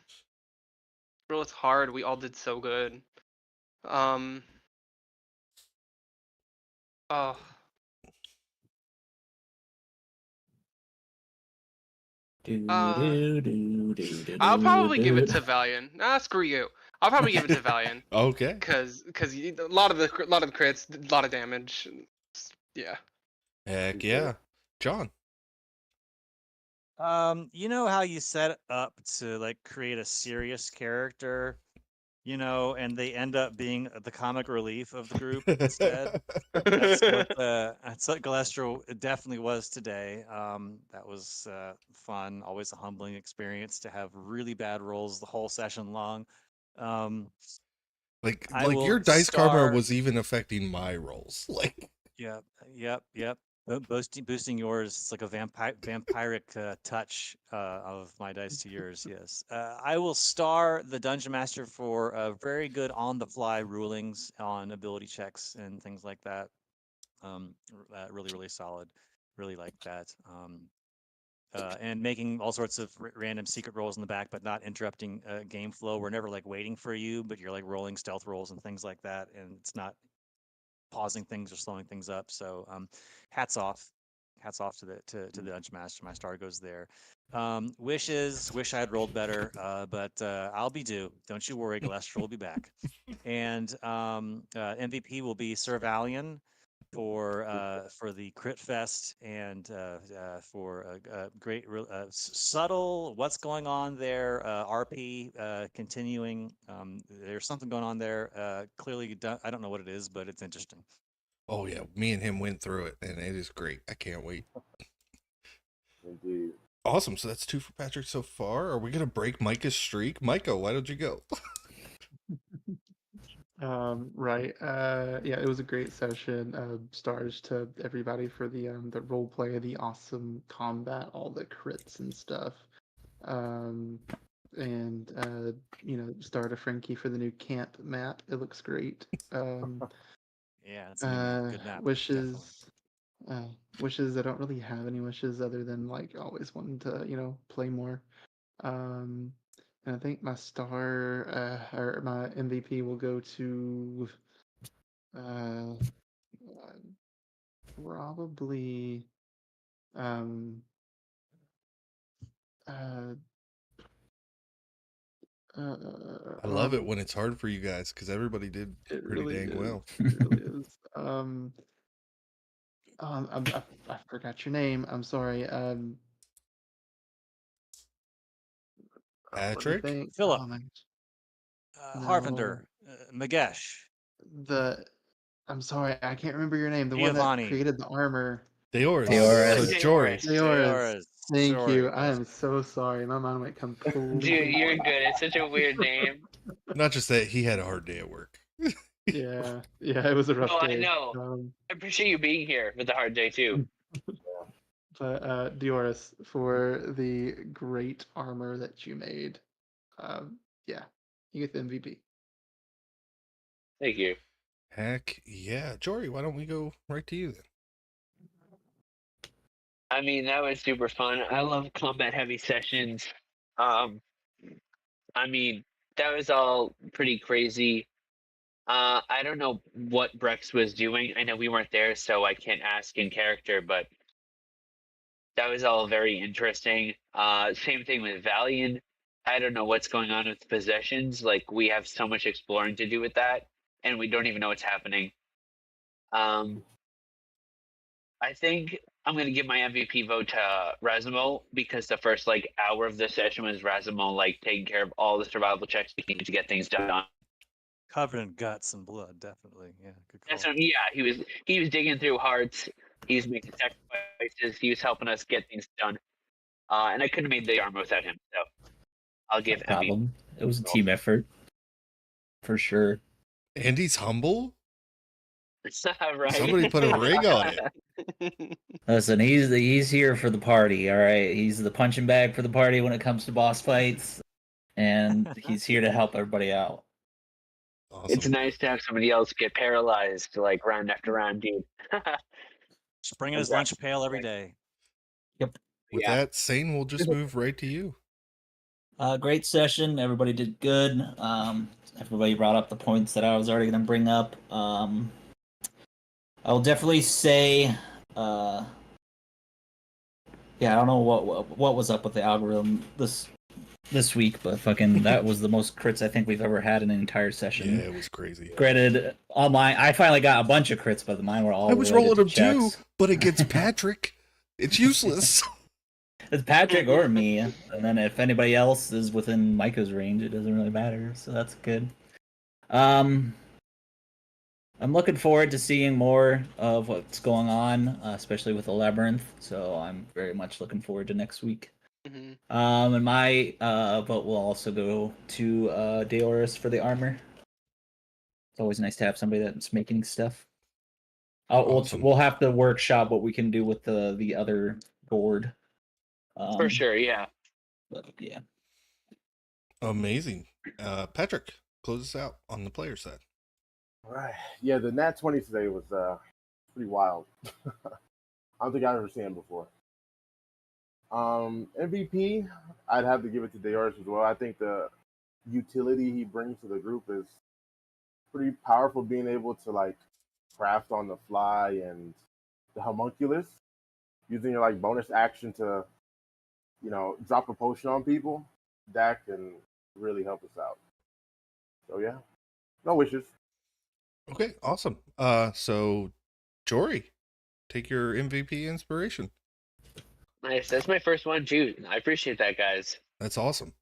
[SPEAKER 7] it's hard. We all did so good. Oh, I'll probably give it to Valian. Nah, screw you. I'll probably give it to Valian
[SPEAKER 1] Okay.
[SPEAKER 7] because a lot of the crits, a lot of damage. Yeah.
[SPEAKER 1] Heck yeah. John.
[SPEAKER 4] You know how you set up to like create a serious character, you know, and they end up being the comic relief of the group instead. That's what Galestro definitely was today. That was fun. Always a humbling experience to have really bad rolls the whole session long.
[SPEAKER 1] Like
[SPEAKER 4] I
[SPEAKER 1] your
[SPEAKER 4] will
[SPEAKER 1] dice karma
[SPEAKER 4] star-
[SPEAKER 1] was even affecting my rolls. Like
[SPEAKER 4] Yep. Boosting yours. It's like a vampiric touch of my dice to yours. Yes. I will star the dungeon master for very good on-the-fly rulings on ability checks and things like that. Really solid. Really like that. And making all sorts of random secret rolls in the back, but not interrupting game flow. We're never like waiting for you, but you're like rolling stealth rolls and things like that, and it's not pausing things or slowing things up. So hats off to the dungeon master. My star goes there. Wish I had rolled better, but I'll be due. Don't you worry, Galestro will be back. And MVP will be Sir Valian for the Crit Fest and for a great subtle what's going on there. RP continuing. There's something going on there. Clearly, I don't know what it is, but it's interesting.
[SPEAKER 1] oh yeah, me and him went through it and it is great. I can't wait.
[SPEAKER 6] Indeed.
[SPEAKER 1] Awesome. So that's 2 for Patrick so far. Are we gonna break Micah's streak? Micah, why don't you go?
[SPEAKER 2] Right. Yeah, it was a great session. Stars to everybody for the role play, the awesome combat, all the crits and stuff. And star to Frankie for the new camp map. It looks great.
[SPEAKER 4] Yeah, that's a new map. Good map.
[SPEAKER 2] Wishes. Wishes. I don't really have any wishes other than like always wanting to play more. And I think my star or my MVP will go to probably uh,
[SPEAKER 1] I love it when it's hard for you guys because everybody did
[SPEAKER 2] it
[SPEAKER 1] pretty
[SPEAKER 2] really
[SPEAKER 1] dang
[SPEAKER 2] is.
[SPEAKER 1] well.
[SPEAKER 2] It really is. I forgot your name. I'm sorry. Let me
[SPEAKER 1] Patrick?
[SPEAKER 2] think.
[SPEAKER 4] Philip.
[SPEAKER 2] Oh my gosh.
[SPEAKER 4] Harvinder. Magesh.
[SPEAKER 2] I'm sorry, I can't remember your name. The one that
[SPEAKER 4] Giovanni.
[SPEAKER 2] created the armor.
[SPEAKER 1] Deoris.
[SPEAKER 3] Deoris.
[SPEAKER 1] So Jory.
[SPEAKER 2] Deoris. Thank
[SPEAKER 4] Sorry,
[SPEAKER 2] you. I
[SPEAKER 4] yes.
[SPEAKER 2] am so sorry. My mind went completely.
[SPEAKER 5] Dude, you're
[SPEAKER 2] blank.
[SPEAKER 5] good. It's such a weird name.
[SPEAKER 1] Not just that, he had a hard day at work.
[SPEAKER 2] Yeah, it was a rough
[SPEAKER 5] Oh,
[SPEAKER 2] day.
[SPEAKER 5] I know. I appreciate you being here with a hard day too.
[SPEAKER 2] But Dioris, for the great armor that you made, yeah, you get the MVP.
[SPEAKER 5] Thank you.
[SPEAKER 1] Heck yeah. Jory, why don't we go right to you then?
[SPEAKER 5] I mean, that was super fun. I love combat heavy sessions. I mean, that was all pretty crazy. I don't know what Brex was doing. I know we weren't there, so I can't ask in character, but that was all very interesting. Same thing with Valiant. I don't know what's going on with possessions. Like we have so much exploring to do with that, and we don't even know what's happening. Um, I think I'm gonna give my MVP vote to Razimo because the first like hour of the session was Razimo like taking care of all the survival checks we needed to get things done.
[SPEAKER 4] Covered in guts and blood, definitely. Yeah, good
[SPEAKER 5] That's
[SPEAKER 4] call.
[SPEAKER 5] yeah, he was digging through hearts. He was making sacrifices. He was helping us get things done. And I couldn't have made the armor without him. So I'll give
[SPEAKER 10] No
[SPEAKER 5] MVP.
[SPEAKER 10] problem. It was a team effort, for sure.
[SPEAKER 1] Andy's humble.
[SPEAKER 5] Right.
[SPEAKER 1] Somebody put a ring on it.
[SPEAKER 10] Listen, he's here for the party. All right, he's the punching bag for the party when it comes to boss fights, and he's here to help everybody out.
[SPEAKER 1] Awesome.
[SPEAKER 5] It's nice to have somebody else get paralyzed like round after round, dude.
[SPEAKER 4] Just bringing his lunch pail every day.
[SPEAKER 1] With
[SPEAKER 5] Yeah.
[SPEAKER 1] that, Sane, we'll just move right to you.
[SPEAKER 10] Great session. Everybody did good. Everybody brought up the points that I was already going to bring up. I will definitely say, yeah, I don't know what was up with the algorithm this week, but fucking that was the most crits I think we've ever had in an entire session.
[SPEAKER 1] Yeah, it was crazy.
[SPEAKER 10] Granted, on mine, I finally got a bunch of crits, but mine were all.
[SPEAKER 1] I was
[SPEAKER 10] related
[SPEAKER 1] rolling
[SPEAKER 10] to
[SPEAKER 1] them too,
[SPEAKER 10] checks.
[SPEAKER 1] but against Patrick, it's useless.
[SPEAKER 10] It's Patrick or me, and then if anybody else is within Micah's range, it doesn't really matter. So that's good. I'm looking forward to seeing more of what's going on, especially with the labyrinth. So I'm very much looking forward to next week.
[SPEAKER 7] Mhm.
[SPEAKER 10] And my vote will also go to Deoris for the armor. It's always nice to have somebody that's making stuff.
[SPEAKER 1] Awesome.
[SPEAKER 10] We'll have to workshop what we can do with the other board.
[SPEAKER 5] For sure, yeah.
[SPEAKER 10] But yeah.
[SPEAKER 1] Amazing. Patrick, close us out on the player side.
[SPEAKER 6] All right. Yeah, the Nat 20 today was pretty wild. I don't think I've ever seen it before. MVP, I'd have to give it to Deoris as well. I think the utility he brings to the group is pretty powerful, being able to like craft on the fly and the homunculus, using your like bonus action to, drop a potion on people. That can really help us out. So yeah, no wishes.
[SPEAKER 1] Okay, awesome. So Jory, take your MVP inspiration.
[SPEAKER 5] Nice. That's my first one too. I appreciate that, guys.
[SPEAKER 1] That's awesome.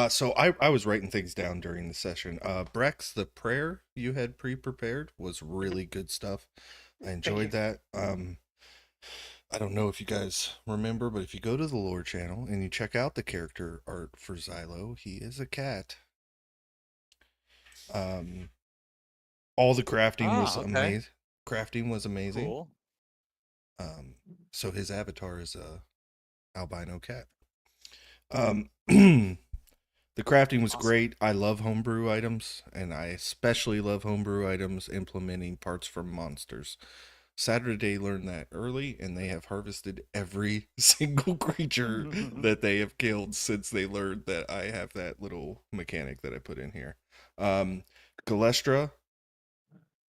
[SPEAKER 1] So I was writing things down during the session. Brex, the prayer you had pre-prepared was really good stuff. I enjoyed that. I don't know if you guys remember, but if you go to the lore channel and you check out the character art for Xylo, he is a cat. All the crafting was amazing. Crafting was amazing.
[SPEAKER 4] Cool.
[SPEAKER 1] So his avatar is a albino cat. The crafting was great. I love homebrew items, and I especially love homebrew items implementing parts from monsters. Saturday learned that early, and they have harvested every single creature that they have killed since they learned that I have that little mechanic that I put in here. Galestra,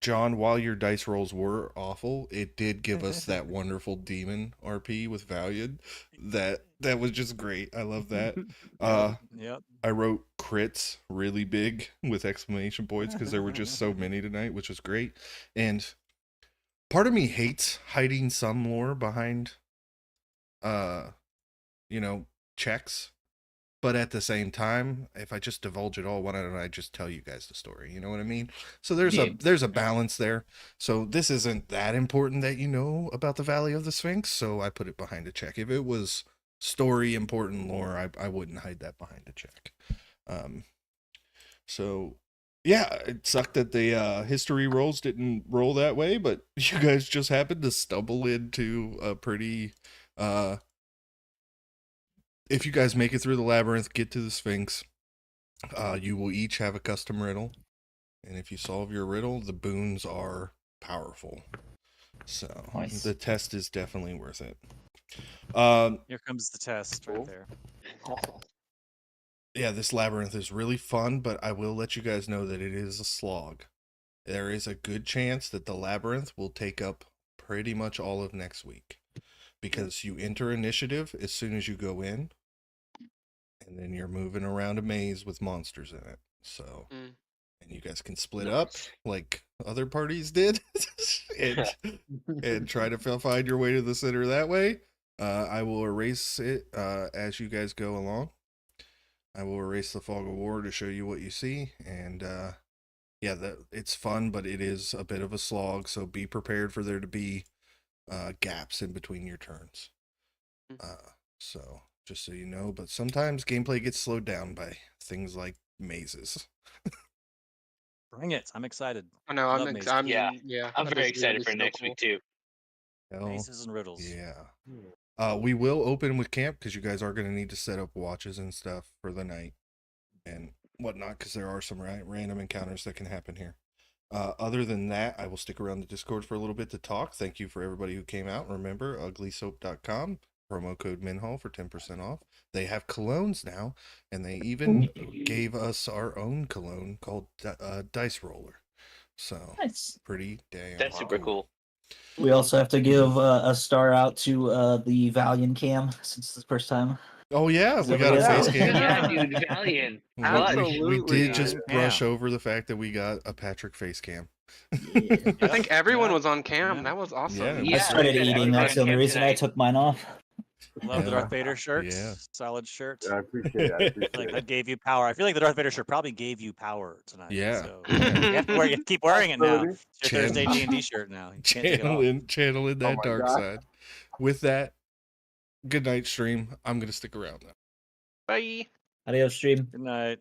[SPEAKER 1] John, while your dice rolls were awful, it did give us that wonderful demon RP with Valiant. That was just great. I love that.
[SPEAKER 4] Yep.
[SPEAKER 1] I wrote crits really big with exclamation points because there were just so many tonight, which was great. And part of me hates hiding some lore behind checks. But at the same time, if I just divulge it all, why don't I just tell you guys the story? You know what I mean? So there's a balance there. So this isn't that important that you know about the Valley of the Sphinx, so I put it behind a check. If it was story important lore, I wouldn't hide that behind a check. So yeah, it sucked that the history rolls didn't roll that way, but you guys just happened to stumble into a pretty if you guys make it through the labyrinth, get to the Sphinx, you will each have a custom riddle. And if you solve your riddle, the boons are powerful. So
[SPEAKER 10] Nice.
[SPEAKER 1] The test is definitely worth it.
[SPEAKER 4] Here comes the test right there.
[SPEAKER 1] Yeah, this labyrinth is really fun, but I will let you guys know that it is a slog. there is a good chance that the labyrinth will take up pretty much all of next week, because you enter initiative as soon as you go in, and then you're moving around a maze with monsters in it. So,
[SPEAKER 7] Mm.
[SPEAKER 1] and you guys can split up
[SPEAKER 5] Nice.
[SPEAKER 1] like other parties did, and try to find your way to the center that way. I will erase it as you guys go along. I will erase the fog of war to show you what you see, and yeah, it's fun, but it is a bit of a slog. So be prepared for there to be gaps in between your turns. So just so you know, but sometimes gameplay gets slowed down by things like mazes.
[SPEAKER 4] Bring it. I'm excited.
[SPEAKER 7] I know.
[SPEAKER 4] Love
[SPEAKER 7] I'm.
[SPEAKER 4] mazes.
[SPEAKER 5] Yeah,
[SPEAKER 7] Yeah.
[SPEAKER 5] I'm
[SPEAKER 7] that
[SPEAKER 5] very
[SPEAKER 7] is really
[SPEAKER 5] excited for
[SPEAKER 7] so
[SPEAKER 5] next
[SPEAKER 7] cool.
[SPEAKER 5] week too.
[SPEAKER 1] Hell,
[SPEAKER 4] Mazes and riddles.
[SPEAKER 1] yeah. We will open with camp because you guys are going to need to set up watches and stuff for the night and whatnot, because there are some random encounters that can happen here. Other than that, I will stick around the Discord for a little bit to talk. Thank you for everybody who came out. Remember, uglysoap.com, promo code Minhal for 10% off. They have colognes now, and they even gave us our own cologne called Dice Roller. So,
[SPEAKER 10] Nice.
[SPEAKER 1] pretty damn
[SPEAKER 5] That's super cool.
[SPEAKER 10] We also have to give a star out to the Valiant cam since it's the first time.
[SPEAKER 1] Oh, yeah, we
[SPEAKER 10] Somebody
[SPEAKER 1] got a
[SPEAKER 10] has
[SPEAKER 1] face
[SPEAKER 10] it.
[SPEAKER 1] cam.
[SPEAKER 5] Yeah, dude, Valiant.
[SPEAKER 1] We
[SPEAKER 7] Absolutely.
[SPEAKER 1] did just brush
[SPEAKER 4] Yeah.
[SPEAKER 1] over the fact that we got a Patrick face cam.
[SPEAKER 10] Yeah.
[SPEAKER 7] I think everyone
[SPEAKER 4] Yeah.
[SPEAKER 7] was on cam.
[SPEAKER 4] Yeah.
[SPEAKER 7] That was awesome.
[SPEAKER 1] Yeah.
[SPEAKER 10] I
[SPEAKER 5] Yeah,
[SPEAKER 10] started
[SPEAKER 5] we got
[SPEAKER 10] eating.
[SPEAKER 5] everybody
[SPEAKER 10] That's the
[SPEAKER 5] on
[SPEAKER 10] only
[SPEAKER 5] cam
[SPEAKER 10] reason I
[SPEAKER 5] tonight.
[SPEAKER 10] took mine off.
[SPEAKER 4] Love the
[SPEAKER 1] Yeah.
[SPEAKER 4] Darth Vader shirt.
[SPEAKER 1] Yeah.
[SPEAKER 4] Solid shirt.
[SPEAKER 6] I appreciate it. I appreciate
[SPEAKER 4] Like
[SPEAKER 6] it.
[SPEAKER 4] that gave you power. I feel like the Darth Vader shirt probably gave you power tonight.
[SPEAKER 1] Yeah.
[SPEAKER 4] So
[SPEAKER 1] Yeah.
[SPEAKER 4] you have to wear. You keep wearing it now.
[SPEAKER 6] Possibility.
[SPEAKER 4] It's your Thursday
[SPEAKER 1] Channel-
[SPEAKER 4] D&D shirt now. You can't take it off.
[SPEAKER 1] channeling that
[SPEAKER 6] my
[SPEAKER 1] dark
[SPEAKER 6] God.
[SPEAKER 1] side. With that, good night, stream. I'm going to stick around now.
[SPEAKER 7] Bye.
[SPEAKER 10] Adios, stream.
[SPEAKER 4] Good night.